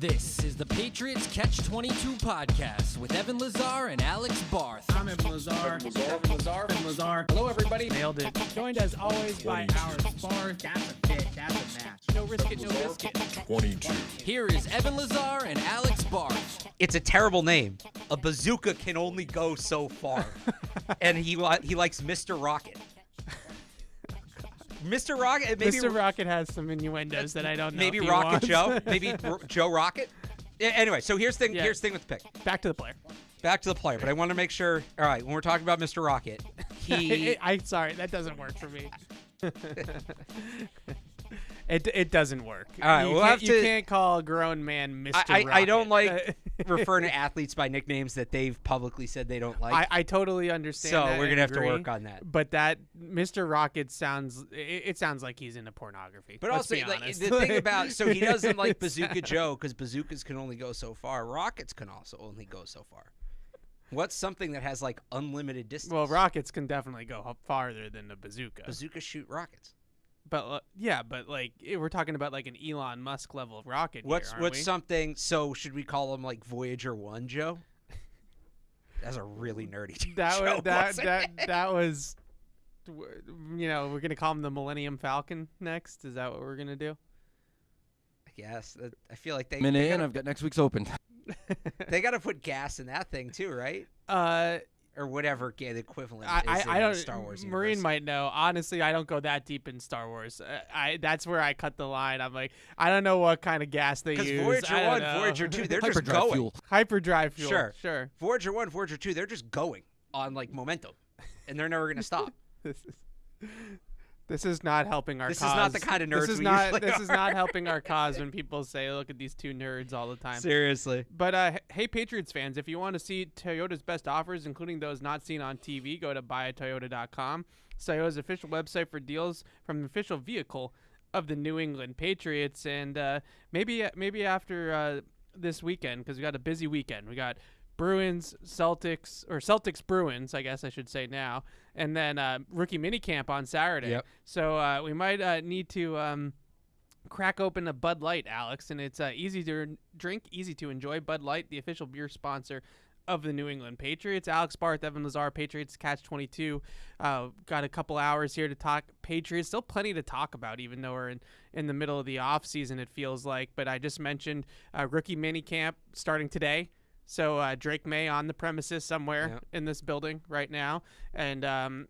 This is the Patriots Catch-22 podcast with Evan Lazar and Alex Barth. I'm Evan Lazar. Evan Lazar. Hello, everybody. Nailed it. Joined as always by our Barth. That's a fit. That's a match. No risk it, no biscuit. 22. Here is Evan Lazar and Alex Barth. It's a terrible name. A bazooka can only go so far. And he likes Mr. Rocket. Mr. Rocket. Maybe Mr. Rocket has some innuendos that I don't know. Maybe if he Rocket wants. Joe. Maybe Joe Rocket. Anyway, so here's the thing with the pick. Back to the player. Back to the player, but I want to make sure. All right, when we're talking about Mr. Rocket, he. Sorry, that doesn't work for me. It doesn't work. All right, You can't call a grown man Mr. Rocket. I don't like referring to athletes by nicknames that they've publicly said they don't like. I totally understand. So that we're gonna have to agree, work on that. But that Mr. Rocket sounds like he's into pornography. But Let's also, be like, honest. the thing about he doesn't like Bazooka Joe because bazookas can only go so far. Rockets can also only go so far. What's something that has like unlimited distance? Well, rockets can definitely go up farther than a bazooka. Bazookas shoot rockets. But but like we're talking about like an Elon Musk level of rocket. What's here, aren't we? something? So should we call him like Voyager 1, Joe? That's a really nerdy joke. That was, we're gonna call him the Millennium Falcon next. Is that what we're gonna do? I guess. I feel like Minute in, I've got next week's open. they got to put gas in that thing too, right? Or whatever the equivalent is I in don't. the Star Wars Marine universe. might know. Honestly, I don't go that deep in Star Wars. That's where I cut the line. I'm like, I don't know what kind of gas they use. Because Voyager 1, Voyager 2, they're just going. Fuel. Hyperdrive fuel. Sure. Voyager 1, Voyager 2, they're just going on like momentum, and they're never going to stop. This is not helping our This cause. is not the kind of nerds This is we not. usually This is are. not helping our cause when people say, "Look at these two nerds all the time." Seriously. But hey, Patriots fans, if you want to see Toyota's best offers, including those not seen on TV, go to buyatoyota.com. Toyota's official website for deals from the official vehicle of the New England Patriots. And maybe after this weekend, because we got a busy weekend, we got Bruins, Celtics Bruins, I guess I should say now, and then rookie minicamp on Saturday. Yep. So we might need to crack open a Bud Light, Alex, and it's easy to drink, easy to enjoy. Bud Light, the official beer sponsor of the New England Patriots. Alex Barth, Evan Lazar, Patriots Catch-22. Got a couple hours here to talk Patriots. Still plenty to talk about, even though we're in the middle of the off season, it feels like. But I just mentioned rookie minicamp starting today. So Drake May on the premises somewhere in this building right now. And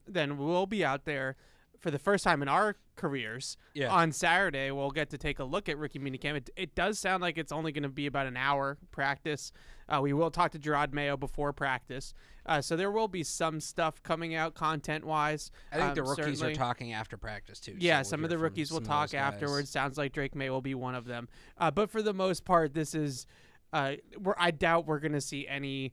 then we'll be out there for the first time in our careers on Saturday. We'll get to take a look at rookie minicamp. It does sound like it's only going to be about an hour practice. We will talk to Gerard Mayo before practice. So there will be some stuff coming out content-wise. I think the rookies certainly are talking after practice, too. Yeah, so some of the rookies will talk afterwards. Sounds like Drake May will be one of them. But for the most part, this is... I doubt we're gonna see any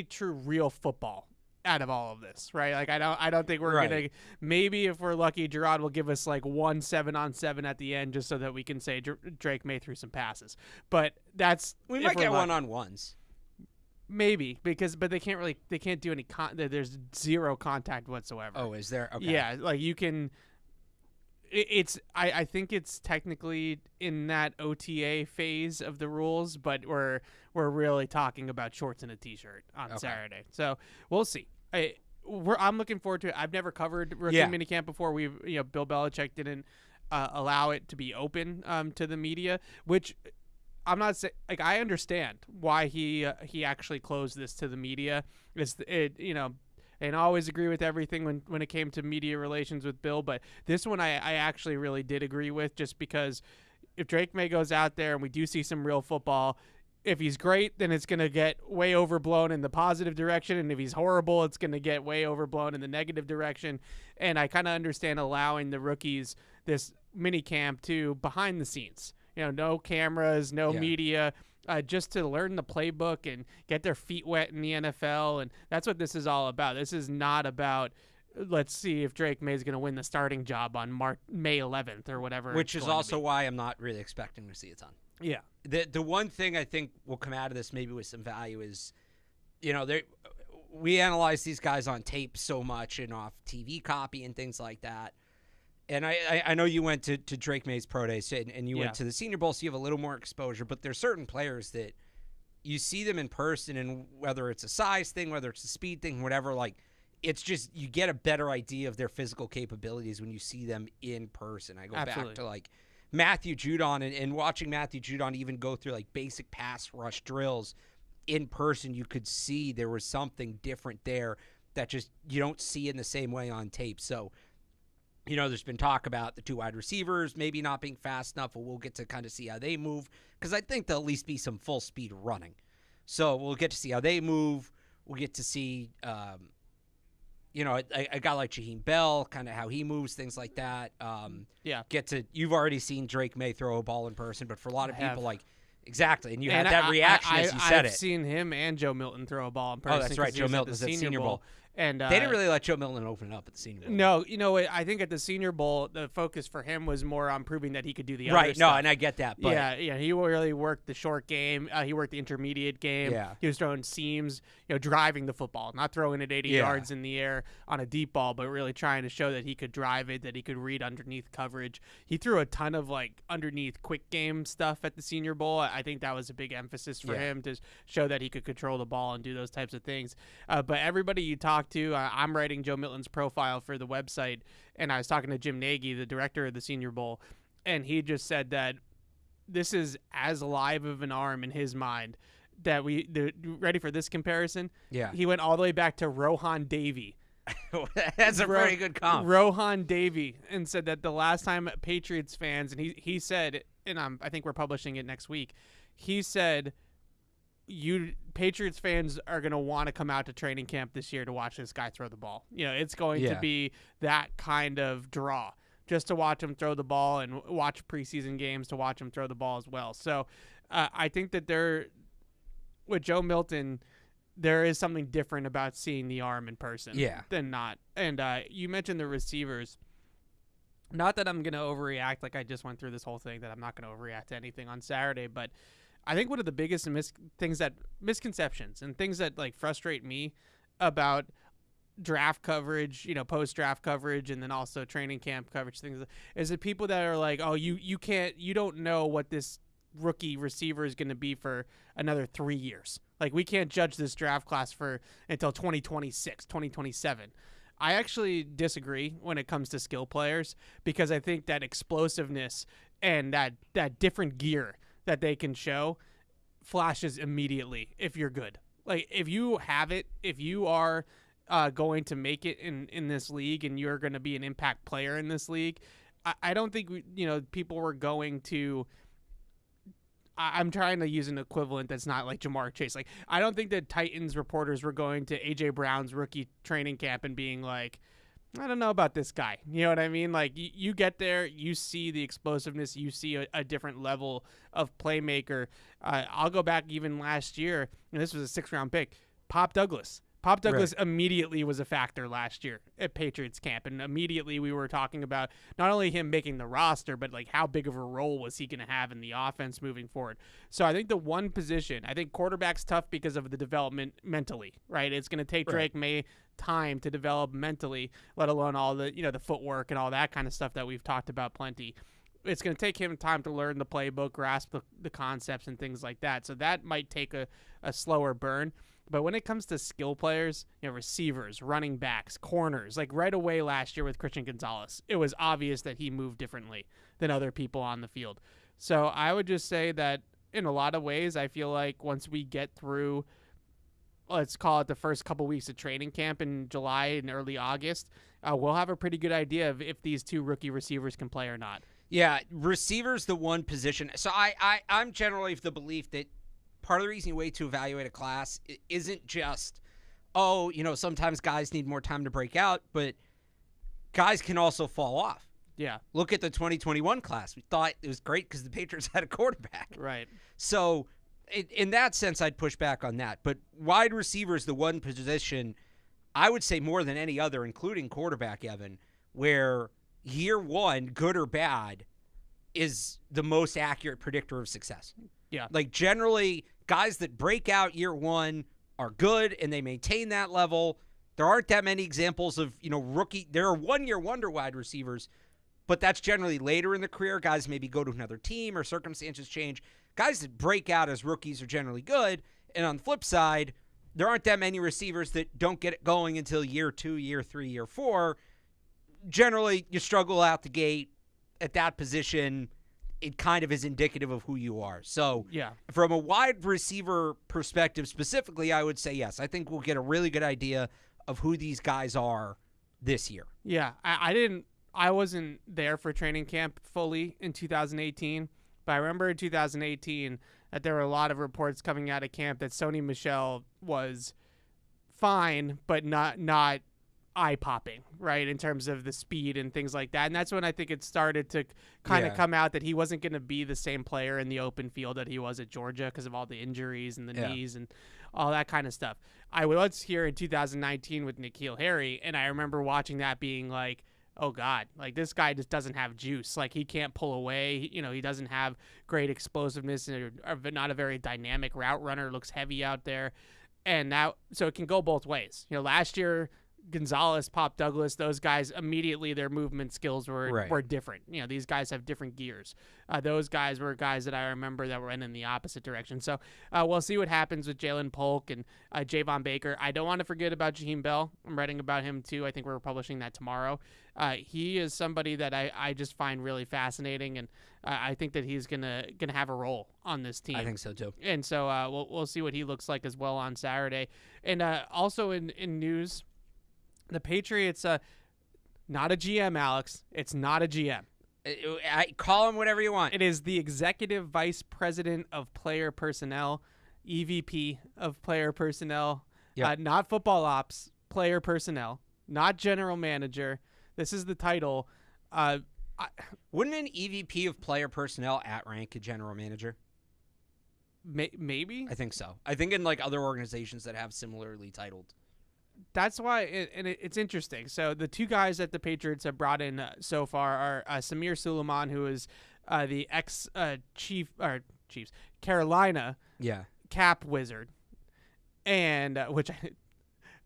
true real football out of all of this, right? Like I don't think we're gonna. Maybe if we're lucky, Gerard will give us like 1 7-on-7 at the end, just so that we can say Drake May threw some passes. But we might get one-on-ones. Maybe but they can't do any. There's zero contact whatsoever. Oh, is there? Okay. Yeah, like you can. I think it's technically in that OTA phase of the rules, but we're really talking about shorts and a t-shirt on Saturday. So we'll see. I'm looking forward to it. I've never covered rookie minicamp before. Bill Belichick didn't allow it to be open to the media, which I'm not saying. Like, I understand why he actually closed this to the media. And I always agree with everything when it came to media relations with Bill. But this one I actually really did agree with, just because if Drake May goes out there and we do see some real football, if he's great, then it's going to get way overblown in the positive direction. And if he's horrible, it's going to get way overblown in the negative direction. And I kind of understand allowing the rookies this mini camp to behind the scenes. No cameras, no media. Just to learn the playbook and get their feet wet in the NFL. And that's what this is all about. This is not about, let's see if Drake May is going to win the starting job on May 11th or whatever. Which is also why I'm not really expecting to see a ton. Yeah. The one thing I think will come out of this maybe with some value is, we analyze these guys on tape so much and off TV copy and things like that. And I know you went to Drake May's pro days and you went to the Senior Bowl, so you have a little more exposure. But there's certain players that you see them in person, and whether it's a size thing, whether it's a speed thing, whatever, like it's just you get a better idea of their physical capabilities when you see them in person. I go back to like Matthew Judon and watching Matthew Judon even go through like basic pass rush drills in person. You could see there was something different there that just you don't see in the same way on tape. So, you know, there's been talk about the 2 wide receivers maybe not being fast enough, but we'll get to kind of see how they move because I think there'll at least be some full speed running. So we'll get to see how they move. We'll get to see, you know, a guy like Jaheim Bell, kind of how he moves, things like that. You've already seen Drake May throw a ball in person, but for a lot of people, like, exactly, and you had that reaction as you said it. I've seen him and Joe Milton throw a ball in person. Oh, that's right. Joe Milton was at the Senior Bowl. And they didn't really let Joe Milton open it up at the Senior Bowl. No, you know, I think at the Senior Bowl, the focus for him was more on proving that he could do the other right. stuff. No, and I get that. But yeah, he really worked the short game. He worked the intermediate game. Yeah. He was throwing seams, you know, driving the football, not throwing it 80 yards in the air on a deep ball, but really trying to show that he could drive it, that he could read underneath coverage. He threw a ton of like underneath quick game stuff at the Senior Bowl. I think that was a big emphasis for him to show that he could control the ball and do those types of things. But everybody you talk to, I'm writing Joe Milton's profile for the website, and I was talking to Jim Nagy, the director of the Senior Bowl, and he just said that this is as live of an arm in his mind that ready for this comparison? Yeah. He went all the way back to Rohan Davey. That's a very good comp. Rohan Davey, and said that the last time Patriots fans, and he said, and I think we're publishing it next week, he said, Patriots fans are going to want to come out to training camp this year to watch this guy throw the ball. You know, it's going to be that kind of draw just to watch him throw the ball and watch preseason games to watch him throw the ball as well. So I think that with Joe Milton, there is something different about seeing the arm in person than not. And you mentioned the receivers. Not that I'm going to overreact, like I just went through this whole thing, that I'm not going to overreact to anything on Saturday, but I think one of the biggest misconceptions and things that like frustrate me about draft coverage, you know, post-draft coverage, and then also training camp coverage, things is that people that are like, oh, you don't know what this rookie receiver is going to be for another 3 years. Like, we can't judge this draft class until 2026, 2027. I actually disagree when it comes to skill players, because I think that explosiveness and that different gear that they can show flashes immediately if you're good. Like, if you have it, if you are going to make it in this league and you're going to be an impact player in this league, I don't think people were going to. I'm trying to use an equivalent that's not like Jamar Chase. Like, I don't think that Titans reporters were going to A.J. Brown's rookie training camp and being like, I don't know about this guy. You know what I mean? Like, you get there, you see the explosiveness, you see a different level of playmaker. I'll go back even last year, and this was a 6th-round pick, Pop Douglas. Pop Douglas immediately was a factor last year at Patriots camp, and immediately we were talking about not only him making the roster, but like how big of a role was he going to have in the offense moving forward. So I think the one position, I think quarterback's tough because of the development mentally, right? It's going to take Drake May time to develop mentally, let alone all the the footwork and all that kind of stuff that we've talked about plenty. It's going to take him time to learn the playbook, grasp the concepts and things like that. So that might take a slower burn. But when it comes to skill players, receivers, running backs, corners, like right away last year with Christian Gonzalez, it was obvious that he moved differently than other people on the field. So I would just say that in a lot of ways, I feel like once we get through, let's call it the first couple weeks of training camp in July and early August, we'll have a pretty good idea of if these two rookie receivers can play or not. Yeah, receiver's the one position. So I'm generally of the belief that part of the reason you wait to evaluate a class isn't just, sometimes guys need more time to break out, but guys can also fall off. Yeah. Look at the 2021 class. We thought it was great because the Patriots had a quarterback. Right. So in that sense, I'd push back on that. But wide receiver is the one position, I would say more than any other, including quarterback, Evan, where year one, good or bad, is the most accurate predictor of success. Yeah. Like, generally, guys that break out year one are good and they maintain that level. There aren't that many examples of, rookie. There are one-year wonder wide receivers, but that's generally later in the career. Guys maybe go to another team or circumstances change. Guys that break out as rookies are generally good. And on the flip side, there aren't that many receivers that don't get it going until year 2, year 3, year 4. Generally, you struggle out the gate at that position. It kind of is indicative of who you are. So from a wide receiver perspective specifically, I would say yes. I think we'll get a really good idea of who these guys are this year. Yeah, I wasn't there for training camp fully in 2018, but I remember in 2018 that there were a lot of reports coming out of camp that Sony Michel was fine, but not eye-popping, right, in terms of the speed and things like that. And that's when I think it started to kind of come out that he wasn't going to be the same player in the open field that he was at Georgia because of all the injuries and the knees and all that kind of stuff. I was here in 2019 with N'Keal Harry, and I remember watching that being like, oh, God, like this guy just doesn't have juice. Like he can't pull away. He doesn't have great explosiveness and not a very dynamic route runner, looks heavy out there. And now, so it can go both ways. Last year, Gonzalez, Pop Douglas, those guys immediately their movement skills were different. These guys have different gears. Those guys were guys that I remember that were in the opposite direction. So we'll see what happens with Jalen Polk and Javon Baker. I don't want to forget about Jaheim Bell. I'm writing about him too. I think we're publishing that tomorrow. He is somebody that I just find really fascinating, and I think that he's gonna have a role on this team. I think so too. And so we'll see what he looks like as well on Saturday. And also in news, the Patriots, not a GM, Alex. It's not a GM. I call him whatever you want. It is the Executive Vice President of Player Personnel, EVP of Player Personnel, not football ops, player personnel, not general manager. This is the title. Wouldn't an EVP of Player Personnel outrank a general manager? Maybe? I think so. I think in like other organizations that have similarly titled. That's why, it's interesting. So the two guys that the Patriots have brought in so far are Samir Suleiman, who is the Chiefs Carolina cap wizard, and which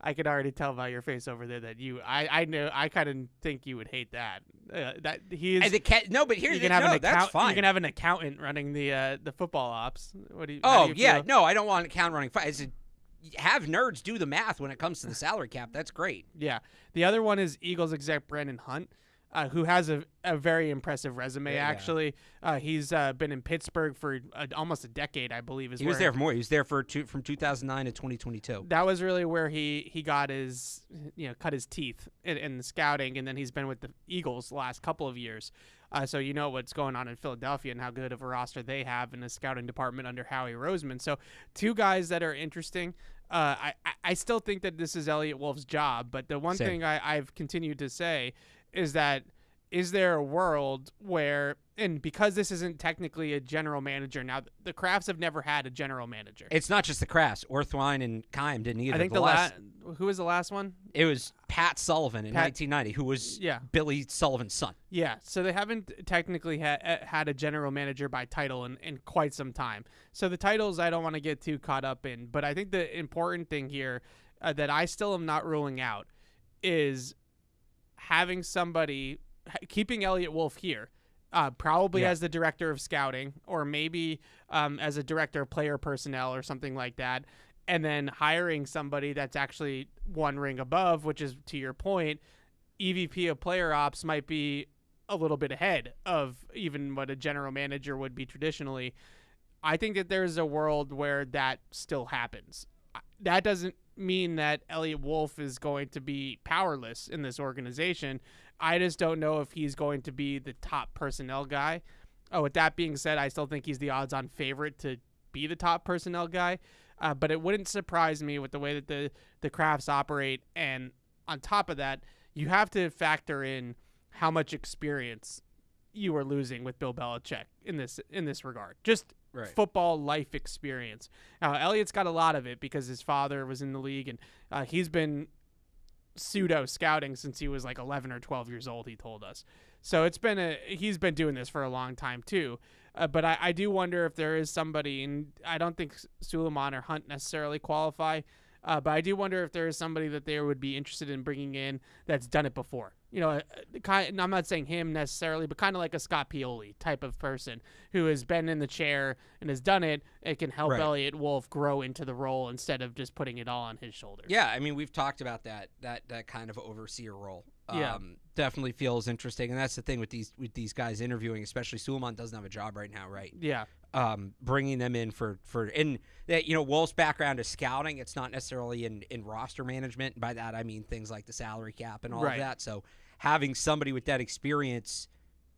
I could already tell by your face over there that I know I kind of think you would hate that. That he is but here's that's fine. You can have an accountant running the football ops. How do you feel? No, I don't want an accountant running. Have nerds do the math when it comes to the salary cap. That's great. Yeah. The other one is Eagles exec Brandon Hunt, who has a very impressive resume, actually. He's been in Pittsburgh for almost a decade, I believe. He was there for more. He was there from 2009 to 2022. That was really where he got his, cut his teeth in the scouting, and then he's been with the Eagles the last couple of years. So you know what's going on in Philadelphia and how good of a roster they have in the scouting department under Howie Roseman. So two guys that are interesting. I still think that this is Elliott Wolf's job, but the one thing I've continued to say is that is there a world where, and because this isn't technically a general manager, now the Crafts have never had a general manager. It's not just the Crafts. Orthwine and Kime didn't either. I think who was the last one? It was Pat Sullivan in 1990, who was Billy Sullivan's son. Yeah, so they haven't technically had a general manager by title in quite some time. So the titles I don't want to get too caught up in, but I think the important thing here that I still am not ruling out is having somebody, keeping Elliott Wolf here, probably as the director of scouting, or maybe as a director of player personnel or something like that, and then hiring somebody that's actually one ring above, which is, to your point, EVP of player ops might be a little bit ahead of even what a general manager would be traditionally. I think that there's a world where that still happens. That doesn't mean that Elliott Wolf is going to be powerless in this organization. I just don't know if he's going to be the top personnel guy. With that being said, I still think he's the odds-on favorite to be the top personnel guy. But it wouldn't surprise me with the way that the Crafts operate. And on top of that, you have to factor in how much experience you are losing with Bill Belichick in this regard. Just football life experience. Now, Elliott's got a lot of it because his father was in the league, and he's been pseudo scouting since he was like 11 or 12 years old, he told us. So he's been doing this for a long time too. But I do wonder if there is somebody, and I don't think Suleiman or Hunt necessarily qualify, but I do wonder if there is somebody that they would be interested in bringing in that's done it before. I'm not saying him necessarily, but kind of like a Scott Pioli type of person who has been in the chair and has done it. It can help Elliott Wolf grow into the role instead of just putting it all on his shoulders. Yeah, I mean, we've talked about that kind of overseer role. Definitely feels interesting, and that's the thing with these guys interviewing, especially Suleiman doesn't have a job right now, right? Yeah. Bringing them in for and that Wolf's background is scouting. It's not necessarily in roster management. By that I mean things like the salary cap and all of that. So having somebody with that experience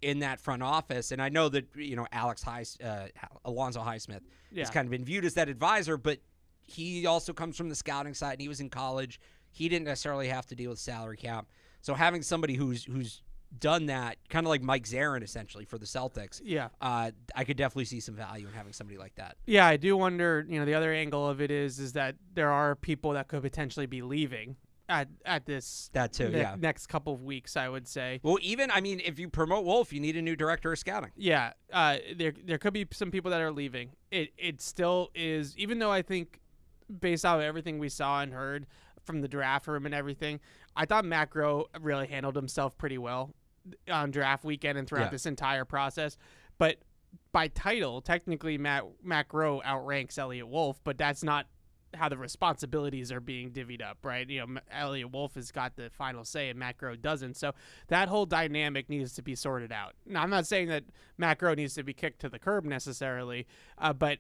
in that front office, and I know that Alonzo Highsmith has kind of been viewed as that advisor, but he also comes from the scouting side, and he was in college. He didn't necessarily have to deal with salary cap. So having somebody who's done that, kind of like Mike Zarin essentially for the Celtics. Yeah. I could definitely see some value in having somebody like that. Yeah, I do wonder, the other angle of it is that there are people that could potentially be leaving at this next couple of weeks, I would say. Well, even, if you promote Wolf, you need a new director of scouting. Yeah. There could be some people that are leaving. It still is, even though I think based on everything we saw and heard from the draft room and everything, I thought Matt Groh really handled himself pretty well on draft weekend and throughout this entire process. But by title, technically Matt Groh outranks Elliott Wolf, but that's not how the responsibilities are being divvied up, right? Elliott Wolf has got the final say and Matt Groh doesn't. So that whole dynamic needs to be sorted out. Now, I'm not saying that Matt Groh needs to be kicked to the curb necessarily, but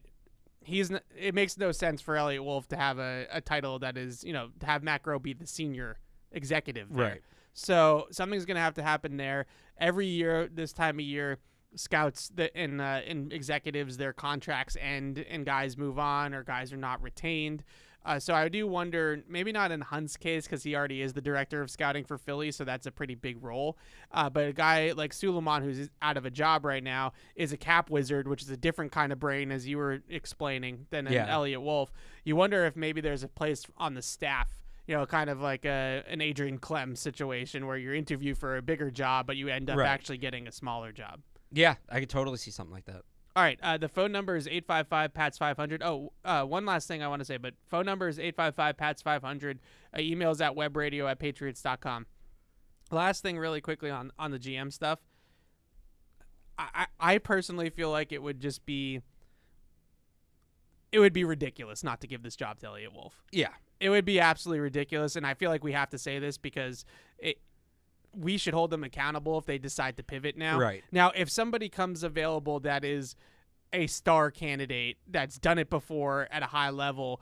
it makes no sense for Elliott Wolf to have a title that is, to have Matt Groh be the senior executive there. Right. So something's going to have to happen there. Every year, this time of year, scouts and executives, their contracts end and guys move on or guys are not retained. So I do wonder, maybe not in Hunt's case because he already is the director of scouting for Philly, so that's a pretty big role. But a guy like Suleiman, who's out of a job right now, is a cap wizard, which is a different kind of brain, as you were explaining, than an Elliott Wolf. You wonder if maybe there's a place on the staff, kind of like an Adrian Clem situation where you interview for a bigger job, but you end up actually getting a smaller job. Yeah, I could totally see something like that. All right, the phone number is 855-PATS-500. One last thing I want to say, but phone number is 855-PATS-500. Emails at webradio@patriots.com. Last thing really quickly on the GM stuff. I personally feel like it would be ridiculous not to give this job to Elliott Wolf. Yeah. It would be absolutely ridiculous, and I feel like we have to say this because we should hold them accountable if they decide to pivot now. Right. Now, if somebody comes available that is a star candidate that's done it before at a high level,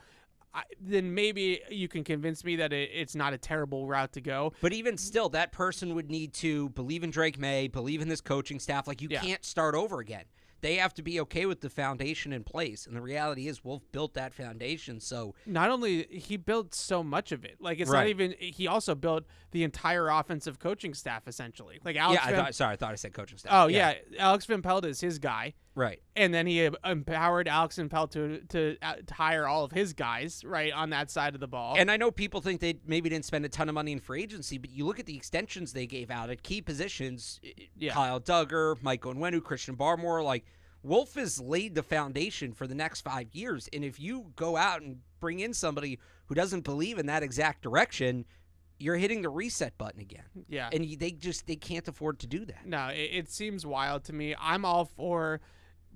then maybe you can convince me that it's not a terrible route to go. But even still, that person would need to believe in Drake May, believe in this coaching staff. Like, you can't start over again. They have to be okay with the foundation in place. And the reality is Wolf built that foundation. So not only he built so much of it, like it's not even, he also built the entire offensive coaching staff essentially. Like Alex I thought I said coaching staff. Oh yeah. Alex Van Pelt is his guy. Right. And then he empowered Alex Van Pelt to hire all of his guys right on that side of the ball. And I know people think they maybe didn't spend a ton of money in free agency, but you look at the extensions they gave out at key positions, Kyle Duggar, Mike Onwenu, Christian Barmore, like Wolf has laid the foundation for the next 5 years. And if you go out and bring in somebody who doesn't believe in that exact direction, you're hitting the reset button again. Yeah. And they can't afford to do that. No, it seems wild to me. I'm all for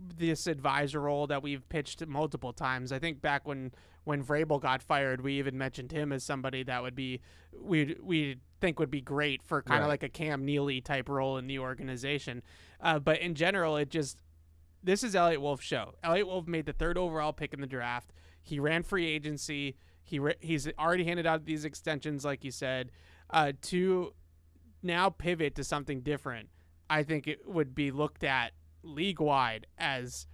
this advisor role that we've pitched multiple times. I think back when Vrabel got fired, we even mentioned him as somebody that would be we think would be great for kind of like a Cam Neely type role in the organization. But in general, this is Elliott Wolf's show. Elliott Wolf made the 3rd overall pick in the draft. He ran free agency. He's already handed out these extensions, like you said, to now pivot to something different. I think it would be looked at league-wide as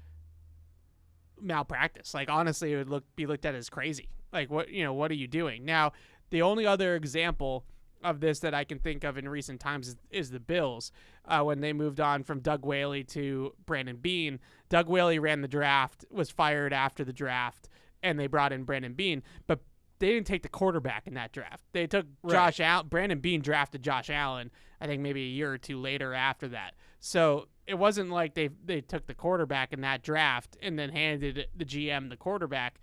malpractice. Like, honestly, it would be looked at as crazy. Like, what are you doing? Now, the only other example of this that I can think of in recent times is the Bills when they moved on from Doug Whaley to Brandon Beane. Doug Whaley ran the draft, was fired after the draft, and they brought in Brandon Beane. But they didn't take the quarterback in that draft. They took Josh Allen. Brandon Beane drafted Josh Allen, I think maybe a year or two later after that. So it wasn't like they took the quarterback in that draft and then handed the GM the quarterback.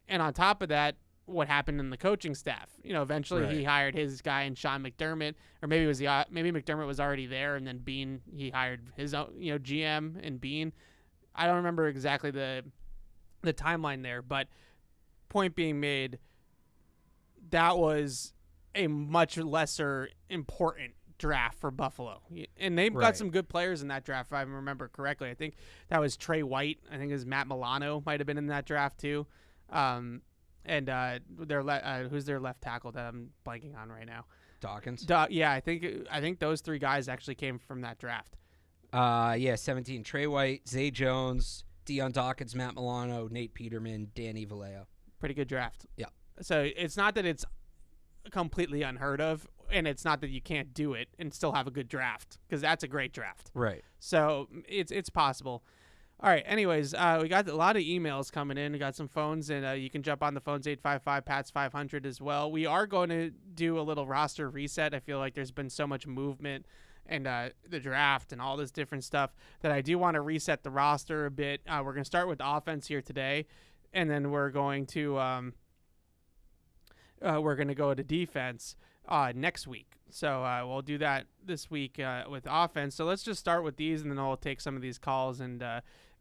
And on top of that, what happened in the coaching staff. Eventually he hired his guy in Sean McDermott, or maybe maybe McDermott was already there, and then Bean, he hired his own, GM and Bean. I don't remember exactly the timeline there, but point being made, that was a much lesser important draft for Buffalo, and they've got some good players in that draft, if I remember correctly. I think that was Trey White. I think it was Matt Milano might have been in that draft too. And who's their left tackle that I'm blanking on right now? Dawkins. Yeah, I think those three guys actually came from that draft. 17. Trey White, Zay Jones, Deion Dawkins, Matt Milano, Nate Peterman, Danny Vallejo. Pretty good draft. Yeah. So it's not that it's completely unheard of, and it's not that you can't do it and still have a good draft, because that's a great draft. Right. So it's possible. All right. Anyways, we got a lot of emails coming in. We got some phones, and you can jump on the phones, 855-PATS-500 as well. We are going to do a little roster reset. I feel like there's been so much movement and the draft and all this different stuff that I do want to reset the roster a bit. We're going to start with offense here today, and then we're going to go to defense next week. So we'll do that this week with offense. So let's just start with these, and then I'll take some of these calls and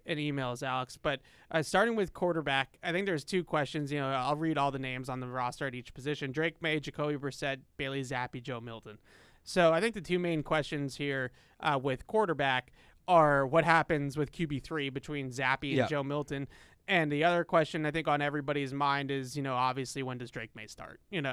emails, Alex. But starting with quarterback, I think there's two questions. I'll read all the names on the roster at each position: Drake May, Jacoby Brissett, Bailey Zappi, Joe Milton. So I think the two main questions here with quarterback are what happens with QB3 between Zappi and Joe Milton. And the other question I think on everybody's mind is, obviously, when does Drake May start? And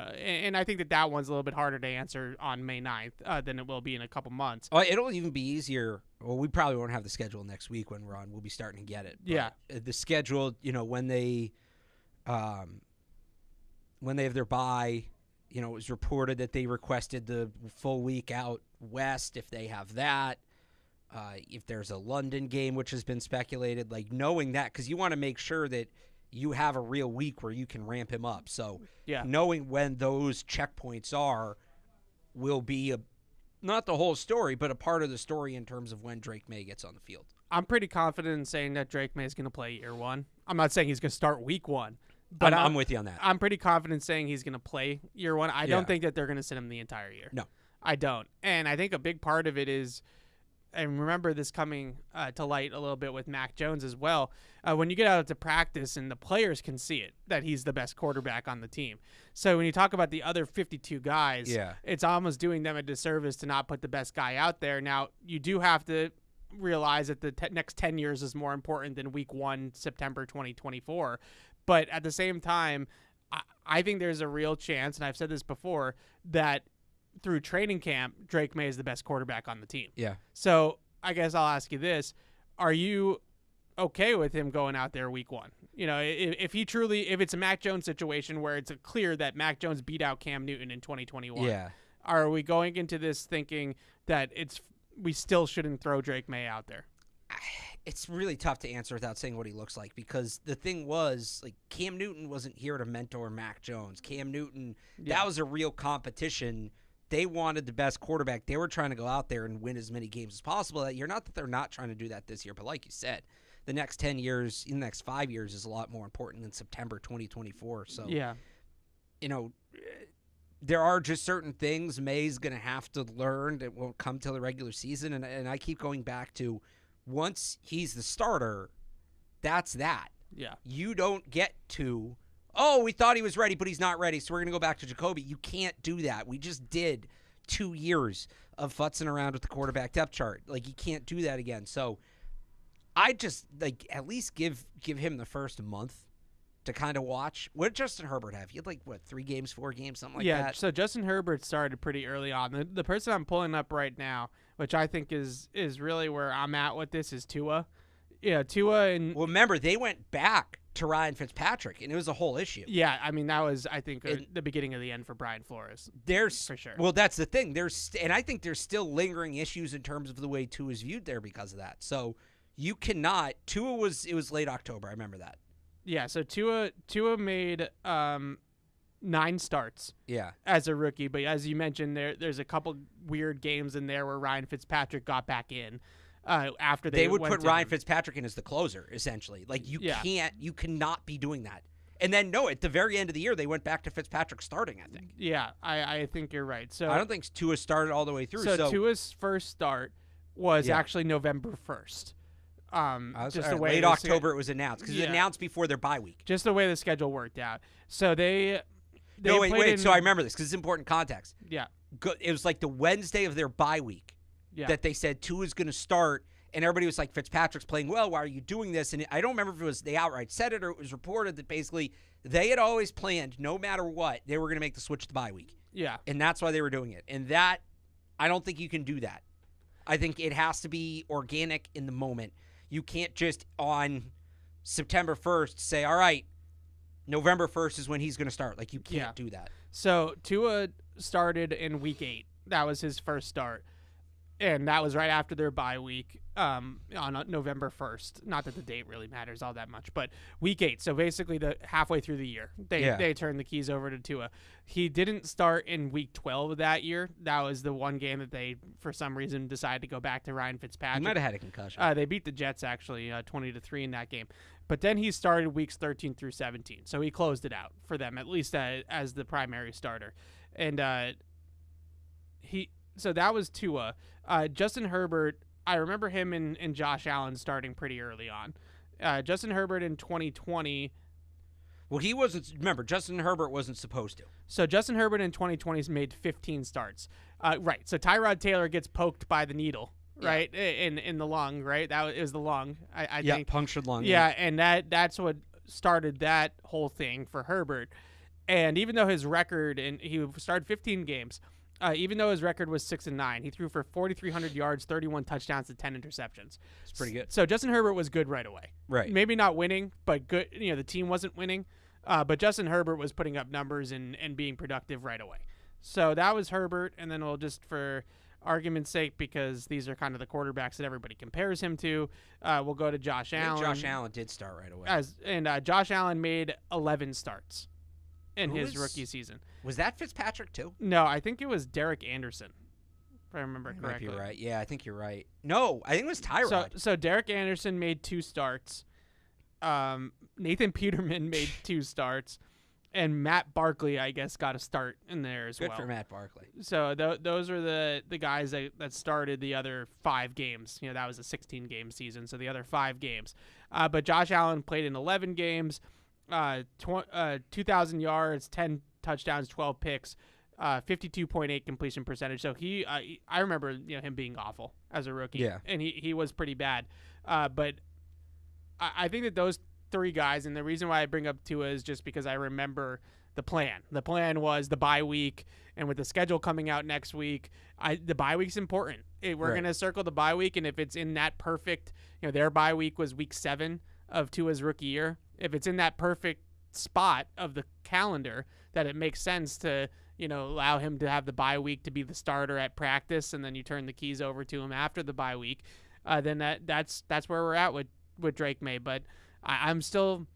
I think that one's a little bit harder to answer on May 9th than it will be in a couple months. Oh, it'll even be easier. Well, we probably won't have the schedule next week when we're on. We'll be starting to get it. But the schedule, when they have their bye, it was reported that they requested the full week out west if they have that. If there's a London game, which has been speculated, knowing that, because you want to make sure that you have a real week where you can ramp him up. So knowing when those checkpoints are will be not the whole story, but a part of the story in terms of when Drake May gets on the field. I'm pretty confident in saying that Drake May is going to play year one. I'm not saying he's going to start week one. But I'm with you on that. I'm pretty confident saying he's going to play year one. I don't think that they're going to sit him the entire year. No. I don't. And I think a big part of it is, and remember this coming to light a little bit with Mac Jones as well, when you get out to practice and the players can see it, that he's the best quarterback on the team. So when you talk about the other 52 guys, it's almost doing them a disservice to not put the best guy out there. Now, you do have to realize that the next 10 years is more important than week 1, September 2024. But at the same time, I think there's a real chance, and I've said this before, that through training camp, Drake May is the best quarterback on the team. Yeah. So I guess I'll ask you this. Are you okay with him going out there week 1? If it's a Mac Jones situation where it's clear that Mac Jones beat out Cam Newton in 2021, are we going into this thinking that we still shouldn't throw Drake May out there? It's really tough to answer without saying what he looks like, because the thing was, Cam Newton wasn't here to mentor Mac Jones. Cam Newton, that was a real competition. They wanted the best quarterback. They were trying to go out there and win as many games as possible that year. Not that they're not trying to do that this year, but like you said, the next 10 years, in the next 5 years is a lot more important than September 2024. So, there are just certain things May's going to have to learn that won't come till the regular season. And I keep going back to, once he's the starter, that's that. Yeah. You don't get to, we thought he was ready, but he's not ready, so we're going to go back to Jacoby. You can't do that. We just did 2 years of futzing around with the quarterback depth chart. You can't do that again. So I just, at least give him the first month to kind of watch. What did Justin Herbert have? He had 3 games, 4 games, something like that? Yeah, so Justin Herbert started pretty early on. The person I'm pulling up right now, which I think is really where I'm at with this, is Tua. Yeah, Tua and... Well, remember, they went back to Ryan Fitzpatrick, and it was a whole issue. Yeah, I mean, that was, I think, the beginning of the end for Brian Flores. For sure. Well, that's the thing. And I think there's still lingering issues in terms of the way Tua is viewed there because of that. So you cannot... it was late October. I remember that. Yeah, so Tua made 9 starts as a rookie. But as you mentioned, there's a couple weird games in there where Ryan Fitzpatrick got back in. After they would put Ryan Fitzpatrick in as the closer, essentially. You cannot be doing that. And then, no, at the very end of the year, they went back to Fitzpatrick starting, I think. Yeah, I think you're right. So I don't think Tua started all the way through. So Tua's first start was Yeah. actually November 1st. Just the way late the October it was announced because it was Yeah. announced before their bye week. Just the way the schedule worked out. So they No, wait. played in- So I remember this because it's important context. Yeah. It was like the Wednesday of their bye week Yeah. that they said Tua's going to start, and everybody was like, Fitzpatrick's playing well. Why are you doing this? And I don't remember if it was they outright said it or it was reported that basically they had always planned, no matter what, they were going to make the switch to the bye week. Yeah. And that's why they were doing it. And that, I don't think you can do that. I think it has to be organic in the moment. You can't just on September 1st say, all right, November 1st is when he's going to start. Like, you can't do that. So Tua started in week 8. That was his first start. And that was right after their bye week on November 1st. Not that the date really matters all that much, but week 8. So basically the halfway through the year, they turned the keys over to Tua. He didn't start in week 12 of that year. That was the one game that they, for some reason, decided to go back to Ryan Fitzpatrick. He might have had a concussion. They beat the Jets, actually, 20-3 in that game. But then he started weeks 13 through 17. So he closed it out for them, at least as the primary starter. And so that was Tua. Justin Herbert, I remember him and Josh Allen starting pretty early on. Justin Herbert in 2020. Well, he wasn't. Remember, Justin Herbert wasn't supposed to. So Justin Herbert in 2020 has made 15 starts. Right. So Tyrod Taylor gets poked by the needle, right, in the lung, right? It was the lung, I think. Punctured lung. Yeah, and that's what started that whole thing for Herbert. And even though his record, and he started 15 games, even though his record was 6-9, he threw for 4,300 yards, 31 touchdowns, and 10 interceptions. It's pretty good. So Justin Herbert was good right away. Right. Maybe not winning, but good. The team wasn't winning, but Justin Herbert was putting up numbers and being productive right away. So that was Herbert, and then we'll just, for argument's sake, because these are kind of the quarterbacks that everybody compares him to, we'll go to Josh Allen. Josh Allen did start right away. Josh Allen made 11 starts in his rookie season. Was that Fitzpatrick too? No, I think it was Derek Anderson, if I remember correctly. Might be right. Yeah, I think you're right. No, I think it was Tyrod. So Derek Anderson made 2 starts. Nathan Peterman made 2 starts. And Matt Barkley, I guess, got a start in there as well. Good for Matt Barkley. So those are the guys that started the other 5 games. That was a 16-game season, so the other 5 games. But Josh Allen played in 11 games, 2,000 yards, 10 touchdowns, 12 picks, 52.8 completion percentage. So I remember him being awful as a rookie. Yeah. And he was pretty bad. But I think that those 3 guys, and the reason why I bring up Tua is just because I remember the plan. The plan was the bye week, and with the schedule coming out next week, the bye week's important. We're going to circle the bye week, and if it's in that perfect, their bye week was week 7 of Tua's rookie year. If it's in that perfect spot of the calendar that it makes sense to, allow him to have the bye week to be the starter at practice, and then you turn the keys over to him after the bye week, then that's where we're at with Drake May. But I'm still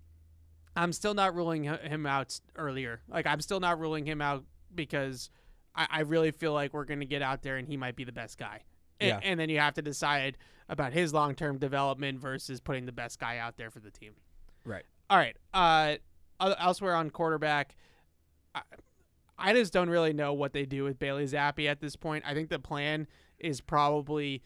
not ruling him out earlier. Like, I'm still not ruling him out because I really feel like we're going to get out there and he might be the best guy. Yeah. And then you have to decide about his long-term development versus putting the best guy out there for the team. Right. All right. Elsewhere on quarterback, I just don't really know what they do with Bailey Zappi at this point. I think the plan is probably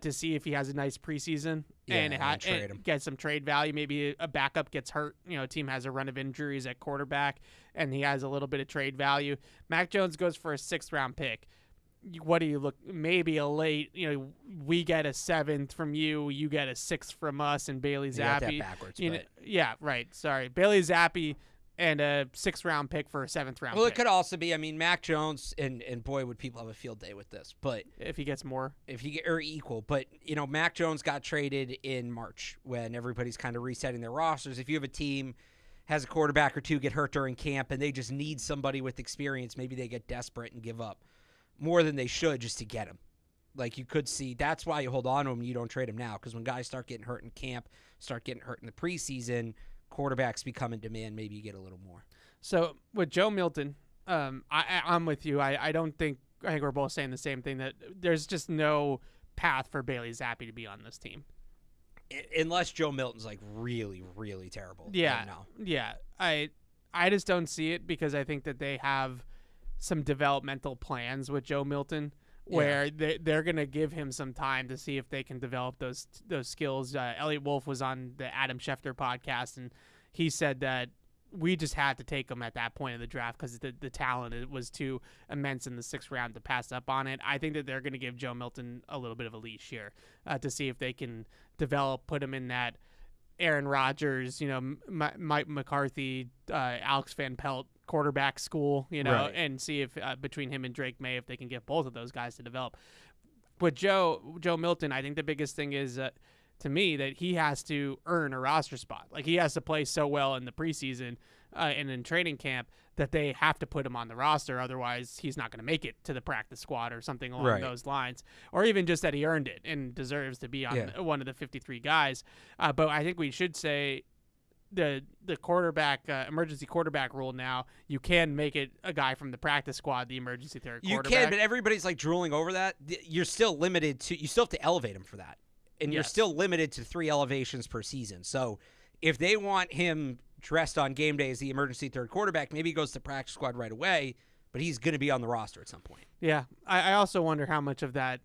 to see if he has a nice preseason and trade him. Get some trade value. Maybe a backup gets hurt. A team has a run of injuries at quarterback, and he has a little bit of trade value. Mac Jones goes for a 6th-round pick. What do you look? Maybe a late. We get a 7th from you. You get a 6th from us, and Bailey Zappi. You got that backwards. Yeah, right. Sorry, Bailey Zappi and a 6th-round pick for a 7th-round. Well, pick. it could also be. I mean, Mac Jones, and boy, would people have a field day with this. But if he gets more, or equal. But Mac Jones got traded in March when everybody's kind of resetting their rosters. If you have a team has a quarterback or 2 get hurt during camp and they just need somebody with experience, maybe they get desperate and give up more than they should just to get him. Like, you could see that's why you hold on to him and you don't trade him now, because when guys start getting hurt in camp, start getting hurt in the preseason, quarterbacks become in demand. Maybe you get a little more. So with Joe Milton, I'm with you. I think we're both saying the same thing, that there's just no path for Bailey Zappi to be on this team. unless Joe Milton's like really, really terrible. Yeah, No. yeah. I just don't see it because I think that they have some developmental plans with Joe Milton where they're going to give him some time to see if they can develop those skills. Elliot Wolf was on the Adam Schefter podcast, and he said that we just had to take him at that point of the draft because the talent was too immense in the 6th round to pass up on it. I think that they're going to give Joe Milton a little bit of a leash here to see if they can develop, put him in that Aaron Rodgers, Mike McCarthy, Alex Van Pelt quarterback school, Right. and see if between him and Drake May, if they can get both of those guys to develop. With Joe Milton, I think the biggest thing is to me that he has to earn a roster spot. Like he has to play so well in the preseason and in training camp that they have to put him on the roster. Otherwise, he's not going to make it to the practice squad or something along those lines, or even just that he earned it and deserves to be on one of the 53 guys. But I think we should say the quarterback emergency quarterback rule now, you can make it a guy from the practice squad, the emergency third quarterback. You can, but everybody's like drooling over that. You're still limited to, you still have to elevate him for that. And you're still limited to 3 elevations per season. So if they want him dressed on game day as the emergency third quarterback, maybe he goes to practice squad right away, but he's going to be on the roster at some point. Yeah. I also wonder how much of that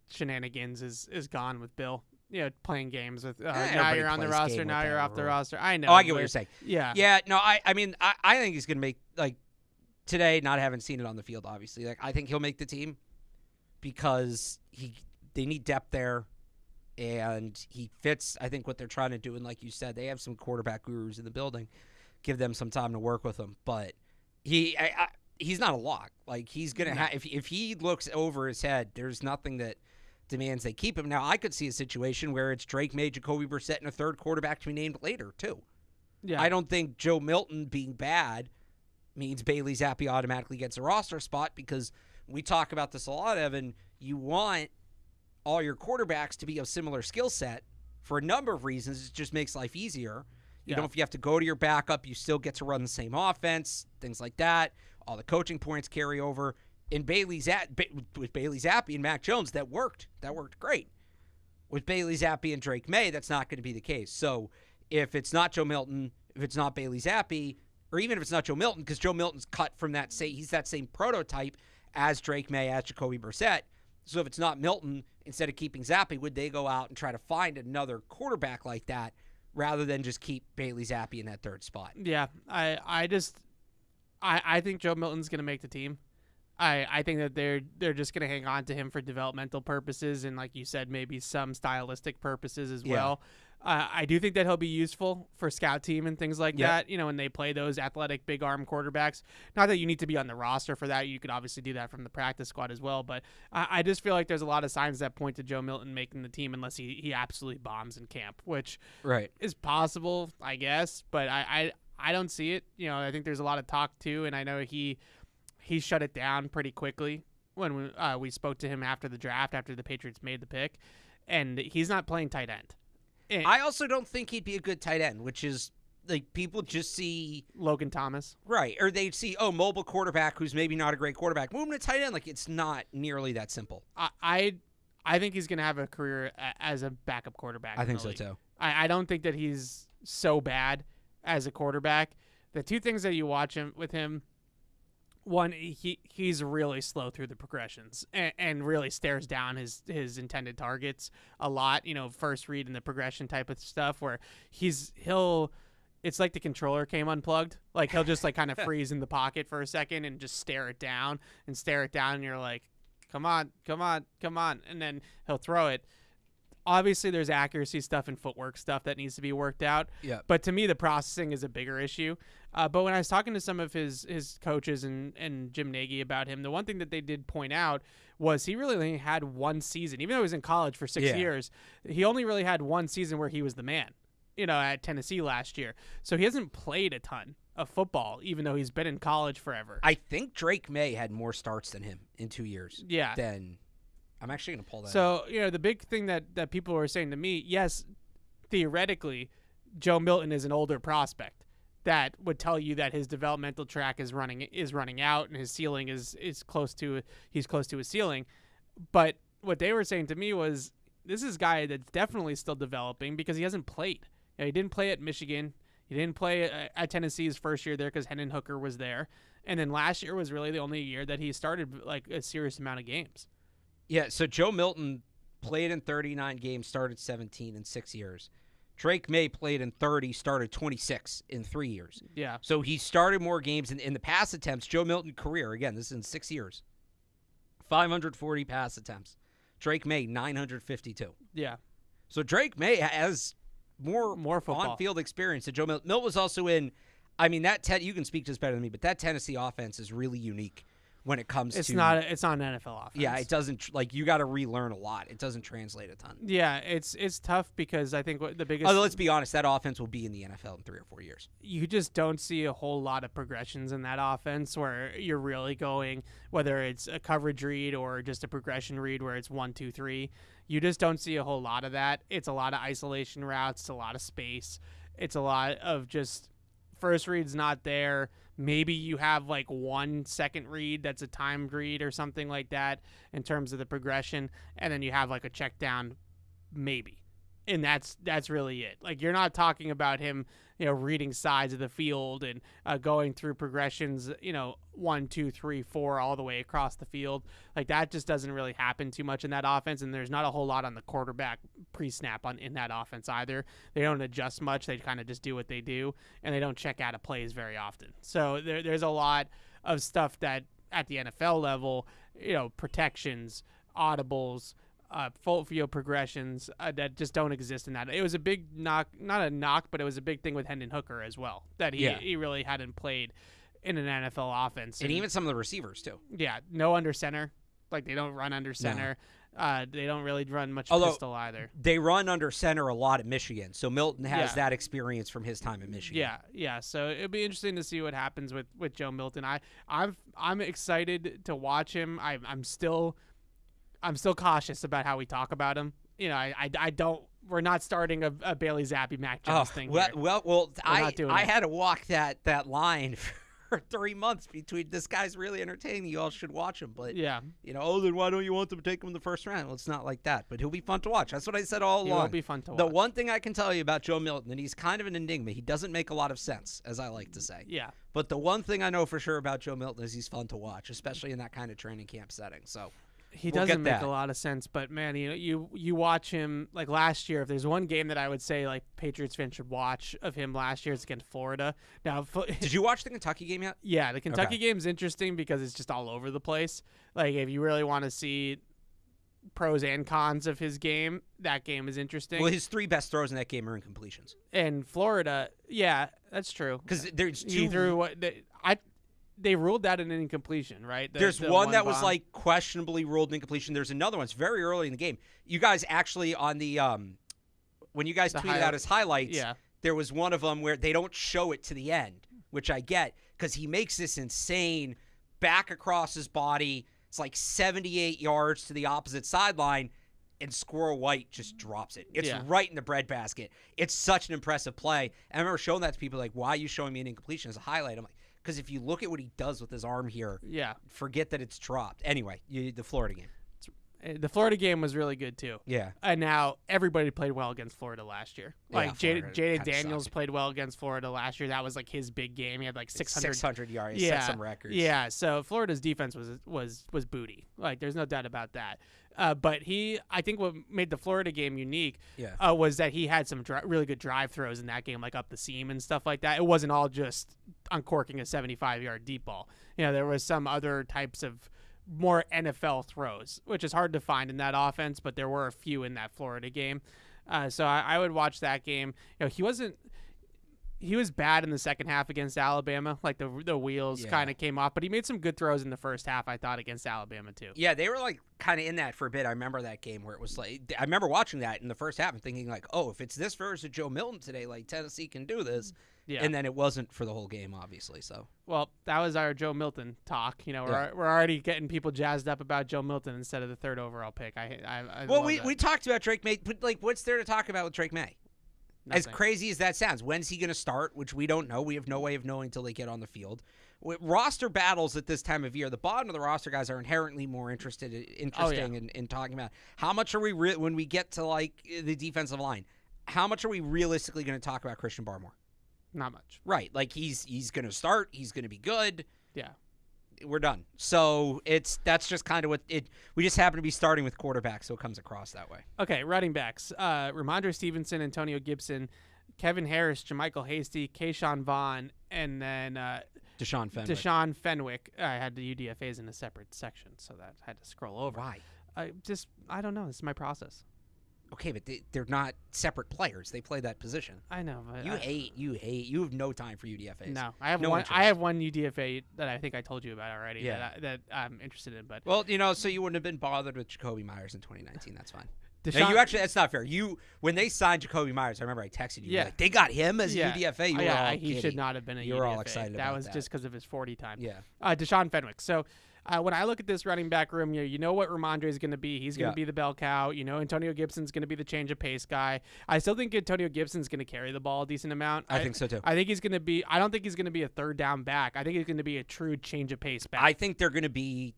shenanigans is gone with Bill. Playing games with now you're on the roster, now you're off the roster. I know. Oh, I get what you're saying. Yeah. Yeah. No, I mean, I think he's going to make, like, today, not having seen it on the field, obviously. Like, I think he'll make the team because they need depth there. And he fits, I think, what they're trying to do. And like you said, they have some quarterback gurus in the building. Give them some time to work with him. But he's not a lock. Like, he's going to have, if he looks over his head, there's nothing that demands they keep him. Now, I could see a situation where it's Drake May, Jacoby Brissett, and a third quarterback to be named later, too. Yeah. I don't think Joe Milton being bad means Bailey Zappi automatically gets a roster spot, because we talk about this a lot, Evan. You want all your quarterbacks to be of similar skill set for a number of reasons. It just makes life easier. You know, if you have to go to your backup, you still get to run the same offense, things like that. All the coaching points carry over. In with Bailey Zappi and Mac Jones, that worked. That worked great. With Bailey Zappi and Drake May, that's not going to be the case. So if it's not Joe Milton, if it's not Bailey Zappi, or even if it's not Joe Milton, because Joe Milton's cut from that he's that same prototype as Drake May, as Jacoby Brissett. So if it's not Milton, instead of keeping Zappi, would they go out and try to find another quarterback like that rather than just keep Bailey Zappi in that third spot? Yeah, I think Joe Milton's going to make the team. I think that they're just going to hang on to him for developmental purposes and, like you said, maybe some stylistic purposes as well. I do think that he'll be useful for scout team and things like that, when they play those athletic, big arm quarterbacks. Not that you need to be on the roster for that. You could obviously do that from the practice squad as well. But I just feel like there's a lot of signs that point to Joe Milton making the team unless he absolutely bombs in camp, which is possible, I guess. But I don't see it. I think there's a lot of talk too, and I know he shut it down pretty quickly when we spoke to him after the draft, after the Patriots made the pick, and he's not playing tight end. I also don't think he'd be a good tight end, which is, like, people just see Logan Thomas. Right. Or they'd see, mobile quarterback who's maybe not a great quarterback. Move him to tight end. Like, it's not nearly that simple. I think he's going to have a career as a backup quarterback. I think so, too. I don't think that he's so bad as a quarterback. The two things that you watch with him, one, he's really slow through the progressions and really stares down his intended targets a lot. First read and the progression type of stuff where it's like the controller came unplugged. Like he'll just like kind of freeze in the pocket for a second and just stare it down. And you're like, come on. And then he'll throw it. Obviously, there's accuracy stuff and footwork stuff that needs to be worked out. Yeah. But to me, the processing is a bigger issue. But when I was talking to some of his coaches and Jim Nagy about him, the one thing that they did point out was he really only had one season. Even though he was in college for 6 years, he only really had one season where he was the man, at Tennessee last year. So he hasn't played a ton of football, even though he's been in college forever. I think Drake May had more starts than him in 2 years. Yeah. I'm actually going to pull that So, the big thing that people were saying to me, yes, theoretically, Joe Milton is an older prospect. That would tell you that his developmental track is running out and his ceiling is close to his ceiling. But what they were saying to me was this is a guy that's definitely still developing because he hasn't played. He didn't play at Michigan. He didn't play at Tennessee's first year there because Hendon Hooker was there. And then last year was really the only year that he started like a serious amount of games. Yeah, so Joe Milton played in 39 games, started 17 in 6 years. Drake May played in 30, started 26 in 3 years. Yeah. So he started more games in the pass attempts. Joe Milton career, again, this is in 6 years. 540 pass attempts. Drake May, 952. Yeah. So Drake May has more football on-field experience than Joe Milton. Milt was also in, I mean, you can speak to this better than me, but that Tennessee offense is really unique when it comes it's to. It's not an NFL offense. Yeah, it doesn't, like, you got to relearn a lot. It doesn't translate a ton. Yeah, it's tough because I think what the biggest. Although, let's be honest, that offense will be in the NFL in 3 or 4 years. You just don't see a whole lot of progressions in that offense where you're really going, whether it's a coverage read or just a progression read where it's 1, 2, 3. You just don't see a whole lot of that. It's a lot of isolation routes. It's a lot of space. It's a lot of just first read's not there. Maybe you have like 1 second read that's a timed read or something like that in terms of the progression, and then you have like a check down, maybe. And that's really it. Like, you're not talking about him, reading sides of the field and going through progressions, 1, 2, 3, 4 all the way across the field. Like, that just doesn't really happen too much in that offense, and there's not a whole lot on the quarterback pre-snap in that offense either. They don't adjust much. They kind of just do what they do, and they don't check out of plays very often. So there's a lot of stuff that at the NFL level, protections, audibles, full field progressions that just don't exist in that. It was a big knock, not a knock, but it was a big thing with Hendon Hooker as well, that he really hadn't played in an NFL offense. And even some of the receivers, too. Yeah, no under center. Like, they don't run under center. No. They don't really run much pistol either. They run under center a lot at Michigan, so Milton has that experience from his time at Michigan. Yeah. So it'll be interesting to see what happens with Joe Milton. I'm excited to watch him. I'm still cautious about how we talk about him. I don't. We're not starting a Bailey Zappi Mac Jones thing. Well, I had to walk that line for 3 months between this guy's really entertaining. You all should watch him, but then why don't you want them to take him in the first round? Well, it's not like that, but he'll be fun to watch. That's what I said all along. He'll be fun to watch. The one thing I can tell you about Joe Milton, and he's kind of an enigma. He doesn't make a lot of sense, as I like to say. Yeah. But the one thing I know for sure about Joe Milton is he's fun to watch, especially in that kind of training camp setting. So. He doesn't make a lot of sense, but man, you watch him like last year. If there's one game that I would say like Patriots fans should watch of him last year, it's against Florida. Now, did you watch the Kentucky game yet? Yeah, the Kentucky game's interesting because it's just all over the place. Like, if you really want to see pros and cons of his game, that game is interesting. Well, his 3 best throws in that game are incompletions. And Florida, yeah, that's true. Because there's 2. He threw They ruled that an incompletion, right? There's one that was like questionably ruled incompletion. There's another one. It's very early in the game. You guys actually on the when you guys tweeted out his highlights, there was one of them where they don't show it to the end, which I get because he makes this insane back across his body. It's like 78 yards to the opposite sideline, and Squirrel White just drops it. It's right in the breadbasket. It's such an impressive play. And I remember showing that to people like, why are you showing me an incompletion as a highlight? I'm like, because if you look at what he does with his arm here, forget that it's dropped. Anyway, the Florida game. The Florida game was really good, too. Yeah. And now everybody played well against Florida last year. Like, Jaden Daniels sucked. played well against Florida last year. That was, like, his big game. He had, like, 600 yards. He set some records. Yeah, so Florida's defense was booty. Like, there's no doubt about that. But I think what made the Florida game unique was that he had some really good drive throws in that game, like up the seam and stuff like that. It wasn't all just uncorking a 75-yard deep ball. There was some other types of more NFL throws, which is hard to find in that offense, but there were a few in that Florida game. So I would watch that game. He was bad in the second half against Alabama. Like, the wheels kind of came off, but he made some good throws in the first half, I thought, against Alabama too. Yeah, they were like kind of in that for a bit. I remember that game where it was like, I remember watching that in the first half and thinking like, oh, if it's this versus Joe Milton today, like Tennessee can do this. Yeah. And then it wasn't for the whole game, obviously. So. Well, that was our Joe Milton talk. We're already getting people jazzed up about Joe Milton instead of the 3rd overall pick. We talked about Drake May, but like, what's there to talk about with Drake May? As crazy as that sounds, when's he going to start, which we don't know. We have no way of knowing until they get on the field. With roster battles at this time of year, the bottom of the roster guys are inherently more interesting in talking about how much are we when we get to like the defensive line, how much are we realistically going to talk about Christian Barmore? Not much. Right. Like he's going to start. He's going to be good. Yeah. We're done. So that's just kind of what we just happen to be starting with quarterbacks, so it comes across that way. Okay, running backs. Ramondre Stevenson, Antonio Gibson, Kevin Harris, JaMychal Hasty, Keyshawn Vaughn, and then Deshaun Fenwick. I had the UDFAs in a separate section, so that I had to scroll over. Why? I don't know. This is my process. Okay, but they're not separate players. They play that position. I know, but you have no time for UDFAs. No, I have one. I have one UDFA that I think I told you about already. Yeah. that I'm interested in. But so you wouldn't have been bothered with Jacoby Myers in 2019. That's fine. That's not fair. When they signed Jacoby Myers, I remember I texted you. Yeah, Like, they got him as a UDFA. He should not have been a UDFA. You were all excited. That was just because of his 40 time. Yeah. Deshaun Fenwick. So. When I look at this running back room, you know what Ramondre is going to be. He's going to be the bell cow. You know Antonio Gibson's going to be the change of pace guy. I still think Antonio Gibson's going to carry the ball a decent amount. I think so too. I think he's going to be. I don't think he's going to be a third down back. I think he's going to be a true change of pace back. I think they're going to be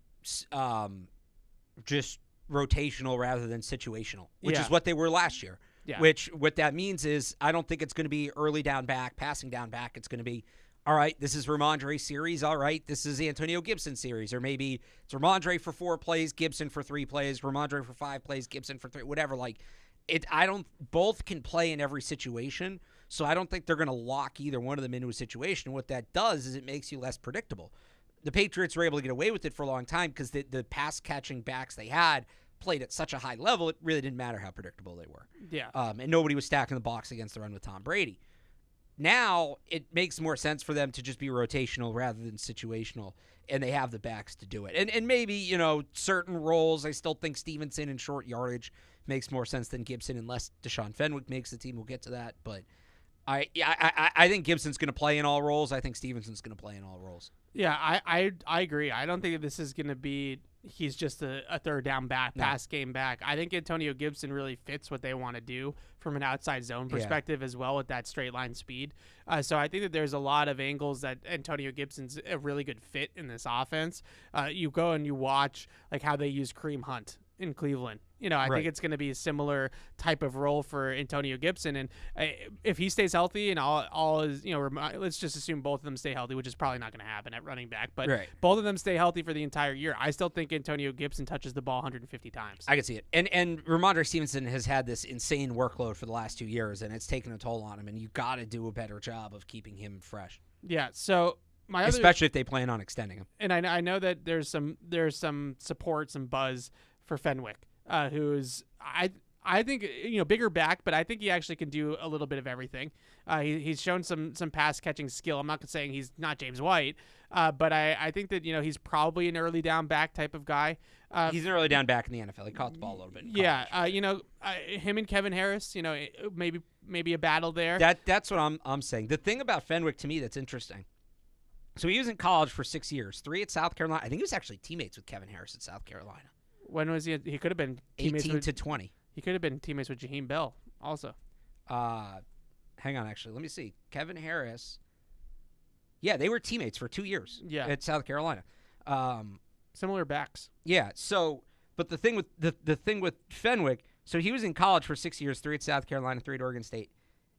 just rotational rather than situational, which is what they were last year. Yeah. What that means is I don't think it's going to be early down back, passing down back. It's going to be, all right, this is Ramondre series. All right, this is Antonio Gibson series. Or maybe it's Ramondre for 4 plays, Gibson for 3 plays, Ramondre for 5 plays, Gibson for 3, whatever. Both can play in every situation. So I don't think they're going to lock either one of them into a situation. What that does is it makes you less predictable. The Patriots were able to get away with it for a long time because the pass-catching backs they had played at such a high level, it really didn't matter how predictable they were. Yeah. And nobody was stacking the box against the run with Tom Brady. Now it makes more sense for them to just be rotational rather than situational, and they have the backs to do it. And maybe, certain roles, I still think Stevenson in short yardage makes more sense than Gibson unless Deshaun Fenwick makes the team. We'll get to that. But I think Gibson's going to play in all roles. I think Stevenson's going to play in all roles. Yeah, I agree. I don't think this is going to be he's just a third down back, pass game back. I think Antonio Gibson really fits what they want to do from an outside zone perspective as well with that straight line speed. So I think that there's a lot of angles that Antonio Gibson's a really good fit in this offense. You go and you watch like how they use Kareem Hunt in Cleveland. I think it's going to be a similar type of role for Antonio Gibson. And if he stays healthy and all is, let's just assume both of them stay healthy, which is probably not going to happen at running back, but both of them stay healthy for the entire year. I still think Antonio Gibson touches the ball 150 times. I can see it. And Ramondre Stevenson has had this insane workload for the last 2 years, and it's taken a toll on him, and you got to do a better job of keeping him fresh. Yeah. So especially if they plan on extending him. And I know that there's some support, some buzz for Fenwick, who's I think bigger back, but I think he actually can do a little bit of everything. He's shown some pass catching skill. I'm not saying he's not James White, but I think that he's probably an early down back type of guy. He's an early down back in the NFL. He caught the ball a little bit. Him and Kevin Harris, maybe a battle there. That's what I'm saying. The thing about Fenwick to me that's interesting. So he was in college for 6 years, 3 at South Carolina. I think he was actually teammates with Kevin Harris at South Carolina. When was he? He could have been 18 to 20. He could have been teammates with Jaheim Bell also. Hang on, actually. Let me see. Kevin Harris. Yeah, they were teammates for 2 years at South Carolina. Similar backs. Yeah, so but the thing with Fenwick, so he was in college for 6 years, 3 at South Carolina, 3 at Oregon State.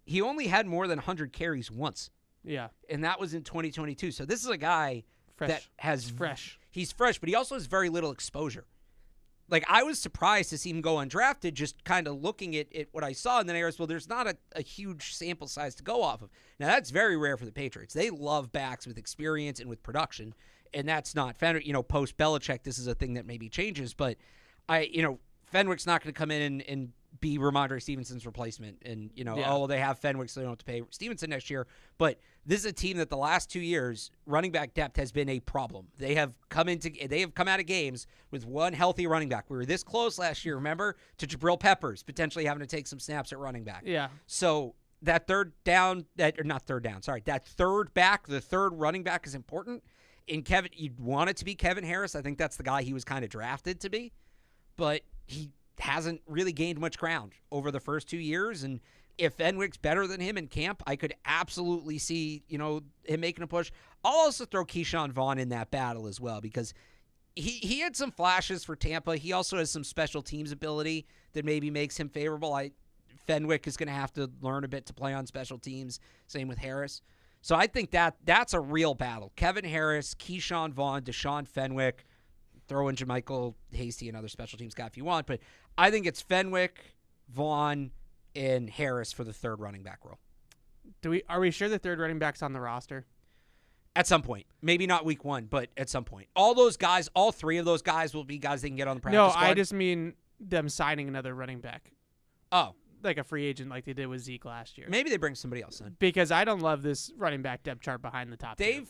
He only had more than 100 carries once. Yeah. And that was in 2022. So this is a guy that has fresh. He's fresh, but he also has very little exposure. Like, I was surprised to see him go undrafted, just kind of looking at what I saw, and then I realized, well, there's not a huge sample size to go off of. Now, that's very rare for the Patriots. They love backs with experience and with production, and that's not Fenwick. Post-Belichick, this is a thing that maybe changes, but Fenwick's not going to come in and be Ramondre Stevenson's replacement, and they have Fenwick, so they don't have to pay Stevenson next year. But this is a team that the last 2 years, running back depth has been a problem. They have come out of games with one healthy running back. We were this close last year, remember, to Jabril Peppers potentially having to take some snaps at running back. Yeah. So that third back, the third running back is important. And Kevin, you'd want it to be Kevin Harris. I think that's the guy he was kind of drafted to be, but he hasn't really gained much ground over the first 2 years, and if Fenwick's better than him in camp, I could absolutely see, him making a push. I'll also throw Keyshawn Vaughn in that battle as well because he had some flashes for Tampa. He also has some special teams ability that maybe makes him favorable. Fenwick is going to have to learn a bit to play on special teams. Same with Harris. So I think that's a real battle. Kevin Harris, Keyshawn Vaughn, Deshaun Fenwick. Throw in JaMychal Hasty, another special teams guy if you want. But I think it's Fenwick, Vaughn, and Harris for the third running back role. Are we sure the third running back's on the roster? At some point. Maybe not week 1, but at some point. All three of those guys will be guys they can get on the practice squad. No, I just mean them signing another running back. Oh. Like a free agent like they did with Zeke last year. Maybe they bring somebody else in. Because I don't love this running back depth chart behind the top two.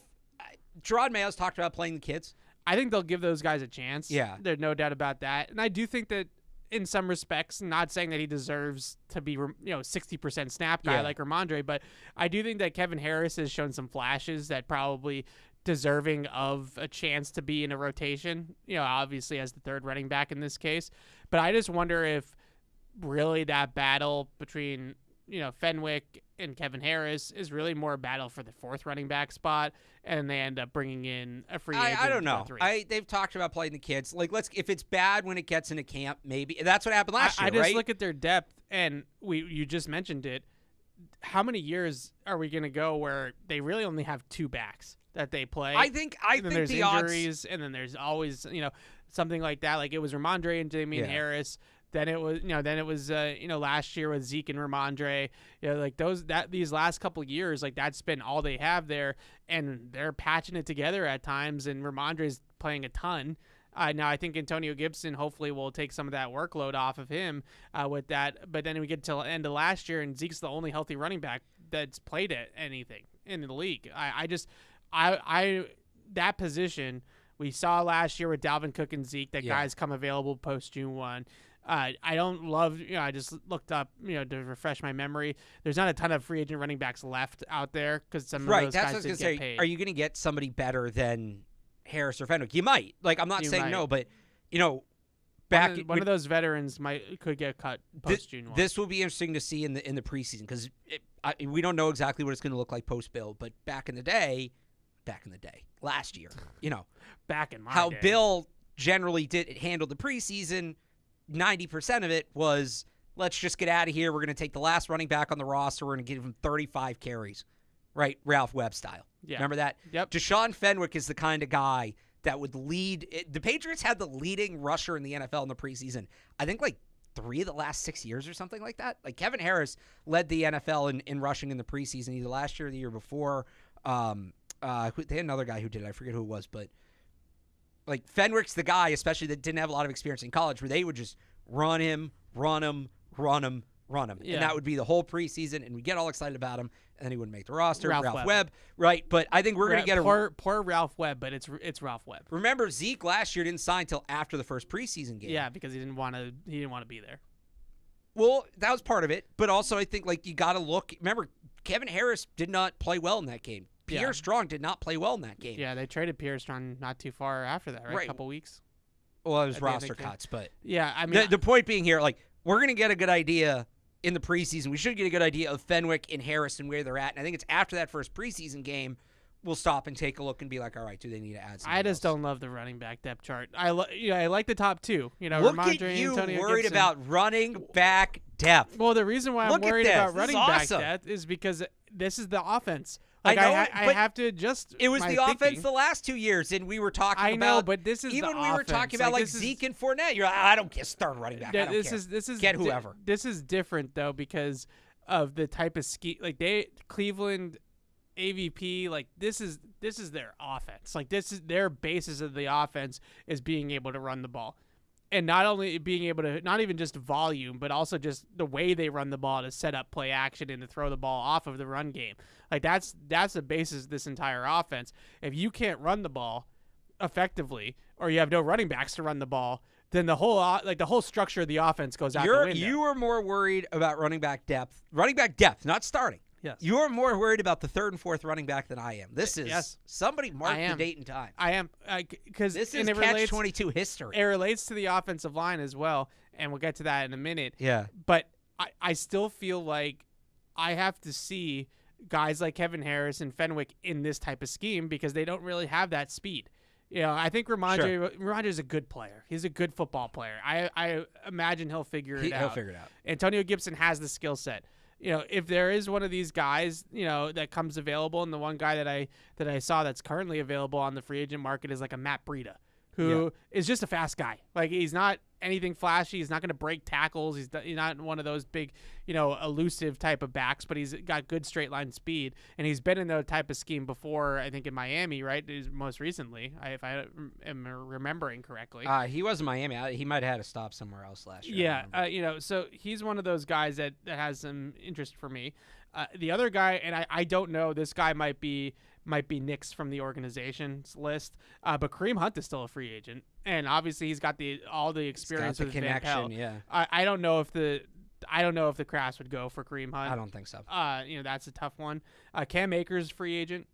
Gerard Mayo's talked about playing the kids. I think they'll give those guys a chance. Yeah. There's no doubt about that. And I do think that in some respects, not saying that he deserves to be 60% snap guy like Ramondre, but I do think that Kevin Harris has shown some flashes that probably deserving of a chance to be in a rotation, obviously as the third running back in this case. But I just wonder if really that battle between Fenwick and Kevin Harris is really more a battle for the fourth running back spot, and they end up bringing in a free agent. I don't know. Three. They've talked about playing the kids. Like, if it's bad when it gets into camp, maybe that's what happened last year. I just right? look at their depth, and you just mentioned it. How many years are we going to go where they really only have two backs that they play? I think there's the injuries, odds, and then there's always something like that. Like it was Ramondre and Damian Harris. Then it was, last year with Zeke and Ramondre, like these last couple of years, like that's been all they have there, and they're patching it together at times. And Ramondre's playing a ton. Now I think Antonio Gibson hopefully will take some of that workload off of him with that. But then we get to the end of last year, and Zeke's the only healthy running back that's played at anything in the league. That position we saw last year with Dalvin Cook and Zeke. That guys come available post June 1. I don't love, I just looked up, to refresh my memory. There's not a ton of free agent running backs left out there because some of those guys didn't get paid. Are you going to get somebody better than Harris or Fenwick? You might. Like, I'm not saying no, but, one of those veterans could get cut post June 1. This will be interesting to see in the preseason because we don't know exactly what it's going to look like post Bill, but back in the day, last year, back in my how day. Bill generally handled the preseason. 90% of it was, let's just get out of here. We're going to take the last running back on the roster. We're going to give him 35 carries, right? Ralph Webb style. Yeah. Remember that? Yep. Deshaun Fenwick is the kind of guy that would lead. The Patriots had the leading rusher in the NFL in the preseason. I think like 3 of the last 6 years or something like that. Like Kevin Harris led the NFL in rushing in the preseason either last year or the year before. They had another guy who did it. I forget who it was, but like Fenwick's the guy, especially that didn't have a lot of experience in college, where they would just run him. Yeah. And that would be the whole preseason, and we get all excited about him, and then he wouldn't make the roster. Ralph Webb. Right? But I think we're going to get poor Ralph Webb, but it's Ralph Webb. Remember, Zeke last year didn't sign until after the first preseason game. Yeah, because he didn't want to be there. Well, that was part of it, but also I think like you got to look. Remember, Kevin Harris did not play well in that game. Pierre Strong did not play well in that game. Yeah, they traded Pierre Strong not too far after that, right? A couple weeks. Well, it was roster cuts, but yeah, I mean, the point being here, like we're gonna get a good idea in the preseason. We should get a good idea of Fenwick and Harris and where they're at. And I think it's after that first preseason game we'll stop and take a look and be like, all right, do they need to add something? I just don't love the running back depth chart. I like the top two. Look Ramondre, at you Antonio worried Gibson. about running back depth. Well, the reason why I'm worried about running back awesome. depth is because this is the offense. Like, I have to adjust. It was my the thinking. offense the last 2 years, and we were talking I know, about. but this is even the when we were talking about like Zeke and Fournette. You're like, I don't care. Start running back. I don't care. This is get whoever. This is different though because of the type of ski. Like Cleveland AVP. Like this is their offense. Like this is their basis of the offense is being able to run the ball. And not only being able to, not even just volume, but also just the way they run the ball to set up play action and to throw the ball off of the run game. Like that's the basis of this entire offense. If you can't run the ball effectively, or you have no running backs to run the ball, then the whole structure of the offense goes out the window. You are more worried about running back depth, not starting. Yes. You're more worried about the third and fourth running back than I am. This is somebody mark the date and time. I am because this is Catch-22 history. It relates to the offensive line as well, and we'll get to that in a minute. Yeah. But I still feel like I have to see guys like Kevin Harris and Fenwick in this type of scheme because they don't really have that speed. I think Ramondre is a good player. He's a good football player. I imagine he'll figure it out. He'll figure it out. Antonio Gibson has the skill set. If there is one of these guys, that comes available, and the one guy that I saw that's currently available on the free agent market is like a Matt Breida, who is just a fast guy. Like, he's not anything flashy. He's not going to break tackles. He's not one of those big, elusive type of backs, but he's got good straight line speed, and he's been in that type of scheme before. I think in Miami, right? Most recently, if I am remembering correctly. He was in Miami. He might have had to stop somewhere else last year. Yeah, so he's one of those guys that has some interest for me. The other guy, and I don't know, this guy might be nixed from the organization's list, but Kareem Hunt is still a free agent, and obviously he's got all the experience with Van Pelt. Yeah. I don't know if the Crafts would go for Kareem Hunt. I don't think so. That's a tough one. Cam Akers free agent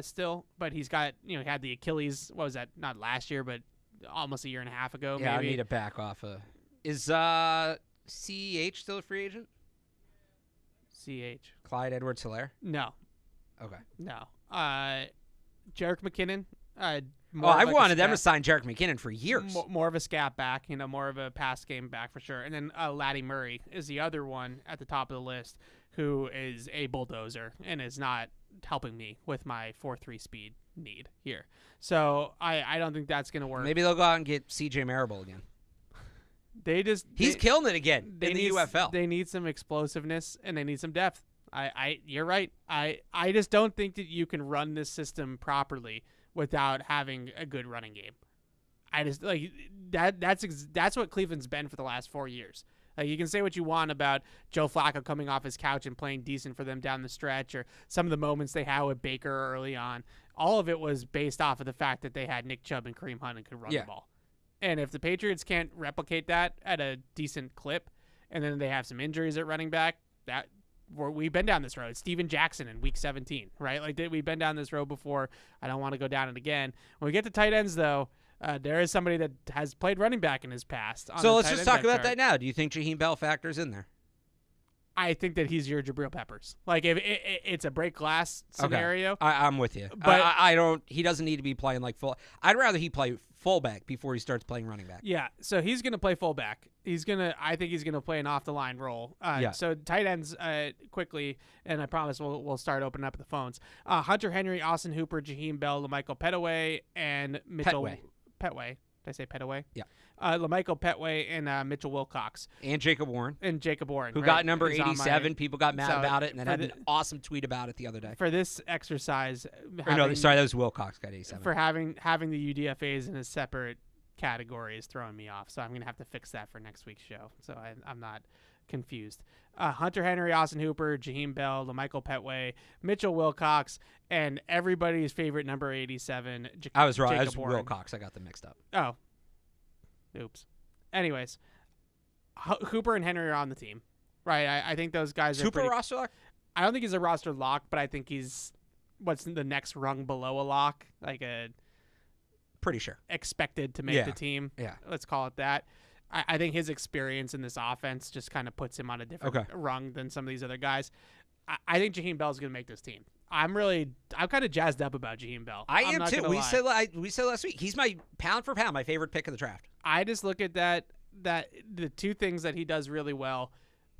still, but he's got he had the Achilles. What was that? Not last year, but almost a year and a half ago. Yeah, maybe. I need to back off. Is CH still a free agent? CH. Clyde Edwards-Helaire? No. Okay. No. Jarek McKinnon. I've wanted them to sign Jarek McKinnon for years. More of a scat back, more of a pass game back for sure. And then Laddie Murray is the other one at the top of the list who is a bulldozer and is not helping me with my 4.3 speed need here. So I don't think that's going to work. Maybe they'll go out and get CJ Marable again. He's killing it again in the UFL. They need some explosiveness and they need some depth. You're right. I just don't think that you can run this system properly without having a good running game. I just like that. That's what Cleveland's been for the last 4 years. Like, you can say what you want about Joe Flacco coming off his couch and playing decent for them down the stretch, or some of the moments they had with Baker early on. All of it was based off of the fact that they had Nick Chubb and Kareem Hunt and could run the ball. And if the Patriots can't replicate that at a decent clip, and then they have some injuries at running back, we've been down this road. Steven Jackson in Week 17, right? Like, we've been down this road before. I don't want to go down it again. When we get to tight ends, though, there is somebody that has played running back in his past. So let's just talk about that now. Do you think Jaheim Bell factors in there? I think that he's your Jabril Peppers. Like, if it's a break glass scenario. Okay. I'm with you. But I don't. He doesn't need to be playing like full. I'd rather he play fullback before he starts playing running back. Yeah. So he's going to play fullback. I think he's going to play an off the line role. So tight ends quickly, and I promise we'll start opening up the phones. Hunter Henry, Austin Hooper, Jaheim Bell, LaMichael Petaway, and Mitchell Petway. Did I say Petaway? Yeah. LaMichael Petway and Mitchell Wilcox. And Jacob Warren. Who got number 87. People got mad about it, and then had an awesome tweet about it the other day. For this exercise. That was Wilcox got 87. For having the UDFAs in a separate category is throwing me off. So I'm going to have to fix that for next week's show. So I'm not confused. Hunter Henry, Austin Hooper, Jaheim Bell, LaMichael Petway, Mitchell Wilcox, and everybody's favorite number 87. I was wrong. Jacob I was Warren. Wilcox. I got them mixed up. Oh. Oops. Anyways, Hooper and Henry are on the team, right? I think those guys are Hooper roster lock? I don't think he's a roster lock, but I think he's what's the next rung below a lock, pretty sure expected to make the team. Yeah, let's call it that. I think his experience in this offense just kind of puts him on a different rung than some of these other guys. I think Jaheim Bell is going to make this team. I'm kind of jazzed up about Jaheim Bell. I am too. We said last week he's my pound for pound my favorite pick of the draft. I just look at that the two things that he does really well.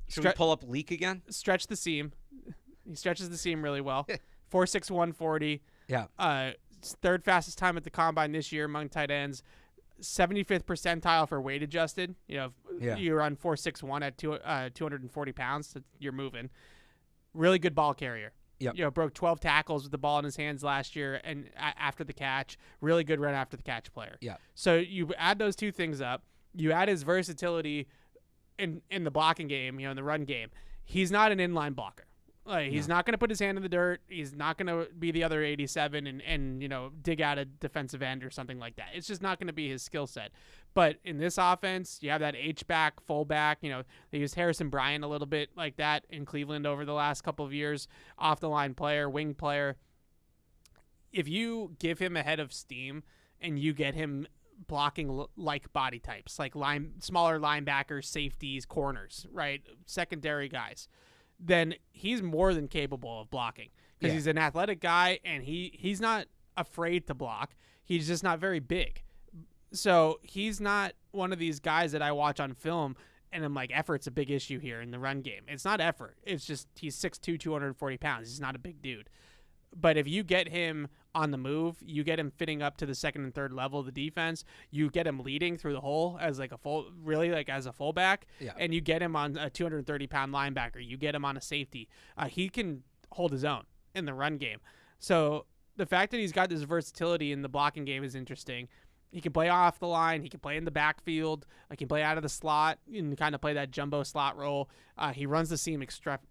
Should we pull up Leak again? Stretch the seam. He stretches the seam really well. 4.6 140. Yeah. Third fastest time at the combine this year among tight ends. 75th percentile for weight adjusted. You run 4.61 at 240 pounds. So you're moving. Really good ball carrier. Yep. Broke 12 tackles with the ball in his hands last year and after the catch. Really good run after the catch player. Yeah. So you add those two things up. You add his versatility in the blocking game, in the run game. He's not an inline blocker. He's not going to put his hand in the dirt. He's not going to be the other 87 and dig out a defensive end or something like that. It's just not going to be his skill set. But in this offense, you have that H-back, fullback. They used Harrison Bryant a little bit like that in Cleveland over the last couple of years. Off-the-line player, wing player. If you give him a head of steam and you get him blocking like body types, like smaller linebackers, safeties, corners, right? Secondary guys. then he's more than capable of blocking because he's an athletic guy and he's not afraid to block. He's just not very big. So he's not one of these guys that I watch on film and I'm like, effort's a big issue here in the run game. It's not effort. It's just he's 6'2", 240 pounds. He's not a big dude. But if you get him on the move, you get him fitting up to the second and third level of the defense, you get him leading through the hole as like as a fullback, and you get him on a 230-pound linebacker, you get him on a safety, he can hold his own in the run game. So the fact that he's got this versatility in the blocking game is interesting. He can play off the line. He can play in the backfield. He can play out of the slot and kind of play that jumbo slot role. He runs the seam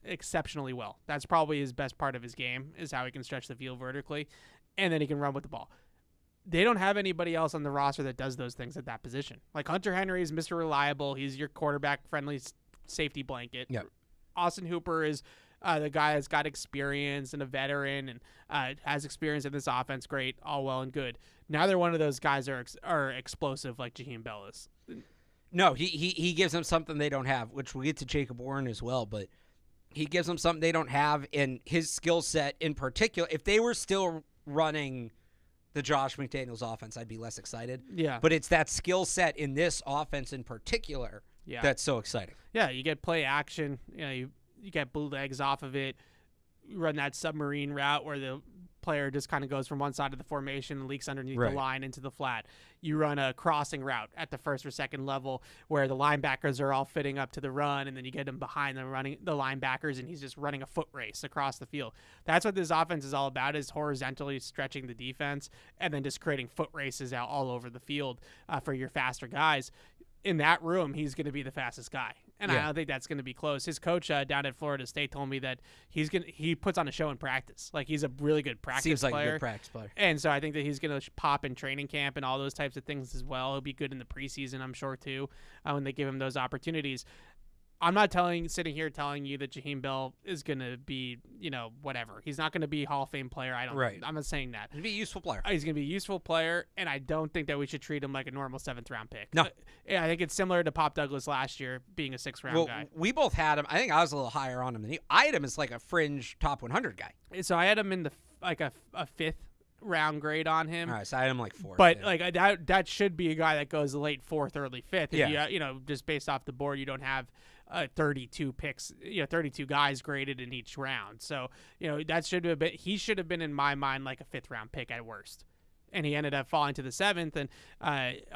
exceptionally well. That's probably his best part of his game is how he can stretch the field vertically, and then he can run with the ball. They don't have anybody else on the roster that does those things at that position. Like Hunter Henry is Mr. Reliable. He's your quarterback-friendly safety blanket. Yep. Austin Hooper is the guy that's got experience and a veteran and has experience in this offense. Great, all well and good. Neither one of those guys are explosive like Jaheim Bell is. No, he gives them something they don't have, which we'll get to Jacob Warren as well, but he gives them something they don't have in his skill set in particular. If they were still running the Josh McDaniels offense, I'd be less excited. Yeah. But it's that skill set in this offense in particular that's so exciting. Yeah, you get play action. You get bootlegs off of it. You run that submarine route where the player just kind of goes from one side of the formation and leaks underneath the line into the flat. You run a crossing route at the first or second level where the linebackers are all fitting up to the run, and then you get him behind the linebackers, and he's just running a foot race across the field. That's what this offense is all about, is horizontally stretching the defense and then just creating foot races out all over the field for your faster guys. In that room, he's going to be the fastest guy. And I don't think that's going to be close. His coach down at Florida State told me that he puts on a show in practice. Like, he's a really good practice player. Seems like a good practice player. And so I think that he's going to pop in training camp and all those types of things as well. He'll be good in the preseason, I'm sure, too, when they give him those opportunities. I'm not sitting here telling you that Jaheim Bell is going to be, whatever. He's not going to be a Hall of Fame player. I'm not saying that. He's going to be a useful player. He's going to be a useful player, and I don't think that we should treat him like a normal 7th-round pick. No. I think it's similar to Pop Douglas last year being a 6th-round guy. We both had him. I think I was a little higher on him than you. I had him as like a fringe top 100 guy. So I had him in a 5th-round grade on him. All right, so I had him like 4th. But that should be a guy that goes late 4th, early 5th. Yeah. If just based off the board, you don't have 32 picks, 32 guys graded in each round. So, that should have been, he should have been in my mind like a 5th-round pick at worst. And he ended up falling to the 7th. And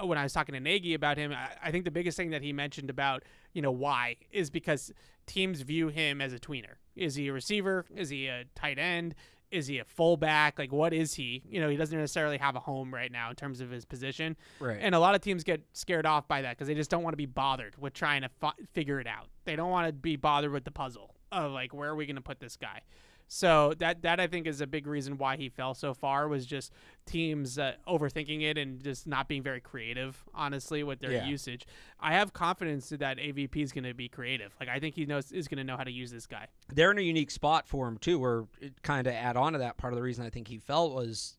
when I was talking to Nagy about him, I think the biggest thing that he mentioned about, why is because teams view him as a tweener. Is he a receiver? Is he a tight end? Is he a fullback? Like, what is he? He doesn't necessarily have a home right now in terms of his position. Right. And a lot of teams get scared off by that because they just don't want to be bothered with trying to figure it out. They don't want to be bothered with the puzzle of, like, where are we going to put this guy? So that I think is a big reason why he fell so far, was just teams overthinking it and just not being very creative, honestly, with their usage. I have confidence that AVP is going to be creative. Like, I think he is going to know how to use this guy. They're in a unique spot for him, too, where kind of add on to that, part of the reason I think he fell was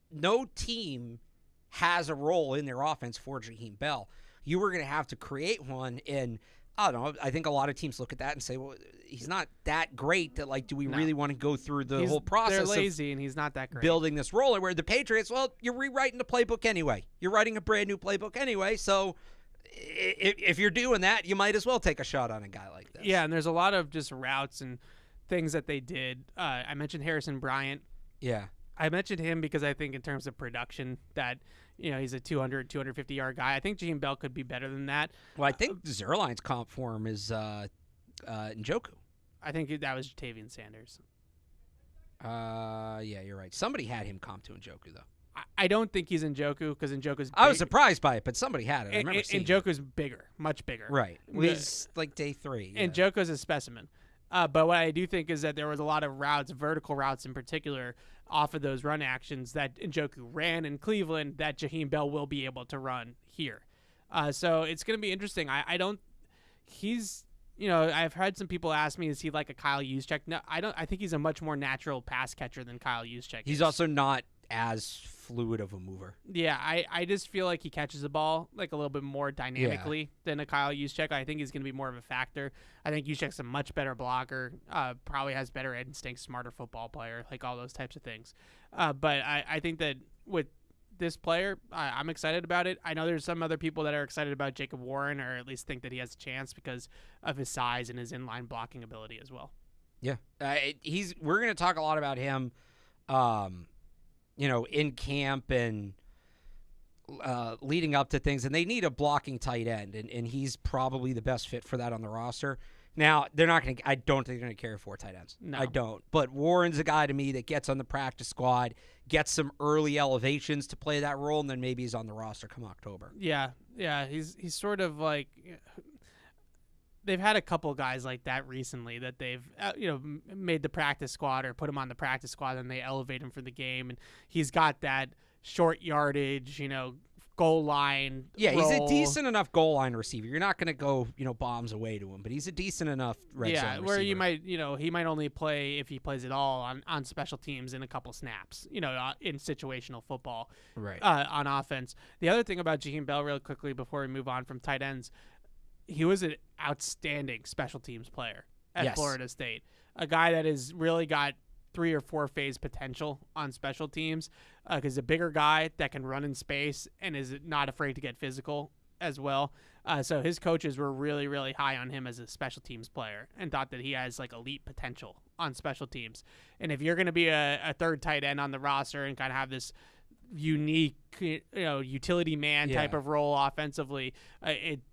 no team has a role in their offense for Jaheim Bell. You were going to have to create one, and I don't know. I think a lot of teams look at that and say, well, he's not that great that, like, do we really want to go through the whole process? They're lazy, and he's not that great. Building this role. Where the Patriots, well, you're rewriting the playbook anyway. You're writing a brand new playbook anyway. So if you're doing that, you might as well take a shot on a guy like this. Yeah, and there's a lot of just routes and things that they did. I mentioned Harrison Bryant. Yeah. I mentioned him because I think in terms of production that, he's a 200, 250-yard guy. I think Jaheim Bell could be better than that. Well, I think Zerline's comp for him is Njoku. I think that was Tavian Sanders. Yeah, you're right. Somebody had him comp to Njoku, though. I don't think he's Njoku because Njoku's big. I was surprised by it, but somebody had it. I remember seeing Njoku's bigger, much bigger. Right. Well, he's like day 3. Yeah. Njoku's a specimen. But what I do think is that there was a lot of routes, vertical routes in particular, off of those run actions that Njoku ran in Cleveland that Jaheim Bell will be able to run here. So it's going to be interesting. I've had some people ask me, is he like a Kyle Juszczyk? No, I don't. I think he's a much more natural pass catcher than Kyle Juszczyk. He's also not as fluid of a mover. Yeah, I just feel like he catches the ball like a little bit more dynamically than a Kyle Juszczyk. I think he's going to be more of a factor. I think Juszczyk's a much better blocker, probably has better instincts, smarter football player, like all those types of things. But I think that with this player, I'm excited about it. I know there's some other people that are excited about Jacob Warren, or at least think that he has a chance because of his size and his inline blocking ability as well. Yeah, we're going to talk a lot about him, in camp and leading up to things, and they need a blocking tight end, and he's probably the best fit for that on the roster. Now, they're not going to – I don't think they're going to carry 4 tight ends. No. I don't. But Warren's a guy to me that gets on the practice squad, gets some early elevations to play that role, and then maybe he's on the roster come October. Yeah, he's sort of like – they've had a couple guys like that recently that they've made the practice squad or put him on the practice squad and they elevate him for the game, and he's got that short yardage, goal line. Yeah, role. He's a decent enough goal line receiver. You're not going to go, bombs away to him, but he's a decent enough red zone receiver. Where you might, he might only play, if he plays at all, on special teams in a couple snaps, in situational football, right? On offense. The other thing about Jaheim Bell, real quickly before we move on from tight ends, he was an outstanding special teams player at Florida State. A guy that has really got 3 or 4 phase potential on special teams because he's a bigger guy that can run in space and is not afraid to get physical as well. So his coaches were really, really high on him as a special teams player and thought that he has like elite potential on special teams. And if you're going to be a third tight end on the roster and kind of have this unique, utility man type of role offensively,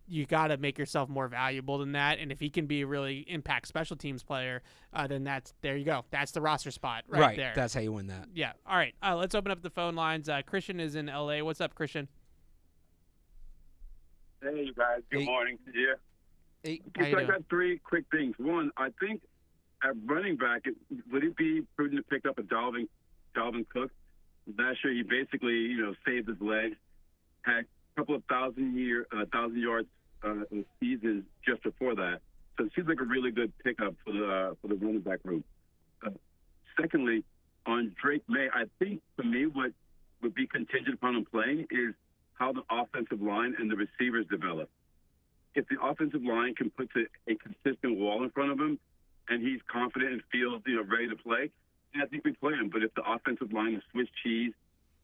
you got to make yourself more valuable than that. And if he can be a really impact special teams player, then there you go. That's the roster spot right there. That's how you win that. Yeah. All right. Let's open up the phone lines. Christian is in LA. What's up, Christian? Hey, you guys. Good morning to you. Hey, I got 3 quick things. One, I think at running back, would it be prudent to pick up a Dalvin Cook? Last year, he basically, saved his legs, had a couple of 1,000 yards seasons just before that. So it seems like a really good pickup for the running back room. Secondly, on Drake May, I think for me what would be contingent upon him playing is how the offensive line and the receivers develop. If the offensive line can put a consistent wall in front of him and he's confident and feels ready to play, I think we play him. But if the offensive line is Swiss cheese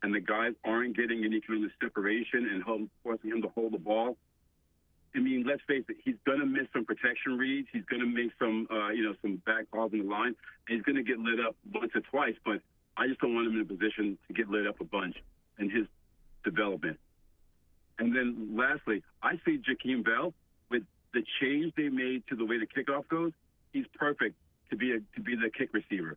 and the guys aren't getting any kind of separation and forcing him to hold the ball, I mean, let's face it, he's going to miss some protection reads. He's going to make some bad calls in the line, and he's going to get lit up once or twice. But I just don't want him in a position to get lit up a bunch in his development. And then lastly, I see Jaheim Bell, with the change they made to the way the kickoff goes, he's perfect to be the kick receiver.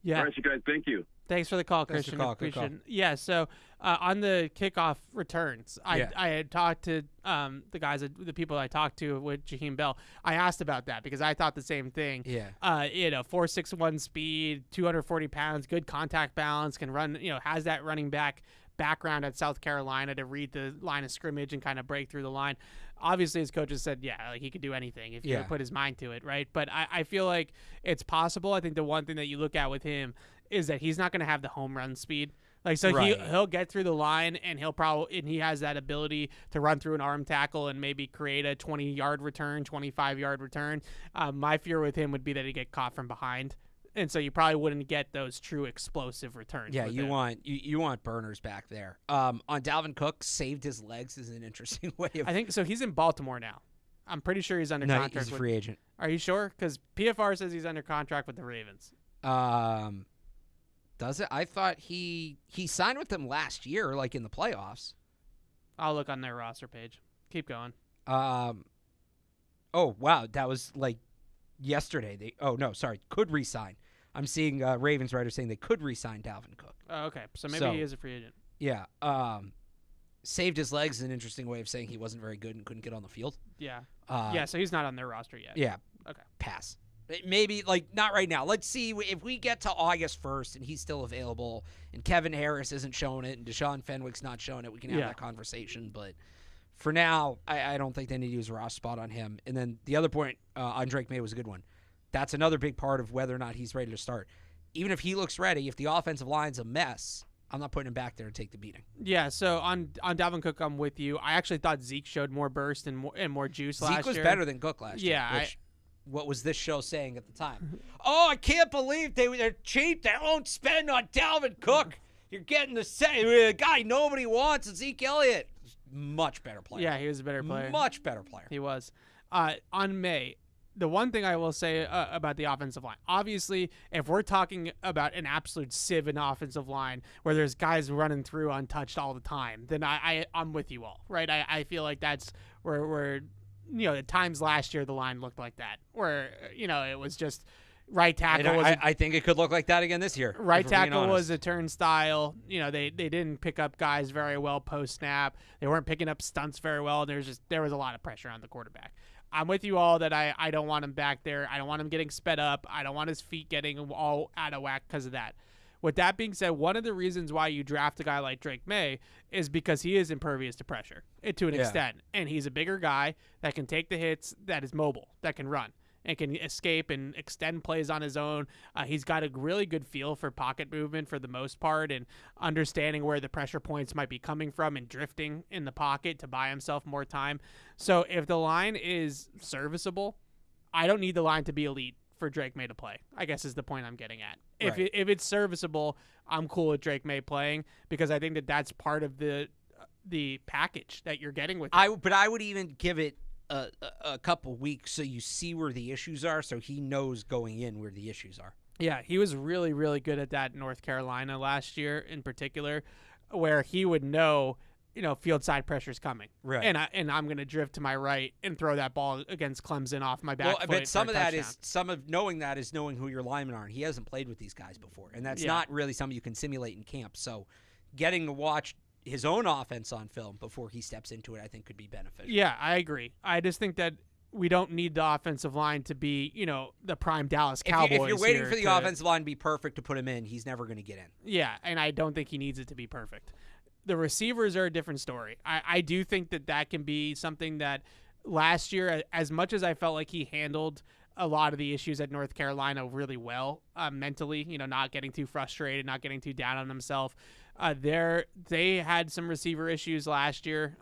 Yeah. All right, you guys, thank you. Thanks for the call, Christian. Yeah, so on the kickoff returns, I had talked to the people I talked to with Jaheim Bell. I asked about that because I thought the same thing. Yeah. 4.61 speed, 240 pounds, good contact balance, can run, has that running back background at South Carolina to read the line of scrimmage and kind of break through the line. Obviously, his coaches said, he could do anything if he put his mind to it, right? But I feel like it's possible. I think the one thing that you look at with him is that he's not going to have the home run speed. He'll get through the line and he has that ability to run through an arm tackle and maybe create a 20-yard return, 25-yard return. My fear with him would be that he'd get caught from behind. And so you probably wouldn't get those true explosive returns. Yeah, you want burners back there. On Dalvin Cook, saved his legs is an interesting way of. I think so. He's in Baltimore now. I'm pretty sure he's under contract. He's a free agent. Are you sure? Because PFR says he's under contract with the Ravens. Does it? I thought he signed with them last year, like in the playoffs. I'll look on their roster page. Keep going. Oh wow, that was like yesterday. Could re-sign. I'm seeing Ravens writers saying they could re-sign Dalvin Cook. Oh, okay. So maybe he is a free agent. Yeah. Saved his legs is an interesting way of saying he wasn't very good and couldn't get on the field. Yeah. So he's not on their roster yet. Yeah. Okay. Pass. Maybe, not right now. Let's see if we get to August 1st and he's still available and Kevin Harris isn't showing it and Deshaun Fenwick's not showing it, we can have that conversation. But for now, I don't think they need to use a roster spot on him. And then the other point on Drake May was a good one. That's another big part of whether or not he's ready to start. Even if he looks ready, if the offensive line's a mess, I'm not putting him back there and take the beating. Yeah, so on Dalvin Cook, I'm with you. I actually thought Zeke showed more burst and more juice last year. Zeke was better than Cook last year. Yeah. What was this show saying at the time? Oh, I can't believe they're cheap. They won't spend on Dalvin Cook. You're getting the guy nobody wants, Zeke Elliott. Much better player. Yeah, he was a better player. Much better player. He was. On May, the one thing I will say about the offensive line, obviously, if we're talking about an absolute sieve in offensive line where there's guys running through untouched all the time, then I'm with you all, right? I feel like that's where at times last year the line looked like that, where, it was just right tackle. I think it could look like that again this year. Right tackle was a turnstile. They didn't pick up guys very well post snap. They weren't picking up stunts very well. There was a lot of pressure on the quarterback. I'm with you all that I don't want him back there. I don't want him getting sped up. I don't want his feet getting all out of whack because of that. With that being said, one of the reasons why you draft a guy like Drake May is because he is impervious to pressure to an extent. And he's a bigger guy that can take the hits, that is mobile, that can run, and can escape and extend plays on his own. He's got a really good feel for pocket movement for the most part and understanding where the pressure points might be coming from and drifting in the pocket to buy himself more time. So if the line is serviceable, I don't need the line to be elite for Drake May to play, I guess is the point I'm getting at. If it's serviceable, I'm cool with Drake May playing because I think that's part of the package that you're getting with him. But I would even give it a couple weeks so you see where the issues are, so he knows going in where the issues are. Yeah, he was really, really good at that in North Carolina last year in particular, where he would know, field side pressure's coming. Right. And I'm going to drift to my right and throw that ball against Clemson off my back foot. But some of that is knowing who your linemen are, and he hasn't played with these guys before, and that's not really something you can simulate in camp. So getting to watch his own offense on film before he steps into it, I think could be beneficial. Yeah, I agree. I just think that we don't need the offensive line to be, the prime Dallas Cowboys. If you're waiting for the offensive line to be perfect to put him in, he's never going to get in. Yeah, and I don't think he needs it to be perfect. The receivers are a different story. I do think that can be something that last year, as much as I felt like he handled a lot of the issues at North Carolina really well mentally, not getting too frustrated, not getting too down on himself. They had some receiver issues last year.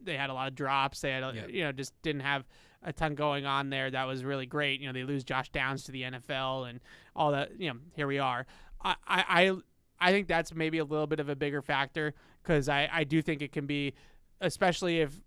They had a lot of drops. They had, just didn't have a ton going on there. That was really great. They lose Josh Downs to the NFL and all that. Here we are. I think that's maybe a little bit of a bigger factor because I do think it can be, especially if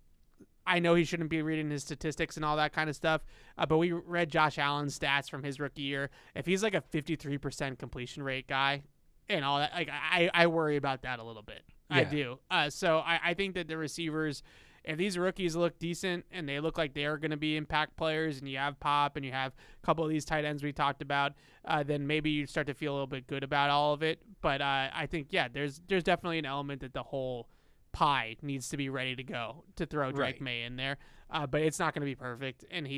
I know he shouldn't be reading his statistics and all that kind of stuff, but we read Josh Allen's stats from his rookie year. If he's like a 53% completion rate guy and all that, like I worry about that a little bit. Yeah. I do. So I think that the receivers, if these rookies look decent and they look like they're going to be impact players and you have Pop and you have a couple of these tight ends we talked about, then maybe you start to feel a little bit good about all of it. But I think, there's definitely an element that the whole pie needs to be ready to go to throw Drake May in there. But it's not going to be perfect. And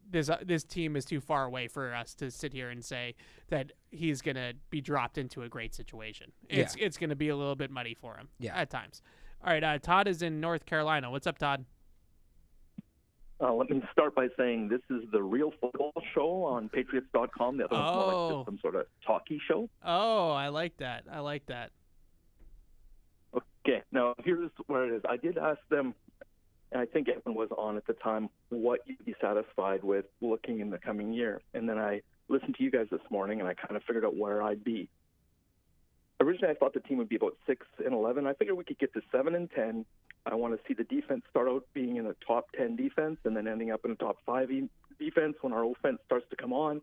this team is too far away for us to sit here and say that he's going to be dropped into a great situation. It's going to be a little bit muddy for him at times. All right, Todd is in North Carolina. What's up, Todd? Let me start by saying this is the real football show on Patriots.com. The other one's more like just some sort of talkie show. Oh, I like that. Okay, now here's where it is. I did ask them, and I think Evan was on at the time, what you'd be satisfied with looking in the coming year. And then I listened to you guys this morning, and I kind of figured out where I'd be. Originally, I thought the team would be about 6-11. I figured we could get to 7-10. I want to see the defense start out being in a top 10 defense and then ending up in a top 5 defense when our offense starts to come on.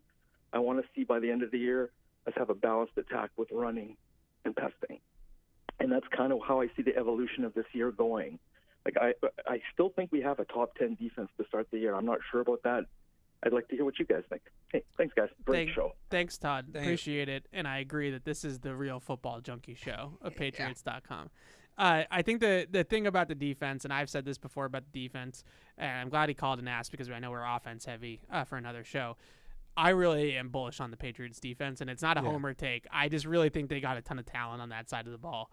I want to see by the end of the year us have a balanced attack with running and pesting. And that's kind of how I see the evolution of this year going. Like I still think we have a top 10 defense to start the year. I'm not sure about that. I'd like to hear what you guys think. Hey, thanks, guys. Great show. Thanks, Todd. Appreciate it. And I agree that this is the real football junkie show of Patriots.com. I think the thing about the defense, and I've said this before about the defense, and I'm glad he called and asked because I know we're offense heavy for another show. I really am bullish on the Patriots defense, and it's not a homer take. I just really think they got a ton of talent on that side of the ball.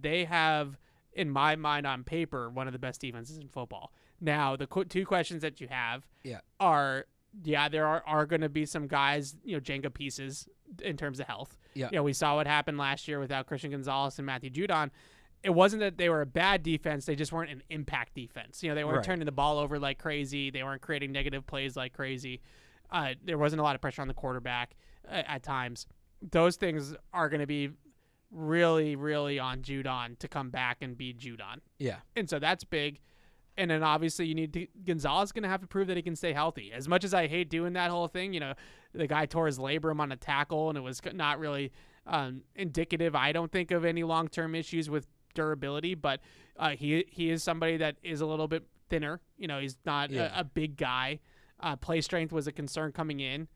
They have, in my mind, on paper, one of the best defenses in football. Now, the two questions that you have are, there are going to be some guys, Jenga pieces in terms of health. Yeah. We saw what happened last year without Christian Gonzalez and Matthew Judon. It wasn't that they were a bad defense. They just weren't an impact defense. They weren't turning the ball over like crazy. They weren't creating negative plays like crazy. There wasn't a lot of pressure on the quarterback at times. Those things are going to be really, really on Judon to come back and be Judon. Yeah. And so that's big. And then obviously Gonzalez is going to have to prove that he can stay healthy. As much as I hate doing that whole thing, the guy tore his labrum on a tackle, and it was not really indicative, I don't think, of any long-term issues with durability, but he is somebody that is a little bit thinner. He's not a big guy. Play strength was a concern coming in.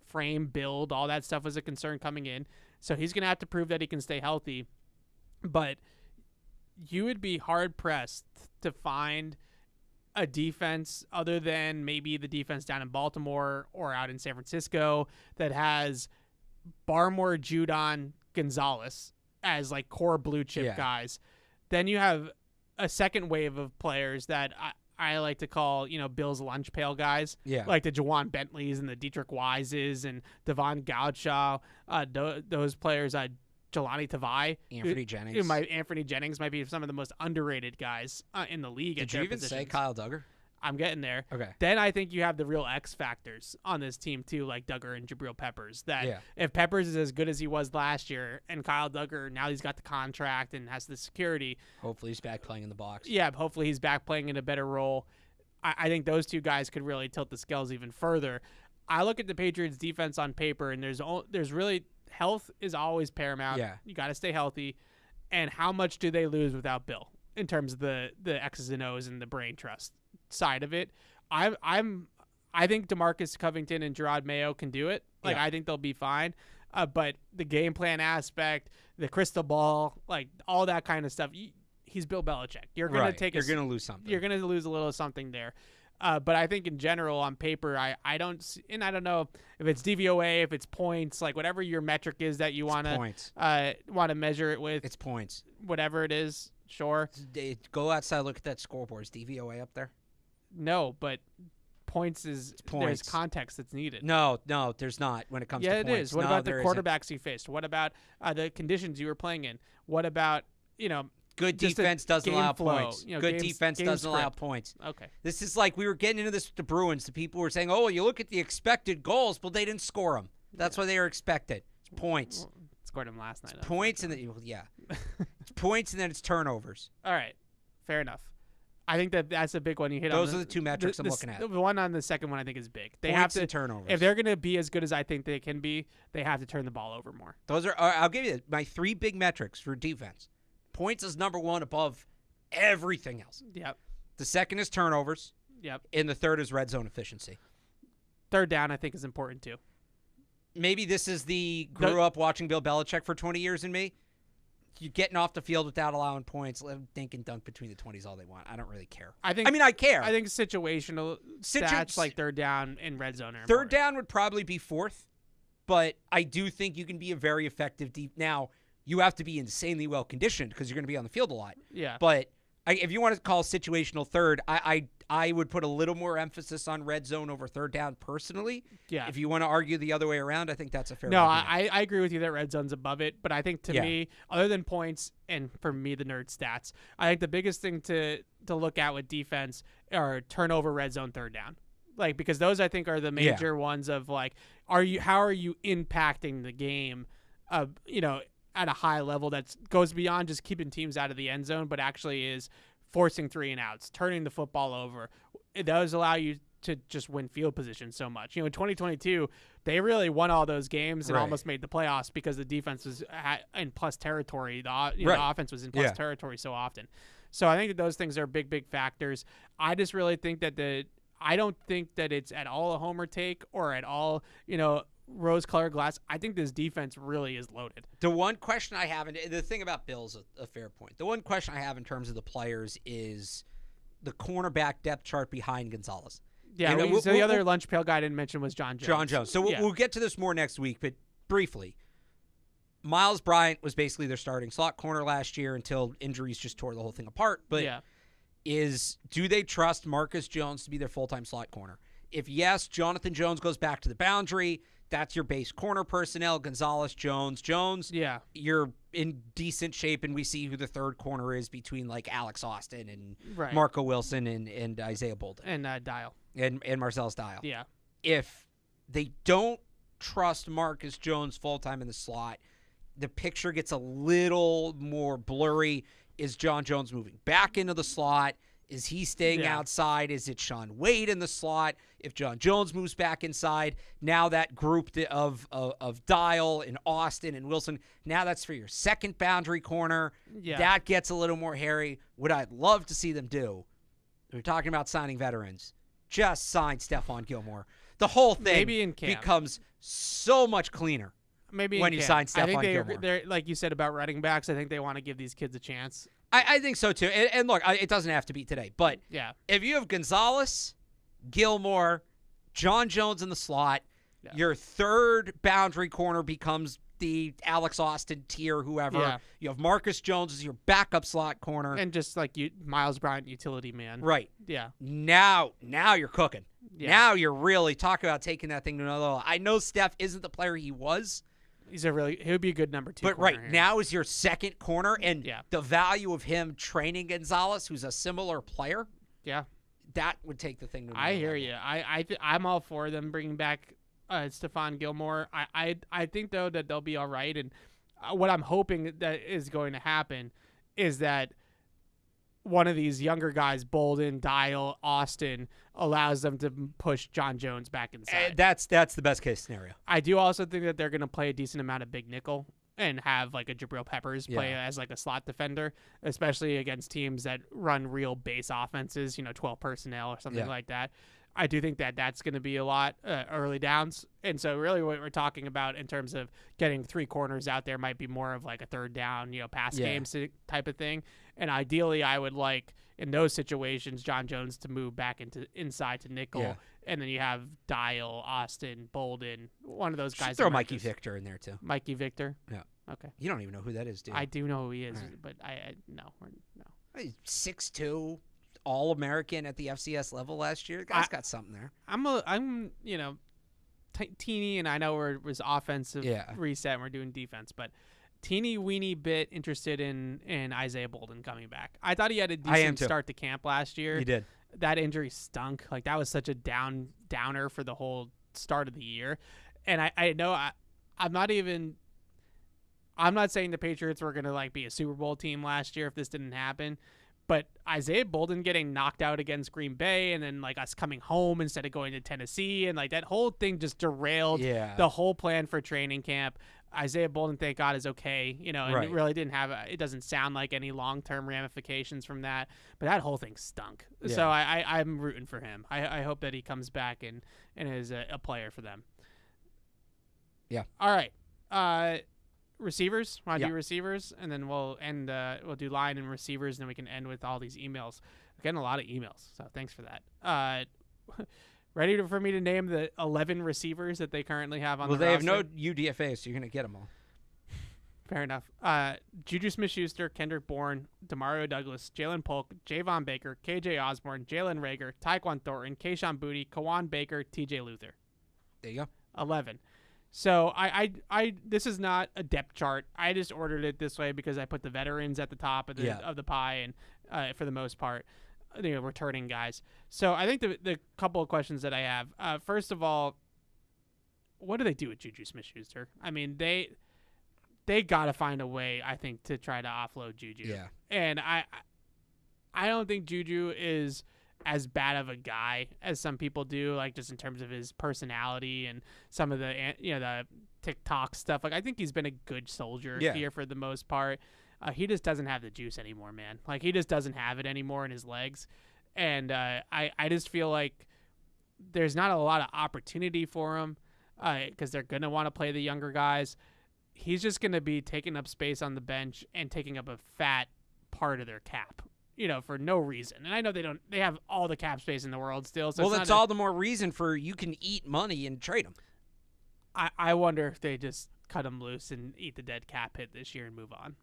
Frame, build, all that stuff was a concern coming in. So he's going to have to prove that he can stay healthy. But you would be hard-pressed to find a defense other than maybe the defense down in Baltimore or out in San Francisco that has Barmore, Judon, Gonzalez as like core blue chip guys. Then you have a second wave of players that I like to call, Bill's lunch pail guys. Yeah. Like the Jawan Bentleys and the Dietrich Wises and Devon Gaudshaw. Those players, Jelani Tavai. Anthony Jennings might be some of the most underrated guys in the league. Did you even say Kyle Duggar? I'm getting there. Okay. Then I think you have the real X factors on this team too, like Duggar and Jabril Peppers. If Peppers is as good as he was last year, and Kyle Duggar, now he's got the contract and has the security. Hopefully he's back playing in the box. Yeah, hopefully he's back playing in a better role. I think those two guys could really tilt the scales even further. I look at the Patriots defense on paper, and there's really health is always paramount. Yeah. You got to stay healthy. And how much do they lose without Bill in terms of the X's and O's and the brain trust side of it? I think DeMarcus Covington and Gerard Mayo can do it. I think they'll be fine. But the game plan aspect, the crystal ball, like all that kind of stuff, he's Bill Belichick. You're going to lose something. You're going to lose a little something there. But I think in general on paper, I don't know if it's DVOA, if it's points, like whatever your metric is that you want to measure it with. It's points. Whatever it is, sure. Go outside, look at that scoreboard. Is DVOA up there? No, but points is points. There's context that's needed. No, there's not when it comes to points. Yeah, it is. What about the quarterbacks you faced? What about the conditions you were playing in? What about, good defense doesn't allow points. Good defense doesn't allow script. Points. Okay. This is like we were getting into this with the Bruins. The people were saying, oh, you look at the expected goals, but they didn't score them. That's why they were expected. It's points. Well, scored them last night. It's points and it's points and then it's turnovers. All right. Fair enough. I think that's a big one you hit on. Those are the two metrics I'm looking at. The one on the second one I think is big. They points have to and turnovers. If they're going to be as good as I think they can be, they have to turn the ball over more. Those are I'll give you my three big metrics for defense. Points is number one above everything else. Yep. The second is turnovers. Yep. And the third is red zone efficiency. Third down I think is important too. Maybe this is grew up watching Bill Belichick for 20 years in me. You're getting off the field without allowing points. Let them dink and dunk between the 20s all they want. I don't really care. I care. I think situational stats like third down and red zone are third down would probably be fourth, but I do think you can be a very effective Now, you have to be insanely well conditioned because you're going to be on the field a lot. Yeah. But if you want to call situational third, I would put a little more emphasis on red zone over third down personally. Yeah. If you want to argue the other way around, I think that's a fair argument. I agree with you that red zone's above it, but I think to me, other than points and for me the nerd stats, I think the biggest thing to look at with defense are turnover, red zone, third down. Like because those I think are the major ones of like how are you impacting the game at a high level that goes beyond just keeping teams out of the end zone, but actually is forcing 3 and outs, turning the football over. It does allow you to just win field position so much. In 2022, they really won all those games and almost made the playoffs because the defense was in plus territory. The offense was in plus territory so often. So I think that those things are big, big factors. I just really think that I don't think that it's at all a homer take or at all, rose-colored glass. I think this defense really is loaded. The one question I have, and the thing about Bill's a fair point. The one question I have in terms of the players is the cornerback depth chart behind Gonzalez. Yeah, the other lunch pail guy I didn't mention was John Jones. So we'll get to this more next week, but briefly, Miles Bryant was basically their starting slot corner last year until injuries just tore the whole thing apart. But do they trust Marcus Jones to be their full-time slot corner? If yes, Jonathan Jones goes back to the boundary. that's your base corner personnel, Gonzalez, Jones. Yeah. You're in decent shape, and we see who the third corner is between, like, Alex Austin and Right. Marco Wilson and Isaiah Bolden. And Dial. And Marcellus Dial. Yeah. If they don't trust Marcus Jones full-time in the slot, the picture gets a little more blurry. Is John Jones moving back into the slot? Is he staying outside? Is it Sean Wade in the slot? If John Jones moves back inside, now that group of Dial and Austin and Wilson, now that's for your second boundary corner. Yeah. That gets a little more hairy. What I'd love to see them do, we're talking about signing veterans, just sign Stephon Gilmore. The whole thing Maybe in camp. becomes so much cleaner. Maybe when in you camp. sign I think Stephon Gilmore. they're like you said about running backs. I think they want to give these kids a chance. I think so, too. And look, it doesn't have to be today. But Yeah. if you have Gonzalez, Gilmore, John Jones in the slot, your third boundary corner becomes the Alex Austin tier, whoever. Yeah. You have Marcus Jones as your backup slot corner. And just like Miles Bryant, utility man. Right. Yeah. Now you're cooking. Yeah. Now you're really talking about taking that thing to another level. I know Steph isn't the player he was. He would be a good number 2 But corner right here. now is your second corner, and Yeah. the value of him training Gonzalez, who's a similar player, Yeah. that would take the thing to another I hear level. you. I'm all for them bringing back Stephon Gilmore. I think though that they'll be all right, and what I'm hoping that is going to happen is that one of these younger guys, Bolden, Dial, Austin, allows them to push John Jones back inside. That's the best case scenario. I do also think that they're going to play a decent amount of big nickel and have like a Jabril Peppers play as like a slot defender, especially against teams that run real base offenses, 12 personnel or something like that. I do think that that's going to be a lot early downs. And so really what we're talking about in terms of getting 3 corners out there might be more of like a third down, pass game type of thing. And ideally I would like in those situations, John Jones to move back inside to nickel. Yeah. And then you have Dial, Austin, Bolden, one of those guys. Throw Mikey Victor in there too. Mikey Victor? Yeah. Okay. You don't even know who that is, dude. I do know who he is, Right. but no. He's 6'2", All-American at the FCS level last year. The guy's got something there. I'm teeny, and I know it was offensive reset and we're doing defense, but teeny weeny bit interested in Isaiah Bolden coming back. I thought he had a decent start to camp last year. He did. That injury stunk. Like that was such a downer for the whole start of the year. And I know I'm not saying the Patriots were going to like be a Super Bowl team last year if this didn't happen, but Isaiah Bolden getting knocked out against Green Bay and then like us coming home instead of going to Tennessee and like that whole thing just derailed the whole plan for training camp. Isaiah Bolden, thank God, is okay, and it really didn't have it doesn't sound like any long-term ramifications from that, but that whole thing stunk. Yeah. So I'm rooting for him. I hope that he comes back and is a player for them. Yeah. All right. Receivers. Want to do receivers, and then we'll end. We'll do line and receivers, and then we can end with all these emails. We're getting a lot of emails, so thanks for that. Ready for me to name the 11 receivers that they currently have on the roster? Well, they have no UDFA, so you're going to get them all. Fair enough. Juju Smith-Schuster, Kendrick Bourne, Demario Douglas, Jalen Polk, Javon Baker, KJ Osborne, Jalen Reagor, Tyquan Thornton, Kayshon Boutte, Kawan Baker, TJ Luther. There you go. 11. So I this is not a depth chart. I just ordered it this way because I put the veterans at the top of the pie, and for the most part, returning guys. So I think the couple of questions that I have. First of all, what do they do with Juju Smith-Schuster? I mean, they got to find a way, I think, to try to offload Juju. Yeah. And I don't think Juju is as bad of a guy as some people do, like just in terms of his personality and some of the TikTok stuff. Like I think he's been a good soldier here for the most part. He just doesn't have the juice anymore, man. Like he just doesn't have it anymore in his legs. And I just feel like there's not a lot of opportunity for him because they're going to want to play the younger guys. He's just going to be taking up space on the bench and taking up a fat part of their cap, for no reason. And I know they have all the cap space in the world still. So that's all the more reason for you can eat money and trade him. I wonder if they just cut him loose and eat the dead cap hit this year and move on.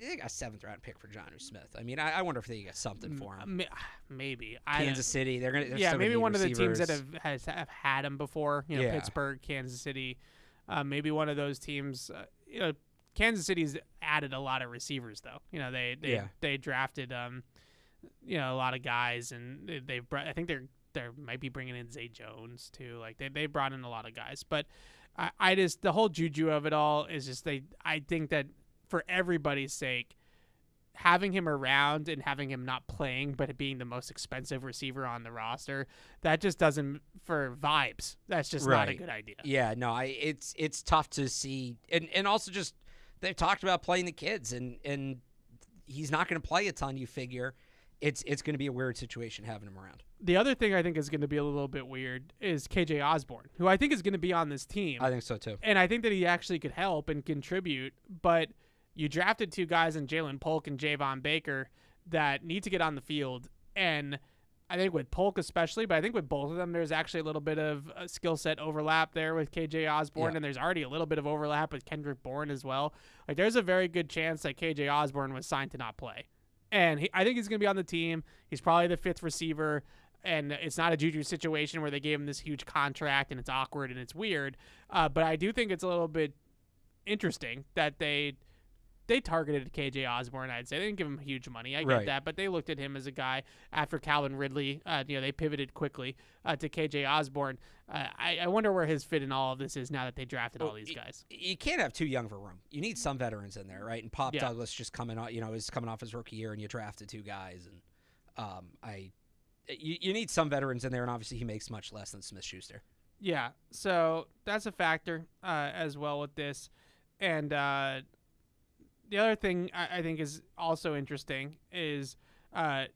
they got a 7th-round pick for Jonnu Smith. I mean, I wonder if they get something for him. Maybe Kansas City, they're maybe one receivers. of the teams that have had him before. You know, Pittsburgh, Kansas City, maybe one of those teams. You know, Kansas City's added a lot of receivers though. You know, they drafted you know, a lot of guys, and they've brought, I think they might be bringing in Zay Jones too. Like they brought in a lot of guys, but I just, the whole juju of it all is just I think that for everybody's sake, having him around and having him not playing but being the most expensive receiver on the roster, that just doesn't, for vibes, that's just not a good idea. Yeah, no, it's tough to see, and also just they've talked about playing the kids, and he's not going to play a ton. You figure it's going to be a weird situation having him around. The other thing I think is going to be a little bit weird is KJ Osborne, who I think is going to be on this team. I think so too, and I think that he actually could help and contribute, but you drafted 2 guys in Jalen Polk and Javon Baker that need to get on the field. And I think with Polk especially, but I think with both of them, there's actually a little bit of a skill set overlap there with KJ Osborne. And there's already a little bit of overlap with Kendrick Bourne as well. Like, there's a very good chance that KJ Osborne was signed to not play. And I think he's going to be on the team. He's probably the 5th receiver. And it's not a juju situation where they gave him this huge contract and it's awkward and it's weird. But I do think it's a little bit interesting that they targeted KJ Osborne. I'd say they didn't give him huge money. I get that, but they looked at him as a guy after Calvin Ridley. You know, they pivoted quickly to KJ Osborne. I wonder where his fit in all of this is now that they drafted all these guys. You can't have too young of a room. You need some veterans in there, right? And Pop Douglas just coming out, is coming off his rookie year, and you drafted 2 guys, and you need some veterans in there, and obviously he makes much less than Smith-Schuster. Yeah, so that's a factor as well with this, and. The other thing I think is also interesting is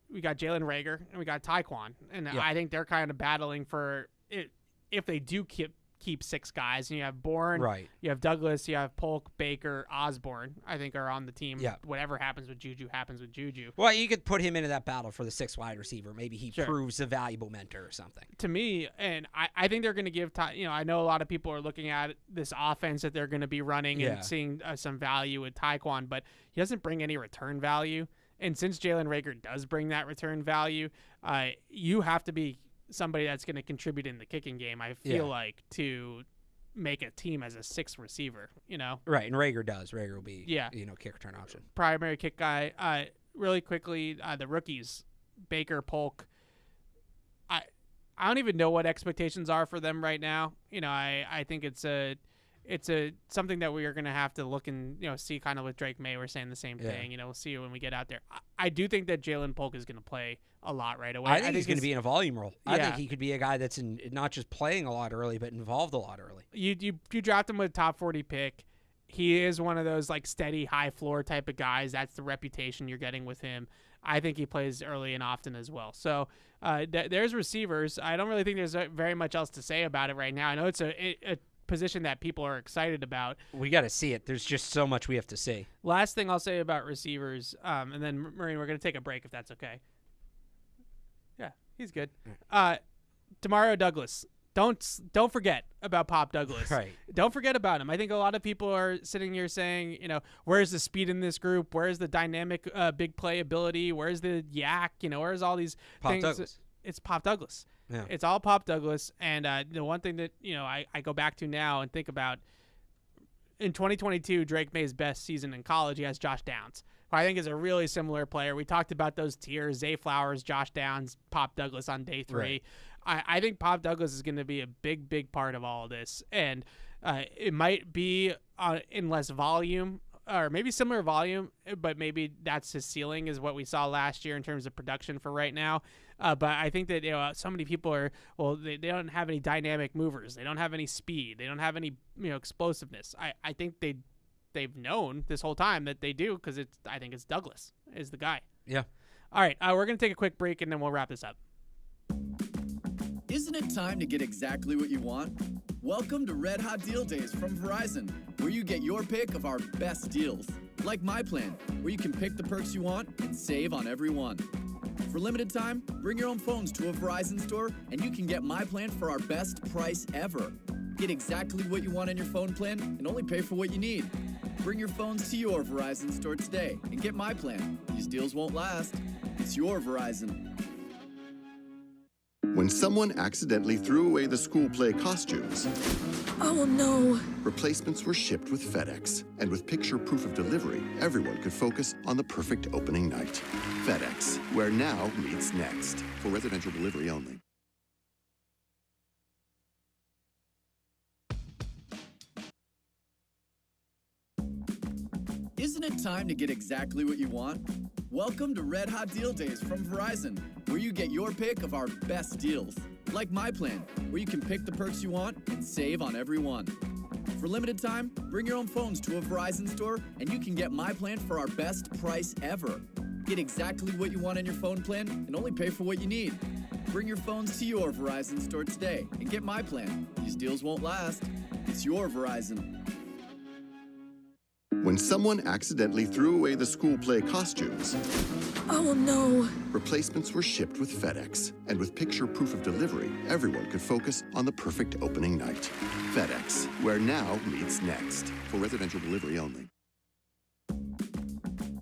we got Jalen Reagor and we got Tyquan. And I think they're kind of battling for it if they do keep 6 guys. And you have Bourne, you have Douglas, you have Polk, Baker, Osborne, I think are on the team. Yeah. Whatever happens with Juju happens with Juju. Well, you could put him into that battle for the 6th wide receiver. Maybe he proves a valuable mentor or something. To me, and I think they're going to give I know a lot of people are looking at this offense that they're going to be running and seeing some value with Tyquan, but he doesn't bring any return value. And since Jalen Reagor does bring that return value, you have to be somebody that's going to contribute in the kicking game, I feel like, to make a team as a 6th receiver, Right, and Reagor does. Reagor will be, kick return option. Primary kick guy. Really quickly, the rookies, Baker, Polk. I don't even know what expectations are for them right now. I think it's something that we are going to have to look and see. Kind of with Drake May, we're saying the same thing. We'll see when we get out there. I do think that Jalen Polk is going to play a lot right away. I think he's going to be in a volume role. I think he could be a guy that's not just playing a lot early, but involved a lot early. You draft him with a top 40 pick. He is one of those like steady high floor type of guys. That's the reputation you're getting with him. I think he plays early and often as well. So there's receivers. I don't really think there's very much else to say about it right now. I know it's a position that people are excited about. We got to see it. There's just so much we have to see. Last thing I'll say about receivers, and then Marine, we're going to take a break if that's okay. Yeah, he's good. Demario Douglas. Don't forget about Pop Douglas. Right. Don't forget about him. I think a lot of people are sitting here saying, where's the speed in this group? Where's the dynamic big play ability? Where's the yak? Where's all these things? Douglas. It's Pop Douglas. Yeah. It's all Pop Douglas. And the one thing that, I go back to now and think about, in 2022, Drake May's best season in college, he has Josh Downs, who I think is a really similar player. We talked about those tiers, Zay Flowers, Josh Downs, Pop Douglas on day 3. Right. I think Pop Douglas is going to be a big, big part of all of this. And it might be in less volume, or maybe similar volume, but maybe that's his ceiling is what we saw last year in terms of production for right now. But I think that so many people are, they don't have any dynamic movers. They don't have any speed. They don't have any explosiveness. I think they've known this whole time that they do, because I think it's Douglas is the guy. Yeah. All right, we're going to take a quick break and then we'll wrap this up. Isn't it time to get exactly what you want? Welcome to Red Hot Deal Days from Verizon, where you get your pick of our best deals. Like My Plan, where you can pick the perks you want and save on every one. For limited time, bring your own phones to a Verizon store and you can get My Plan for our best price ever. Get exactly what you want in your phone plan and only pay for what you need. Bring your phones to your Verizon store today and get my plan. These deals won't last. It's your Verizon. When someone accidentally threw away the school play costumes, Oh no. replacements were shipped with FedEx. And with picture proof of delivery, everyone could focus on the perfect opening night. FedEx, where now meets next. For residential delivery only. Isn't it time to get exactly what you want? Welcome to Red Hot Deal Days from Verizon, where you get your pick of our best deals. Like my plan, where you can pick the perks you want and save on every one. For limited time, bring your own phones to a Verizon store and you can get my plan for our best price ever. Get exactly what you want in your phone plan and only pay for what you need. Bring your phones to your Verizon store today and get my plan. These deals won't last. It's your Verizon. When someone accidentally threw away the school play costumes, Oh no. replacements were shipped with FedEx. And with picture proof of delivery, everyone could focus on the perfect opening night. FedEx, where now meets next. For residential delivery only.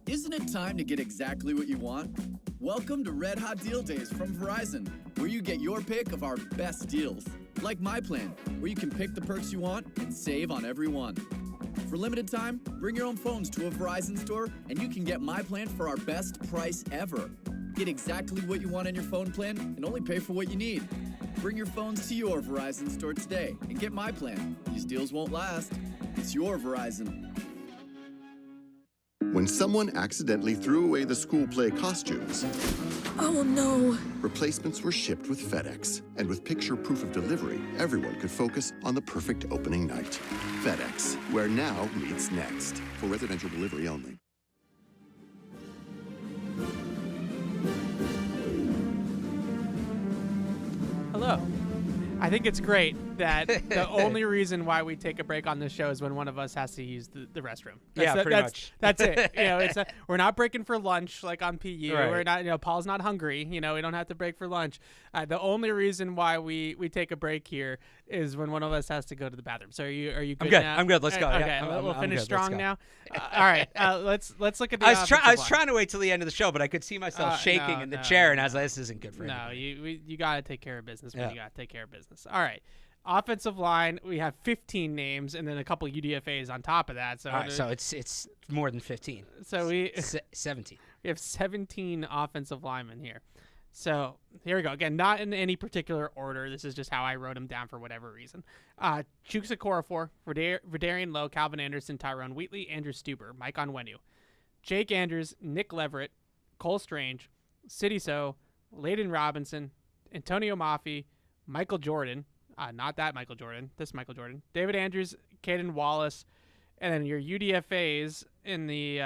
Isn't it time to get exactly what you want? Welcome to Red Hot Deal Days from Verizon, where you get your pick of our best deals. Like my plan, where you can pick the perks you want and save on every one. For limited time, bring your own phones to a Verizon store and you can get my plan for our best price ever. Get exactly what you want in your phone plan and only pay for what you need. Bring your phones to your Verizon store today and get my plan. These deals won't last. It's your Verizon. When someone accidentally threw away the school play costumes, Oh no. replacements were shipped with FedEx. And with picture proof of delivery, everyone could focus on the perfect opening night. FedEx, where now meets next. For residential delivery only. Hello. I think it's great that the only reason why we take a break on this show is when one of us has to use the restroom. Pretty much. That's it. We're not breaking for lunch like on PU. Right. We're not. Paul's not hungry. We don't have to break for lunch. The only reson why we take a break here is when one of us has to go to the bathroom. So are you good now? I'm good. Let's go. Okay, Yeah, we'll I'm finish good. strong Let's go. now. All right. Let's look at the. I was offensive line. trying to wait till the end of the show, but I could see myself shaking in the chair, and I was like, "This isn't good for No, anybody." you got to take care of business when Yeah. you got to take care of business. All right. Offensive line, we have 15 names and then a couple UDFAs on top of that. So, All right, so it's more than 15. So we 17. we have 17 offensive linemen here. So here we go. Again, not in any particular order. This is just how I wrote them down for whatever reason. Chukwueze Okorafor, Verdarian Lowe, Calvin Anderson, Tyrone Wheatley, Andrew Stuber, Mike Onwenu, Jake Andrews, Nick Leverett, Cole Strange, Sidney So, Layden Robinson, Antonio Maffei, Michael Jordan, not that Michael Jordan, this Michael Jordan, David Andrews, Caden Wallace, and then your UDFAs in the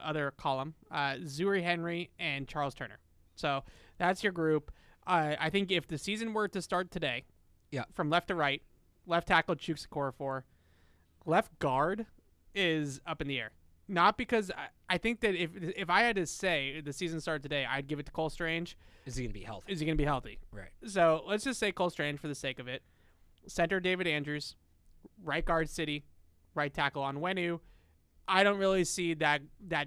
other column, Zuri Henry and Charles Turner. So that's your group. I think if the season were to start today, from left to right, left tackle Chukwueze Okorafor, left guard is up in the air. Not because I think that if I had to say the season started today, I'd give it to Cole Strange. Is he going to be healthy? Is he going to be healthy? Right. So let's just say Cole Strange for the sake of it. Center David Andrews, right guard City, right tackle Onwenu. I don't really see that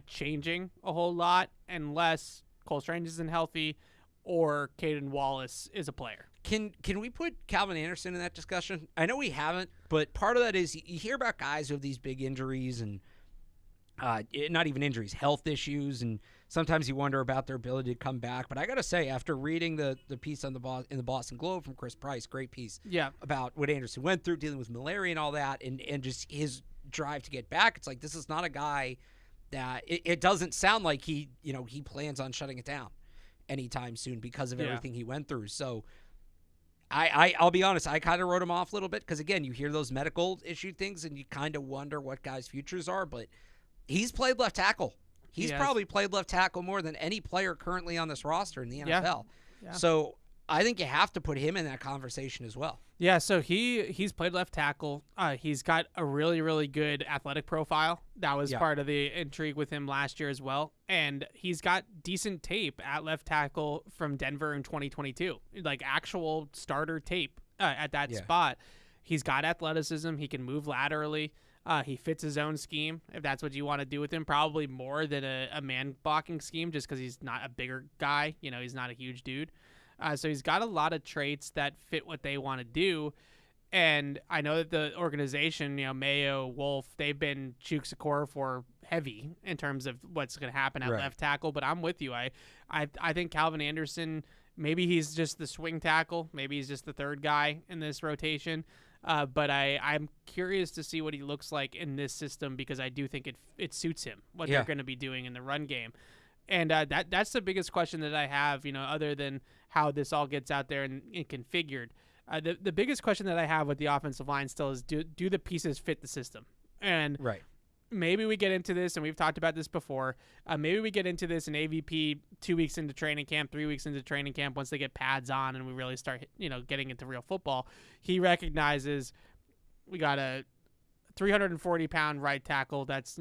changing a whole lot unless Cole Strange isn't healthy or Caden Wallace is a player. Can we put Calvin Anderson in that discussion? I know we haven't, but part of that is you hear about guys who have these big injuries and not even injuries, health issues, and sometimes you wonder about their ability to come back. But I got to say, after reading the piece on in the Boston Globe from Chris Price, great piece, about what Anderson went through, dealing with malaria and all that, and just his drive to get back, it's like this is not a guy that it doesn't sound like he plans on shutting it down anytime soon because of everything he went through. So I'll be honest, I kind of wrote him off a little bit because, again, you hear those medical issue things and you kind of wonder what guys' futures are, but he's played left tackle. He's probably played left tackle more than any player currently on this roster in the NFL. Yeah. So I think you have to put him in that conversation as well. Yeah, so he's played left tackle. He's got a really, really good athletic profile. That was part of the intrigue with him last year as well. And he's got decent tape at left tackle from Denver in 2022, like actual starter tape at that spot. He's got athleticism. He can move laterally. He fits his own scheme, if that's what you want to do with him, probably more than a man blocking scheme, just because he's not a bigger guy. He's not a huge dude. So he's got a lot of traits that fit what they want to do. And I know that the organization, Mayo, Wolf, they've been Chooks Okorafor heavy in terms of what's going to happen at left tackle. But I'm with you. I think Calvin Anderson, maybe he's just the swing tackle. Maybe he's just the third guy in this rotation. But I'm curious to see what he looks like in this system, because I do think it suits him, what they're going to be doing in the run game. And that's the biggest question that I have, other than how this all gets out there and configured. The biggest question that I have with the offensive line still is, do the pieces fit the system? And maybe we get into this, and we've talked about this before. Maybe we get into this in AVP 2 weeks into training camp, 3 weeks into training camp, once they get pads on and we really start, getting into real football. He recognizes we got a 340-pound right tackle that's,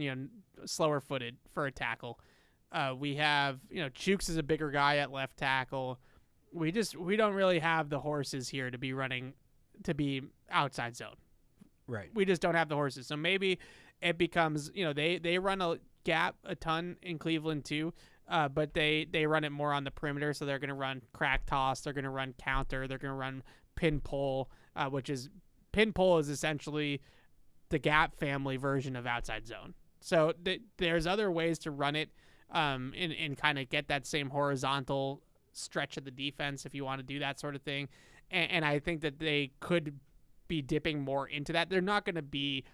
slower footed for a tackle. We have, Chooks is a bigger guy at left tackle. We don't really have the horses here to be outside zone. Right. We just don't have the horses. So maybe it becomes, they run a gap a ton in Cleveland too, but they run it more on the perimeter. So they're going to run crack toss. They're going to run counter. They're going to run pin pull, pin pull is essentially the gap family version of outside zone. So there's other ways to run it and kind of get that same horizontal stretch of the defense if you want to do that sort of thing. And I think that they could be dipping more into that. They're not going to be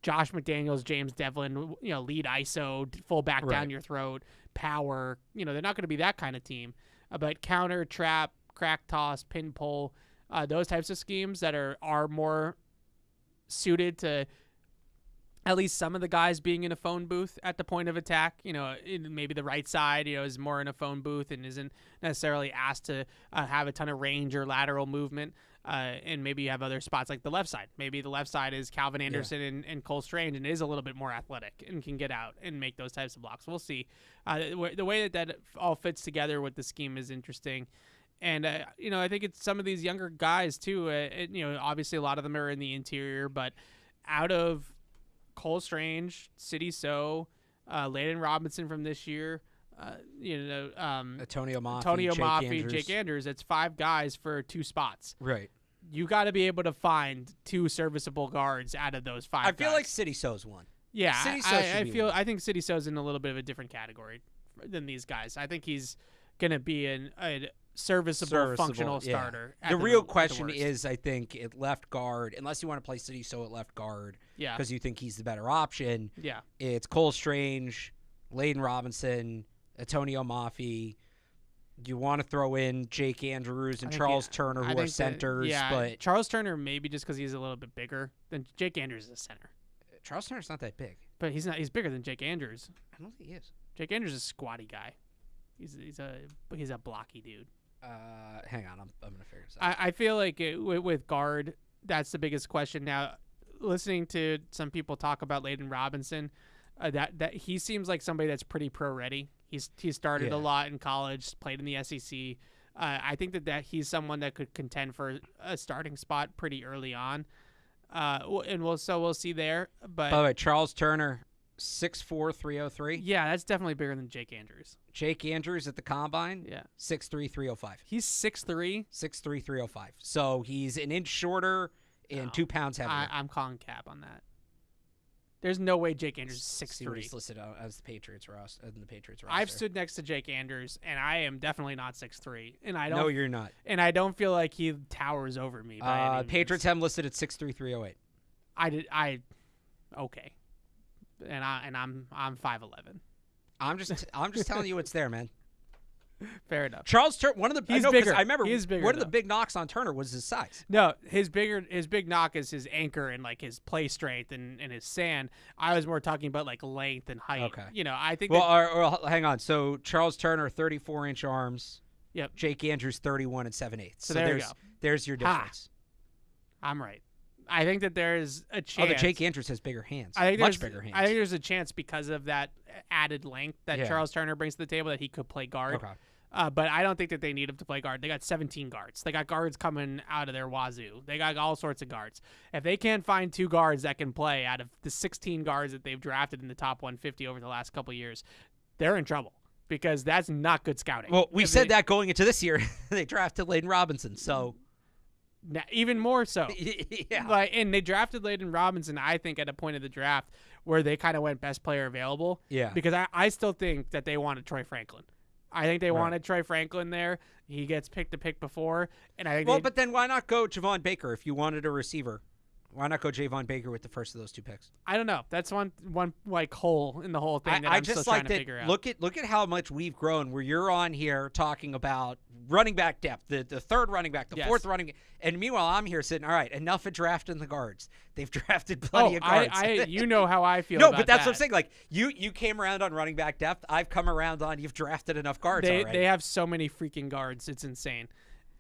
Josh McDaniels, James Devlin, lead ISO, full back down your throat, power. They're not going to be that kind of team. But counter, trap, crack toss, pin pull, those types of schemes that are more suited to at least some of the guys being in a phone booth at the point of attack. Maybe the right side, is more in a phone booth and isn't necessarily asked to have a ton of range or lateral movement. And maybe you have other spots like the left side. Maybe the left side is Calvin Anderson and Cole Strange and is a little bit more athletic and can get out and make those types of blocks. We'll see. The way that all fits together with the scheme is interesting. And, I think it's some of these younger guys too. Obviously a lot of them are in the interior, but out of Cole Strange, City So, Layden Robinson from this year, Antonio Mafi, Jake Andrews. It's 5 guys for 2 spots. Right. You got to be able to find 2 serviceable guards out of those 5 I feel guys. like City So's one. Yeah, I think City So's in a little bit of a different category than these guys. I think he's going to be a serviceable functional starter. The real question is, I think, at left guard, unless you want to play City So at left guard, because you think he's the better option. Yeah, it's Cole Strange, Layden Robinson, Antonio Mafi. You want to throw in Jake Andrews and Charles Turner, who are centers. But Charles Turner maybe just because he's a little bit bigger than Jake Andrews is a center. Charles Turner's not that big, but he's not. He's bigger than Jake Andrews. I don't think he is. Jake Andrews is a squatty guy. He's a blocky dude. Hang on, I'm gonna figure this out. I feel like with guard, that's the biggest question now. Listening to some people talk about Layden Robinson, that he seems like somebody that's pretty pro ready. He started a lot in college, played in the SEC. I think that he's someone that could contend for a starting spot pretty early on. And we'll see there. But by the way, Charles Turner, 6'4", 303. Yeah, that's definitely bigger than Jake Andrews. Jake Andrews at the combine, 6'3", 305. He's 6'3"? 6'3", 305. So he's an inch shorter and 2 pounds heavier. I'm calling cap on that. There's no way Jake Andrews is 6'3". He's listed as the Patriots roster. I've stood next to Jake Andrews, and I am definitely not 6'3". And I don't. No, you're not. And I don't feel like he towers over me. By any Patriots have him listed at 6'3", 308. Okay. And I'm 5'11". I'm just telling you what's there, man. Fair enough. Charles Turner, one of the he's bigger. I remember he's bigger, one of the big knocks on Turner was his size. No, his big knock is his anchor and like his play strength and his sand. I was more talking about like length and height. Okay. I think. Well, hang on. So Charles Turner, 34-inch arms. Yep. Jake Andrews, 31 and 7/8. So there you go. There's your difference. I'm right. I think that there's a chance. Oh, but Jake Andrews has bigger hands. Much bigger hands. I think there's a chance because of that added length that Charles Turner brings to the table that he could play guard. Okay. But I don't think that they need him to play guard. They got 17 guards. They got guards coming out of their wazoo. They got all sorts of guards. If they can't find 2 guards that can play out of the 16 guards that they've drafted in the top 150 over the last couple of years, they're in trouble because that's not good scouting. Well, we said that going into this year. They drafted Layden Robinson, so even more so. Yeah. And they drafted Layden Robinson, I think, at a point of the draft where they kind of went best player available. Yeah. Because I still think that they wanted Troy Franklin. I think they wanted Troy Franklin there. He gets picked to pick before, and I think. Well, but then why not go Javon Baker if you wanted a receiver? Why not go Javon Baker with the first of those 2 picks? I don't know. That's one like hole in the whole thing that I'm just still like trying to figure out. Look at how much we've grown. Where you're on here talking about running back depth, the third running back, the fourth running, and meanwhile I'm here sitting. All right, enough of drafting the guards. They've drafted plenty of guards. You know how I feel. No, about but that's that. what I'm saying. Like you came around on running back depth. I've come around on you've drafted enough guards already. They have so many freaking guards. It's insane.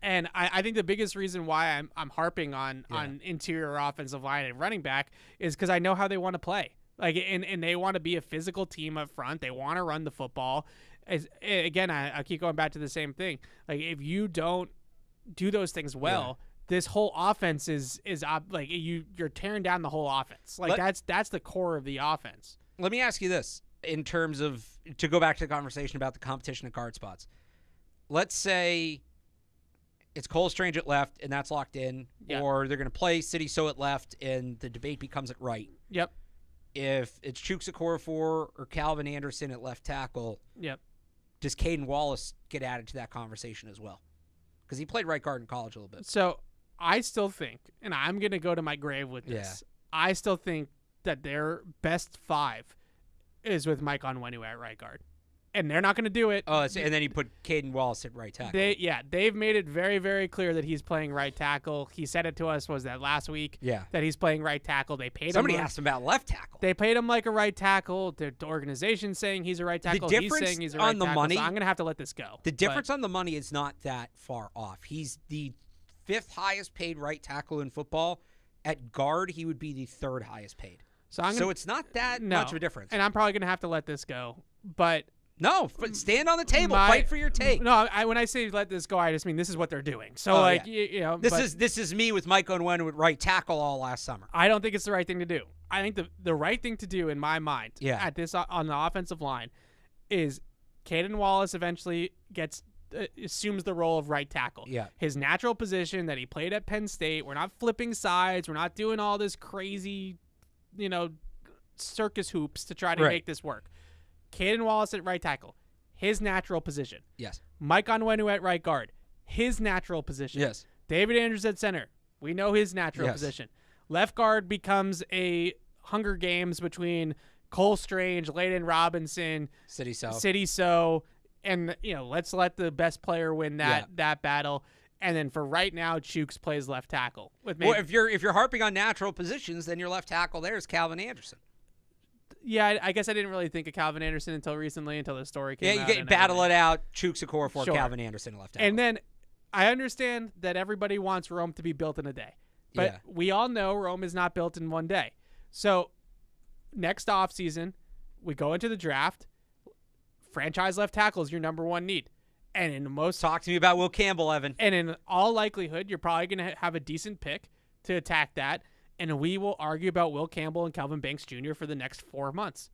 And I think the biggest reason why I'm harping on interior offensive line and running back is because I know how they want to play. And they want to be a physical team up front. They want to run the football. Again, I keep going back to the same thing. Like if you don't do those things well, this whole offense is you're tearing down the whole offense. That's the core of the offense. Let me ask you this in terms of to go back to the conversation about the competition at guard spots. Let's say it's Cole Strange at left, and that's locked in, or they're going to play City So at left, and the debate becomes at right. Yep. If it's Chuks Okorafor or Calvin Anderson at left tackle, does Caden Wallace get added to that conversation as well? Because he played right guard in college a little bit. So I still think, and I'm going to go to my grave with this, I still think that their best 5 is with Mike Onwenu at right guard. And they're not going to do it. Oh, and then you put Caden Wallace at right tackle. They've made it very, very clear that he's playing right tackle. He said it to us, was that last week? Yeah. That he's playing right tackle. They paid Somebody asked him about left tackle. They paid him like a right tackle. The organization's saying he's a right tackle. The difference he's saying he's a right on the tackle, money, so I'm going to have to let this go. The difference on the money is not that far off. He's the 5th highest paid right tackle in football. At guard, he would be the 3rd highest paid. So it's not that much of a difference. And I'm probably going to have to let this go. But no, stand on the table. Fight for your take. No, when I say let this go, I just mean this is what they're doing. So, you know. This is me with Mike Onwenu at right tackle all last summer. I don't think it's the right thing to do. I think the right thing to do in my mind at this on the offensive line is Caden Wallace eventually assumes the role of right tackle. Yeah. His natural position that he played at Penn State. We're not flipping sides. We're not doing all this crazy, circus hoops to try to make this work. Caden Wallace at right tackle, his natural position. Yes. Mike Onwenu at right guard, his natural position. Yes. David Andrews at center. We know his natural position. Left guard becomes a Hunger Games between Cole Strange, Layden Robinson, City So, and let's let the best player win that battle. And then for right now, Chuks plays left tackle. Well, if you're harping on natural positions, then your left tackle there is Calvin Anderson. Yeah, I guess I didn't really think of Calvin Anderson until recently, until the story came out. Yeah, you battle it out, Chuks Okorafor, Calvin Anderson left tackle. And then I understand that everybody wants Rome to be built in a day. But we all know Rome is not built in one day. So next offseason, we go into the draft. Franchise left tackle is your number one need. And in most talk to me about Will Campbell, Evan. And in all likelihood, you're probably going to have a decent pick to attack that. And we will argue about Will Campbell and Kelvin Banks Jr. for the next 4 months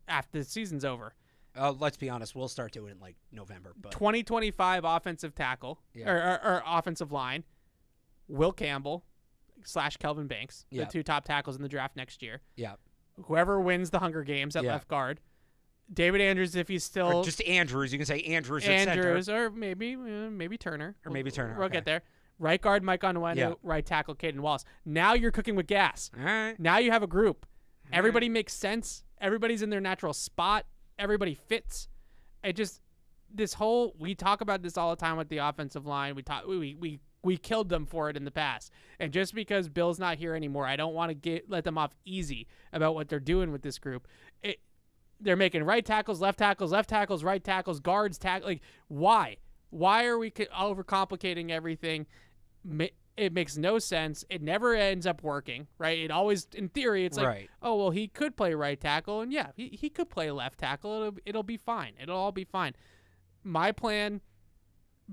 after the season's over. Let's be honest. We'll start doing it in November. But 2025 offensive tackle or offensive line, Will Campbell / Kelvin Banks, the 2 top tackles in the draft next year. Yeah. Whoever wins the Hunger Games at left guard. David Andrews, if he's still... Or just Andrews. You can say Andrews at center. Or maybe Turner. Or maybe Turner. We'll get there. Right guard, Mike Onwenu. Right tackle, Caden Wallace. Now you're cooking with gas. All right. Now you have a group. Everybody makes sense. Everybody's in their natural spot. Everybody fits. We talk about this all the time with the offensive line. We killed them for it in the past. And just because Bill's not here anymore, I don't want to let them off easy about what they're doing with this group. They're making right tackles, right tackles, guards, why? Why are we overcomplicating everything? It makes no sense. It never ends up working, right? It always, in theory, it's like, oh, well, he could play right tackle, and he could play left tackle. It'll be fine. It'll all be fine. my plan,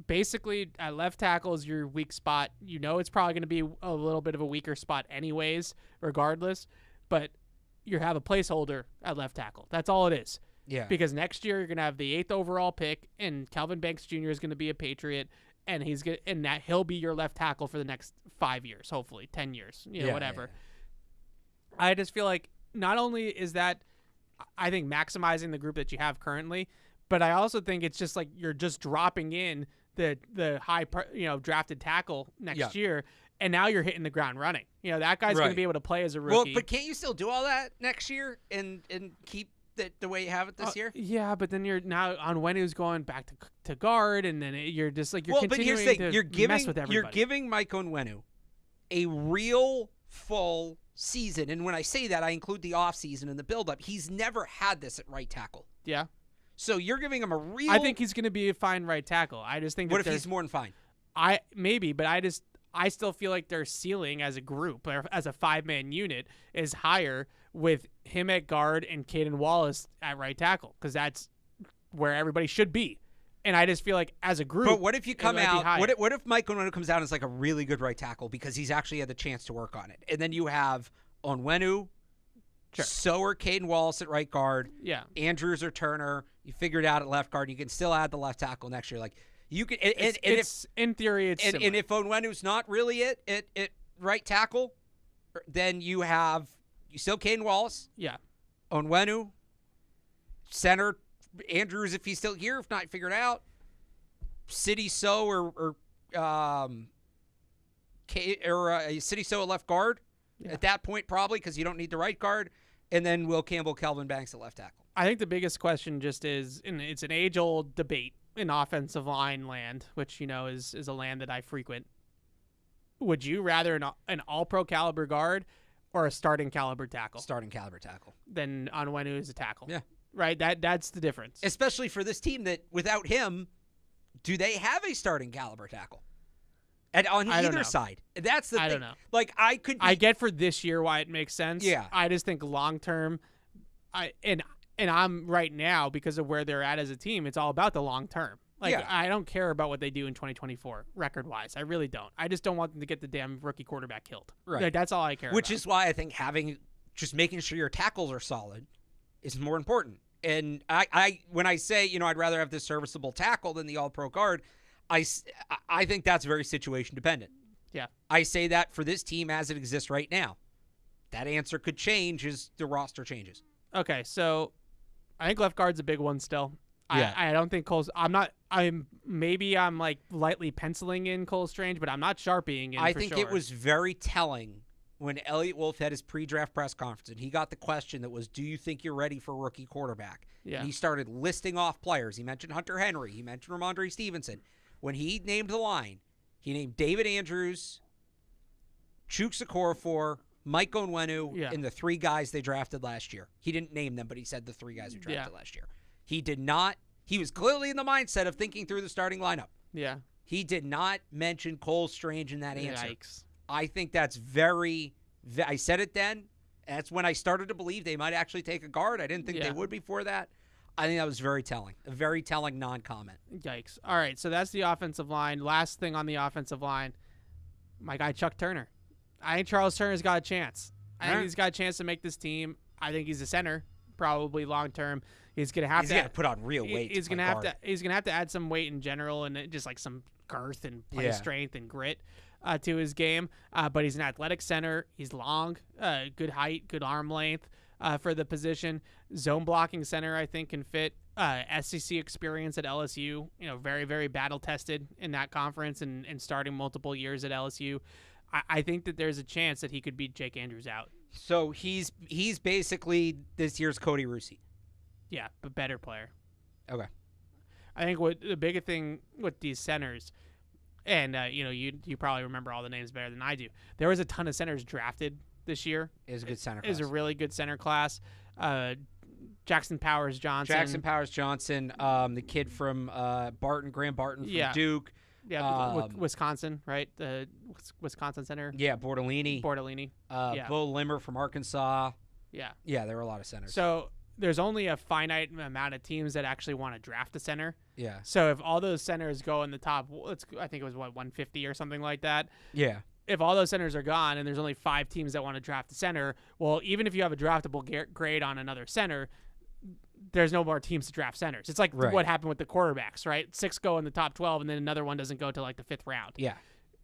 basically, at left tackle is your weak spot. You know it's probably going to be a little bit of a weaker spot anyways, regardless. But you have a placeholder at left tackle. That's all it is. Yeah. Because next year you're going to have the 8th overall pick, and Calvin Banks Jr. is going to be a Patriot, and he'll be your left tackle for the next 5 years, hopefully 10 years, whatever. Yeah. I just feel like not only is that, I think, maximizing the group that you have currently, but I also think it's just like you're just dropping in the high drafted tackle next year, and now you're hitting the ground running. That guy's going to be able to play as a rookie. Well, but can't you still do all that next year and keep the way you have it this year? Yeah, but then you're now on Onwenu's going back to guard, and then you're just like you're continuing to mess with everybody. You're giving Mike Onwenu a real full season, and when I say that, I include the offseason and the buildup. He's never had this at right tackle. Yeah. So you're giving him a real... I think he's going to be a fine right tackle. I just think... What if he's more than fine? Maybe, but I still feel like their ceiling as a group, or as a 5-man unit, is higher with him at guard and Caden Wallace at right tackle, because that's where everybody should be. And I just feel like as a group... But what if you come out... What if Mike Onwenu comes out as like a really good right tackle because he's actually had the chance to work on it? And then you have Onwenu, so are Caden Wallace at right guard, Andrews or Turner. You figure it out at left guard. You can still add the left tackle next year. Like you can, in theory, it's similar. And if Onwenu's not really at right tackle, then you still Caden Wallace. Yeah, Onwenu, center Andrews if he's still here. If not, figure it out. City So or City So at left guard at that point probably because you don't need the right guard, and then Will Campbell, Calvin Banks at left tackle. I think the biggest question just is, and it's an age-old debate in offensive line land, which, is a land that I frequent. Would you rather an all-pro caliber guard or a starting caliber tackle? Starting caliber tackle. Then Onwenu is a tackle. Yeah. Right? That's the difference. Especially for this team that, without him, do they have a starting caliber tackle? And on either side. That's the thing. I don't know. Like, I get for this year why it makes sense. Yeah. I just think long-term, and I'm right now, because of where they're at as a team, it's all about the long term. I don't care about what they do in 2024 record-wise. I really don't. I just don't want them to get the damn rookie quarterback killed. Right. That's all I care about. Which is why I think making sure your tackles are solid is more important. And when I say, I'd rather have this serviceable tackle than the all-pro guard, I think that's very situation dependent. Yeah. I say that for this team as it exists right now. That answer could change as the roster changes. Okay, so I think left guard's a big one still. Yeah. I don't think Cole's... I'm like lightly penciling in Cole Strange, but I'm not sharpieing in. I think it was very telling when Elliott Wolf had his pre-draft press conference and he got the question that was, do you think you're ready for rookie quarterback? Yeah. And he started listing off players. He mentioned Hunter Henry. He mentioned Ramondre Stevenson. When he named the line, he named David Andrews, Chuks Okorafor, Mike Onwenu, and the 3 guys they drafted last year. He didn't name them, but he said the 3 guys who drafted last year. He did not. He was clearly in the mindset of thinking through the starting lineup. Yeah. He did not mention Cole Strange in that answer. Yikes. I think that's I said it then. That's when I started to believe they might actually take a guard. I didn't think they would before that. I think that was very telling. A very telling non-comment. Yikes. All right, so that's the offensive line. Last thing on the offensive line, my guy Chuck Turner. I think Charles Turner's got a chance. I think he's got a chance to make this team. I think he's a center, probably long term. He's gonna have to put on real weight. He's gonna have to add some weight in general and just like some girth and play strength and grit to his game. But he's an athletic center. He's long, good height, good arm length for the position. Zone blocking center, I think, can fit. SEC experience at LSU. Very, very battle tested in that conference and starting multiple years at LSU. I think that there's a chance that he could beat Jake Andrews out. So he's basically this year's Cody Rusey. Yeah, but better player. Okay. I think what the biggest thing with these centers, and you probably remember all the names better than I do. There was a ton of centers drafted this year. It was a good center class. It was a really good center class. Jackson Powers Johnson. The kid from Graham Barton from Duke. Yeah, Wisconsin, right? The Wisconsin center. Yeah, Bortolini. Bo Limmer from Arkansas. Yeah. Yeah, there were a lot of centers. So there's only a finite amount of teams that actually want to draft a center. Yeah. So if all those centers go in the top, I think it was 150 or something like that. Yeah. If all those centers are gone and there's only 5 teams that want to draft a center, well, even if you have a draftable grade on another center, there's no more teams to draft centers. It's like what happened with the quarterbacks, right? 6 go in the top 12, and then another one doesn't go to like the 5th round. Yeah.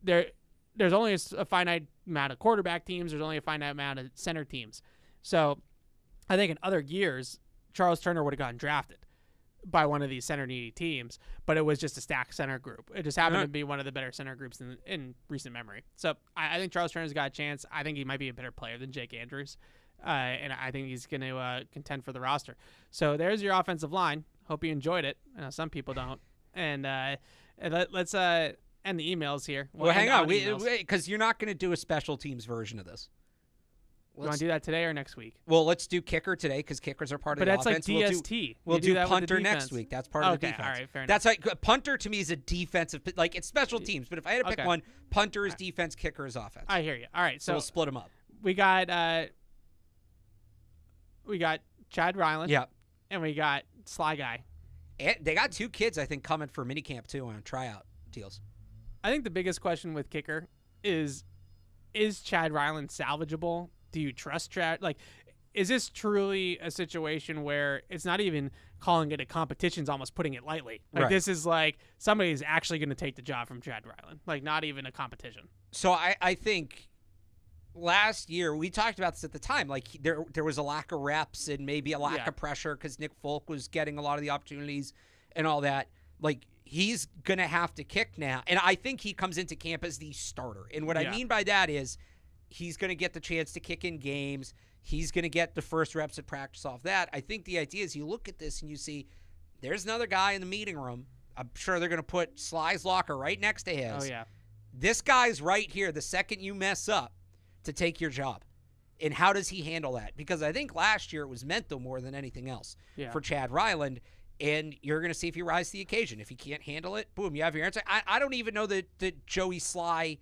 There's only a finite amount of quarterback teams. There's only a finite amount of center teams. So I think in other years, Charles Turner would have gotten drafted by one of these center-needy teams, but it was just a stacked center group. It just happened to be one of the better center groups in recent memory. So I think Charles Turner's got a chance. I think he might be a better player than Jake Andrews, and I think he's going to contend for the roster. So there's your offensive line. Hope you enjoyed it. Some people don't. And let's end the emails here. Well, hang on, because you're not going to do a special teams version of this. You want to do that today or next week? Well, let's do kicker today because kickers are part of the offense. But that's like DST. We'll do punter next week. That's part of the defense. All right, fair enough. That's like punter to me is a defensive, like it's special teams. But if I had to pick one, punter is defense, kicker is offense. I hear you. All right, so we'll split them up. We got Chad Ryland. Yep. And we got Sly Guy. And they got 2 kids, I think, coming for minicamp too on tryout deals. I think the biggest question with kicker is Chad Ryland salvageable? Do you trust Chad? Like, is this truly a situation where it's not even calling it a competition, is almost putting it lightly? Like, this is like somebody's actually going to take the job from Chad Ryland. Like, not even a competition. So I think last year, we talked about this at the time, like there was a lack of reps and maybe a lack of pressure because Nick Folk was getting a lot of the opportunities and all that. Like, he's going to have to kick now. And I think he comes into camp as the starter. And what I mean by that is he's going to get the chance to kick in games. He's going to get the first reps at practice off that. I think the idea is you look at this and you see there's another guy in the meeting room. I'm sure they're going to put Sly's locker right next to his. Oh, yeah. This guy's right here the second you mess up to take your job. And how does he handle that? Because I think last year it was mental more than anything else for Chad Ryland. And you're going to see if he rises to the occasion. If he can't handle it, boom, you have your answer. I don't even know that Joey Sly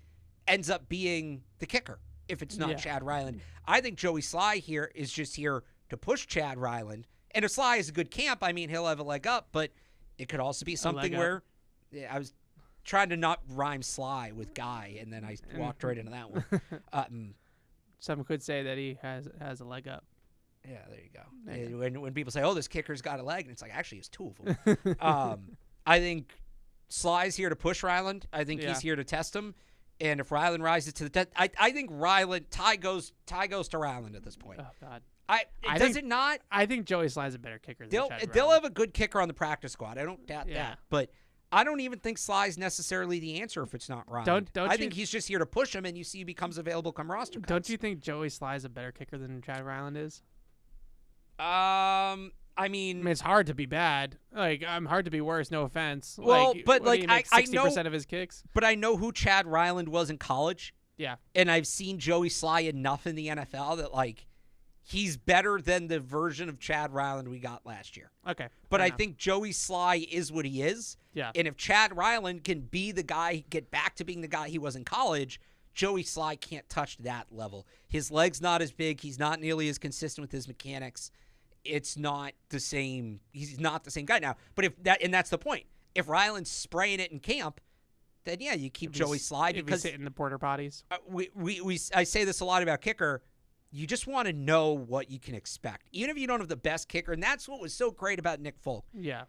ends up being the kicker if it's not Chad Ryland. I think Joey Sly here is just here to push Chad Ryland. And if Sly is a good camp, I mean, he'll have a leg up, but it could also be something where I was trying to not rhyme Sly with guy, and then I walked right into that one. Some could say that he has a leg up. Yeah, there you go. When people say, oh, this kicker's got a leg, and it's like, actually, it's 2 of them. I think Sly's here to push Ryland. I think he's here to test him. And if Ryland rises to the test, I think Ryland, tie goes to Ryland at this point. Oh, God. I think Joey Sly's a better kicker than Chad Ryland. They'll have a good kicker on the practice squad. I don't doubt that. But I don't even think Sly's necessarily the answer if it's not Ryland. I think he's just here to push him, and you see he becomes available come roster cuts. Don't you think Joey Sly's a better kicker than Chad Ryland is? I mean, it's hard to be bad. Like, I'm hard to be worse. No offense. Well, but like I know 60% of his kicks. But I know who Chad Ryland was in college. Yeah, and I've seen Joey Sly enough in the NFL that like he's better than the version of Chad Ryland we got last year. Okay, but I think Joey Sly is what he is. Yeah, and if Chad Ryland can be the guy, get back to being the guy he was in college, Joey Sly can't touch that level. His leg's not as big. He's not nearly as consistent with his mechanics. It's not the same. He's not the same guy now. But that's the point. If Ryland's spraying it in camp, then yeah, you keep Joey Sly because he's hitting the porta potties. I say this a lot about kicker. You just want to know what you can expect, even if you don't have the best kicker. And that's what was so great about Nick Folk. Yeah,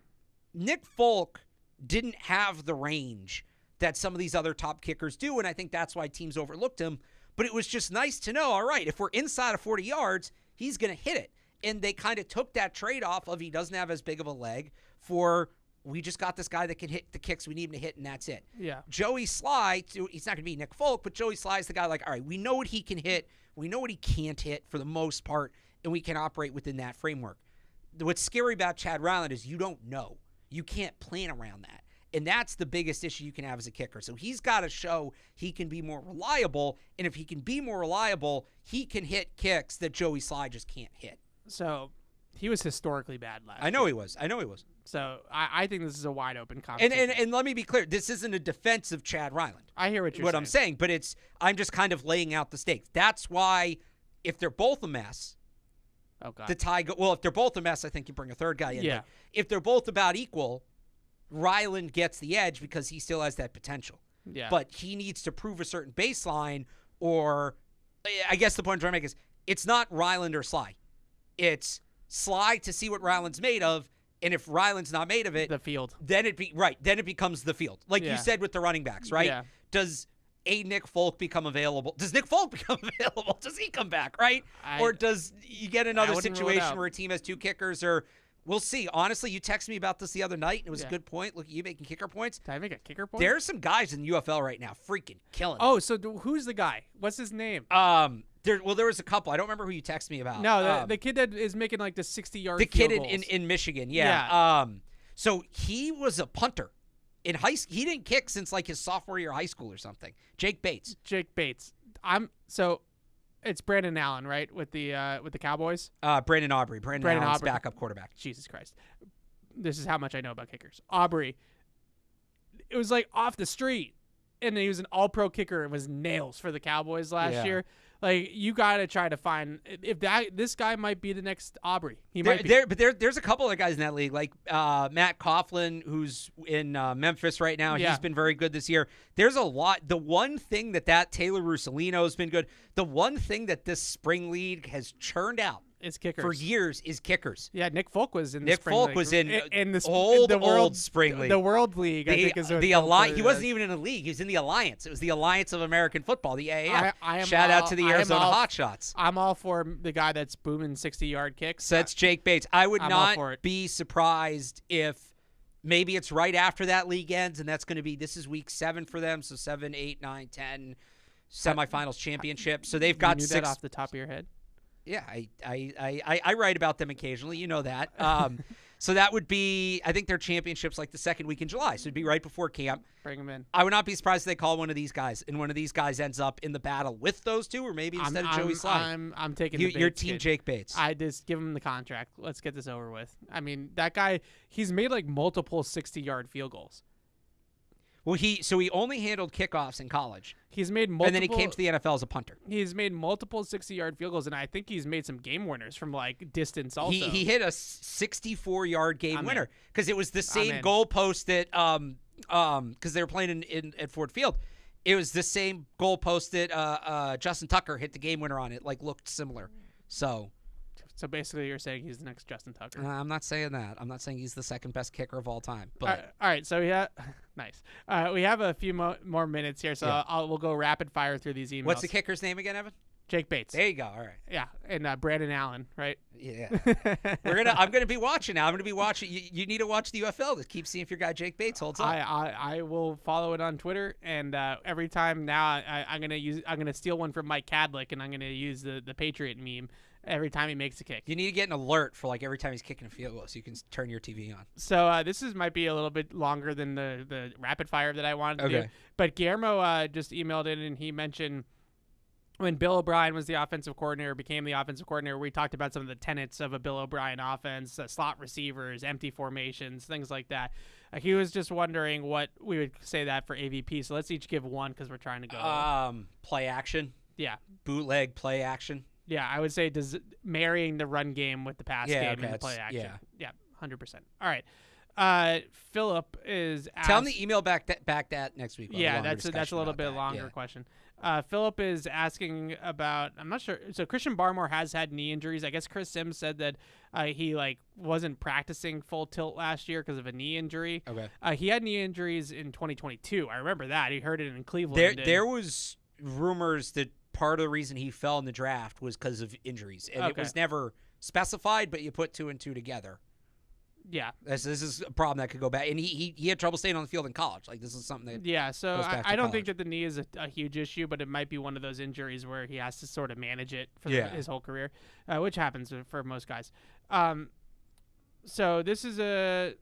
Nick Folk didn't have the range that some of these other top kickers do, and I think that's why teams overlooked him. But it was just nice to know. All right, if we're inside of 40 yards, he's going to hit it. And they kind of took that trade-off of he doesn't have as big of a leg for we just got this guy that can hit the kicks we need him to hit, and that's it. Yeah. Joey Sly, he's not going to be Nick Folk, but Joey Sly is the guy like, all right, we know what he can hit. We know what he can't hit for the most part, and we can operate within that framework. What's scary about Chad Ryland is you don't know. You can't plan around that. And that's the biggest issue you can have as a kicker. So he's got to show he can be more reliable, and if he can be more reliable, he can hit kicks that Joey Sly just can't hit. So he was historically bad last year. I know he was. So I think this is a wide open competition. And let me be clear. This isn't a defense of Chad Ryland. I hear what I'm saying, but I'm just kind of laying out the stakes. That's why if they're both a mess, Oh God. the tie well, if they're both a mess, I think you bring a third guy in. Yeah. But if they're both about equal, Ryland gets the edge because he still has that potential. Yeah. But he needs to prove a certain baseline, or I guess the point I'm trying to make is it's not Ryland or Sly. It's Sly to see what Ryland's made of, and if Ryland's not made of it, the field. then it becomes the field. Like Yeah. you said with the running backs, right? Yeah. Does a Nick Folk become available? Does Nick Folk become available? Does he come back, right? Or does you get another wouldn't rule it situation out. where a team has two kickers, or we'll see. Honestly, you texted me about this the other night, and it was Yeah. a good point. Look at you making kicker points. Did I make a kicker point? There's some guys in the UFL right now freaking killing it. Oh, so who's the guy? What's his name? There was a couple. I don't remember who you texted me about. No, the kid that is making like the 60-yard the kid field in Michigan, Yeah. So he was a punter in high school. He didn't kick since like his sophomore year of high school or something. Jake Bates. It's Brandon Allen, right, with the Cowboys? Brandon Aubrey. Brandon Allen's Aubrey. backup quarterback. Jesus Christ. This is how much I know about kickers. Aubrey, it was like off the street, and he was an all-pro kicker and was nails for the Cowboys last year. Like, you got to try to find if this guy might be the next Aubrey. He might be. There's a couple of guys in that league, like Matt Coughlin, who's in Memphis right now. Yeah. He's been very good this year. There's a lot. The one thing that Taylor Russolino has been good. The one thing that this spring league has churned out It's kickers. for years is kickers. Yeah, Nick Folk was in the Nick spring Folk league. was in the old world spring league. The World League, I think, is what the Folk alliance. He was. wasn't even in a league. He was in the Alliance. It was the Alliance of American Football, the AAF. I am Shout out all- to the I am Arizona all- Hotshots. I'm all for the guy that's booming 60-yard kicks. So that's Jake Bates. I would I'm all for not it. be surprised if maybe it's right after that league ends, and that's going to be this is week 7 for them. So 7, 8, 9, 10 semifinals championship. So they've got you knew 6. that off the top of your head? Yeah, I write about them occasionally. You know that. So that would be, I think their championship's like the second week in July. So it'd be right before camp. Bring him in. I would not be surprised if they call one of these guys, and one of these guys ends up in the battle with those two, or maybe instead of Joey Sly. I'm taking Your Bates team, kid. Jake Bates. I just give him the contract. Let's get this over with. I mean, that guy, he's made like multiple 60-yard field goals. Well, he only handled kickoffs in college, He's made multiple. and then he came to the NFL as a punter. He's made multiple 60-yard field goals, and I think he's made some game winners from like distance. Also, He hit a 64-yard game I'm winner because it was the same in. goalpost that because they were playing at Ford Field. It was the same goalpost that Justin Tucker hit the game winner on. It like looked similar. So basically, you're saying he's the next Justin Tucker. I'm not saying that. I'm not saying he's the second best kicker of all time. But All right, so nice. We have a few more minutes here, so Yeah. we'll go rapid fire through these emails. what's the kicker's name again, Evan? Jake Bates. There you go. All right. Yeah, and Brandon Allen, right? Yeah. I'm gonna be watching now. I'm gonna be watching. You need to watch the UFL to keep seeing if your guy Jake Bates holds up. I will follow it on Twitter, and every time now I'm gonna steal one from Mike Cadlick, and I'm gonna use the Patriot meme every time he makes a kick. You need to get an alert for like every time he's kicking a field goal, so you can turn your TV on. So this might be a little bit longer than the rapid fire that I wanted to do. Okay. But Guillermo just emailed in, and he mentioned when Bill O'Brien was the offensive coordinator, became the offensive coordinator, we talked about some of the tenets of a Bill O'Brien offense, slot receivers, empty formations, things like that. He was just wondering what we would say that for AVP. So let's each give one because we're trying to go. Play action. Yeah. Bootleg play action. Yeah, I would say marrying the run game with the pass game and the play action. Yeah, 100%. All right. Philip is Tell him the email back that next week. Yeah, that's a little bit longer question. Philip is asking about, I'm not sure. So Christian Barmore has had knee injuries. I guess Chris Sims said that he wasn't practicing full tilt last year because of a knee injury. Okay. He had knee injuries in 2022. I remember that. He heard it in Cleveland. There was rumors that part of the reason he fell in the draft was because of injuries, and it was never specified, but you put 2 and 2 together. Yeah. This is a problem that could go back. And he had trouble staying on the field in college. Like, this is something that so goes back to I don't college. think that the knee is a huge issue, but it might be one of those injuries where he has to sort of manage it for his whole career, which happens for most guys. So this is a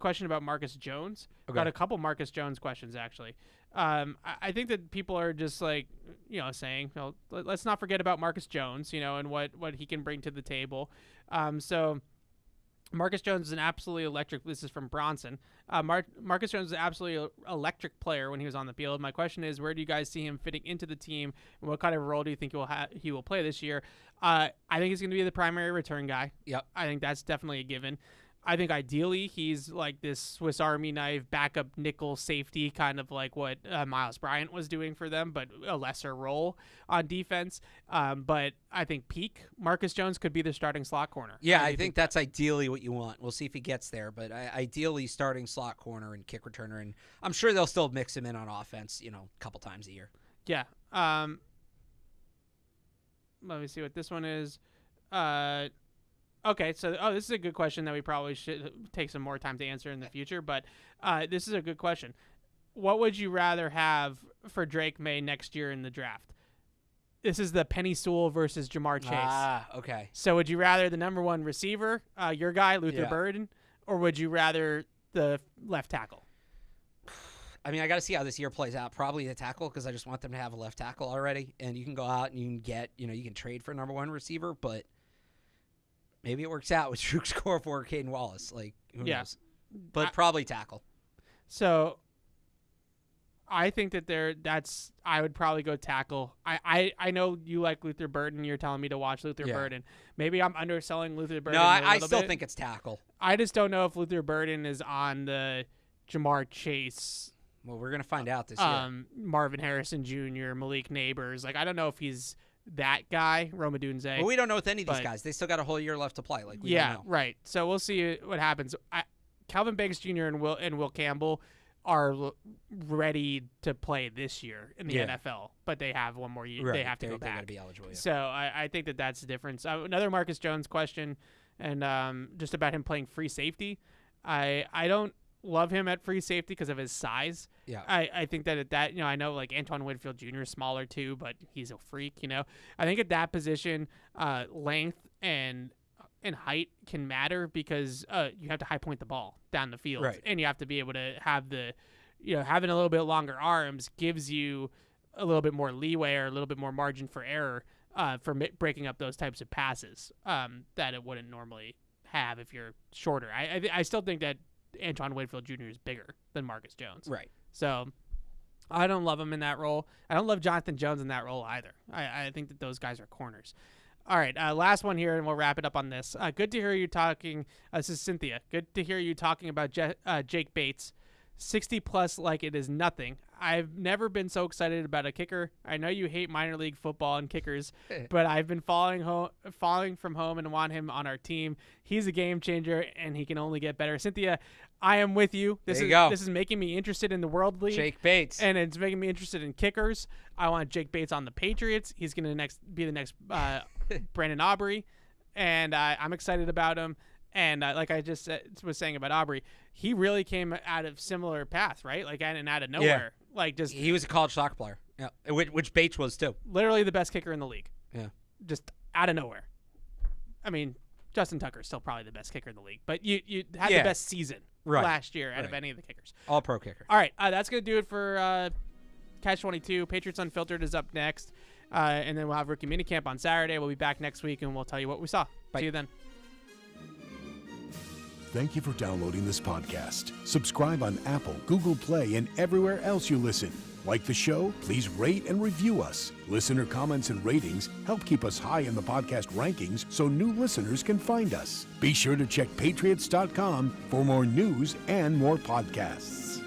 question about Marcus Jones. Got a couple Marcus Jones questions, actually. I think that people are just saying, let's not forget about Marcus Jones, and what he can bring to the table. So Marcus Jones is an absolutely electric. This is from Bronson. Marcus Jones is an absolutely electric player when he was on the field. My question is, where do you guys see him fitting into the team, and what kind of role do you think he will play this year? I think he's going to be the primary return guy. Yep. I think that's definitely a given. I think ideally he's like this Swiss Army knife backup nickel safety, kind of like what Miles Bryant was doing for them, but a lesser role on defense. But I think peak Marcus Jones could be the starting slot corner. Yeah, I think that's ideally what you want. We'll see if he gets there, but ideally starting slot corner and kick returner, and I'm sure they'll still mix him in on offense, a couple times a year. Yeah. Let me see what this one is. Okay, so this is a good question that we probably should take some more time to answer in the future, but this is a good question. What would you rather have for Drake May next year in the draft? This is the Penny Sewell versus Jamar Chase. Ah, okay. So would you rather the number one receiver, your guy, Luther Yeah. Burden, or would you rather the left tackle? I mean, I got to see how this year plays out. Probably the tackle, because I just want them to have a left tackle already, and you can go out and you can get, you can trade for a number one receiver, but maybe it works out with Drew Score for Caden Wallace. Like, who knows? But probably tackle. So I think I would probably go tackle. I know you like Luther Burden. You're telling me to watch Luther Burden. Maybe I'm underselling Luther Burden. No, a I little still bit. think it's tackle. I just don't know if Luther Burden is on the Jamar Chase. Well, we're going to find out this year. Marvin Harrison Jr., Malik Neighbors. Like, I don't know if he's that guy, Roma Dunze. Well, we don't know with any of these guys. They still got a whole year left to play. Like, we don't know. Right. So we'll see what happens. Calvin Banks Jr. and Will Campbell are ready to play this year in the NFL, but they have one more year. Right. They have to go They back. got to be eligible. Yeah. So I think that's the difference. Another Marcus Jones question, and just about him playing free safety. I don't love him at free safety because of his size. Yeah. I think that at that, I know like Antoine Winfield Jr. is smaller too, but he's a freak, I think at that position, length and height can matter because you have to high point the ball down the field. Right. And you have to be able to have having a little bit longer arms gives you a little bit more leeway or a little bit more margin for error for breaking up those types of passes that it wouldn't normally have if you're shorter. I still think that Antoine Winfield Jr. is bigger than Marcus Jones. Right. So I don't love him in that role. I don't love Jonathan Jones in that role either. I think that those guys are corners. All right, last one here, and we'll wrap it up on this. Good to hear you talking. This is Cynthia. Good to hear you talking about Jake Bates. 60+ like it is nothing. I've never been so excited about a kicker. I know you hate minor league football and kickers, but I've been falling from home and want him on our team. He's a game changer, and he can only get better. Cynthia, I am with you. This is making me interested in the World League. Jake Bates. And it's making me interested in kickers. I want Jake Bates on the Patriots. He's going to be the next Brandon Aubrey, and I'm excited about him. And like I just was saying about Aubrey, he really came out of similar path, right? Like and out of nowhere. Yeah. Like just he was a college soccer player. Yeah, which Bates was too. Literally the best kicker in the league. Yeah, just out of nowhere. I mean, Justin Tucker is still probably the best kicker in the league, but you had the best season last year out of any of the kickers. All pro kicker. All right, that's gonna do it for Catch-22. Patriots Unfiltered is up next, and then we'll have rookie minicamp on Saturday. We'll be back next week, and we'll tell you what we saw. Bye. See you then. Thank you for downloading this podcast. Subscribe on Apple, Google Play, and everywhere else you listen. Like the show? Please rate and review us. Listener comments and ratings help keep us high in the podcast rankings so new listeners can find us. Be sure to check Patriots.com for more news and more podcasts.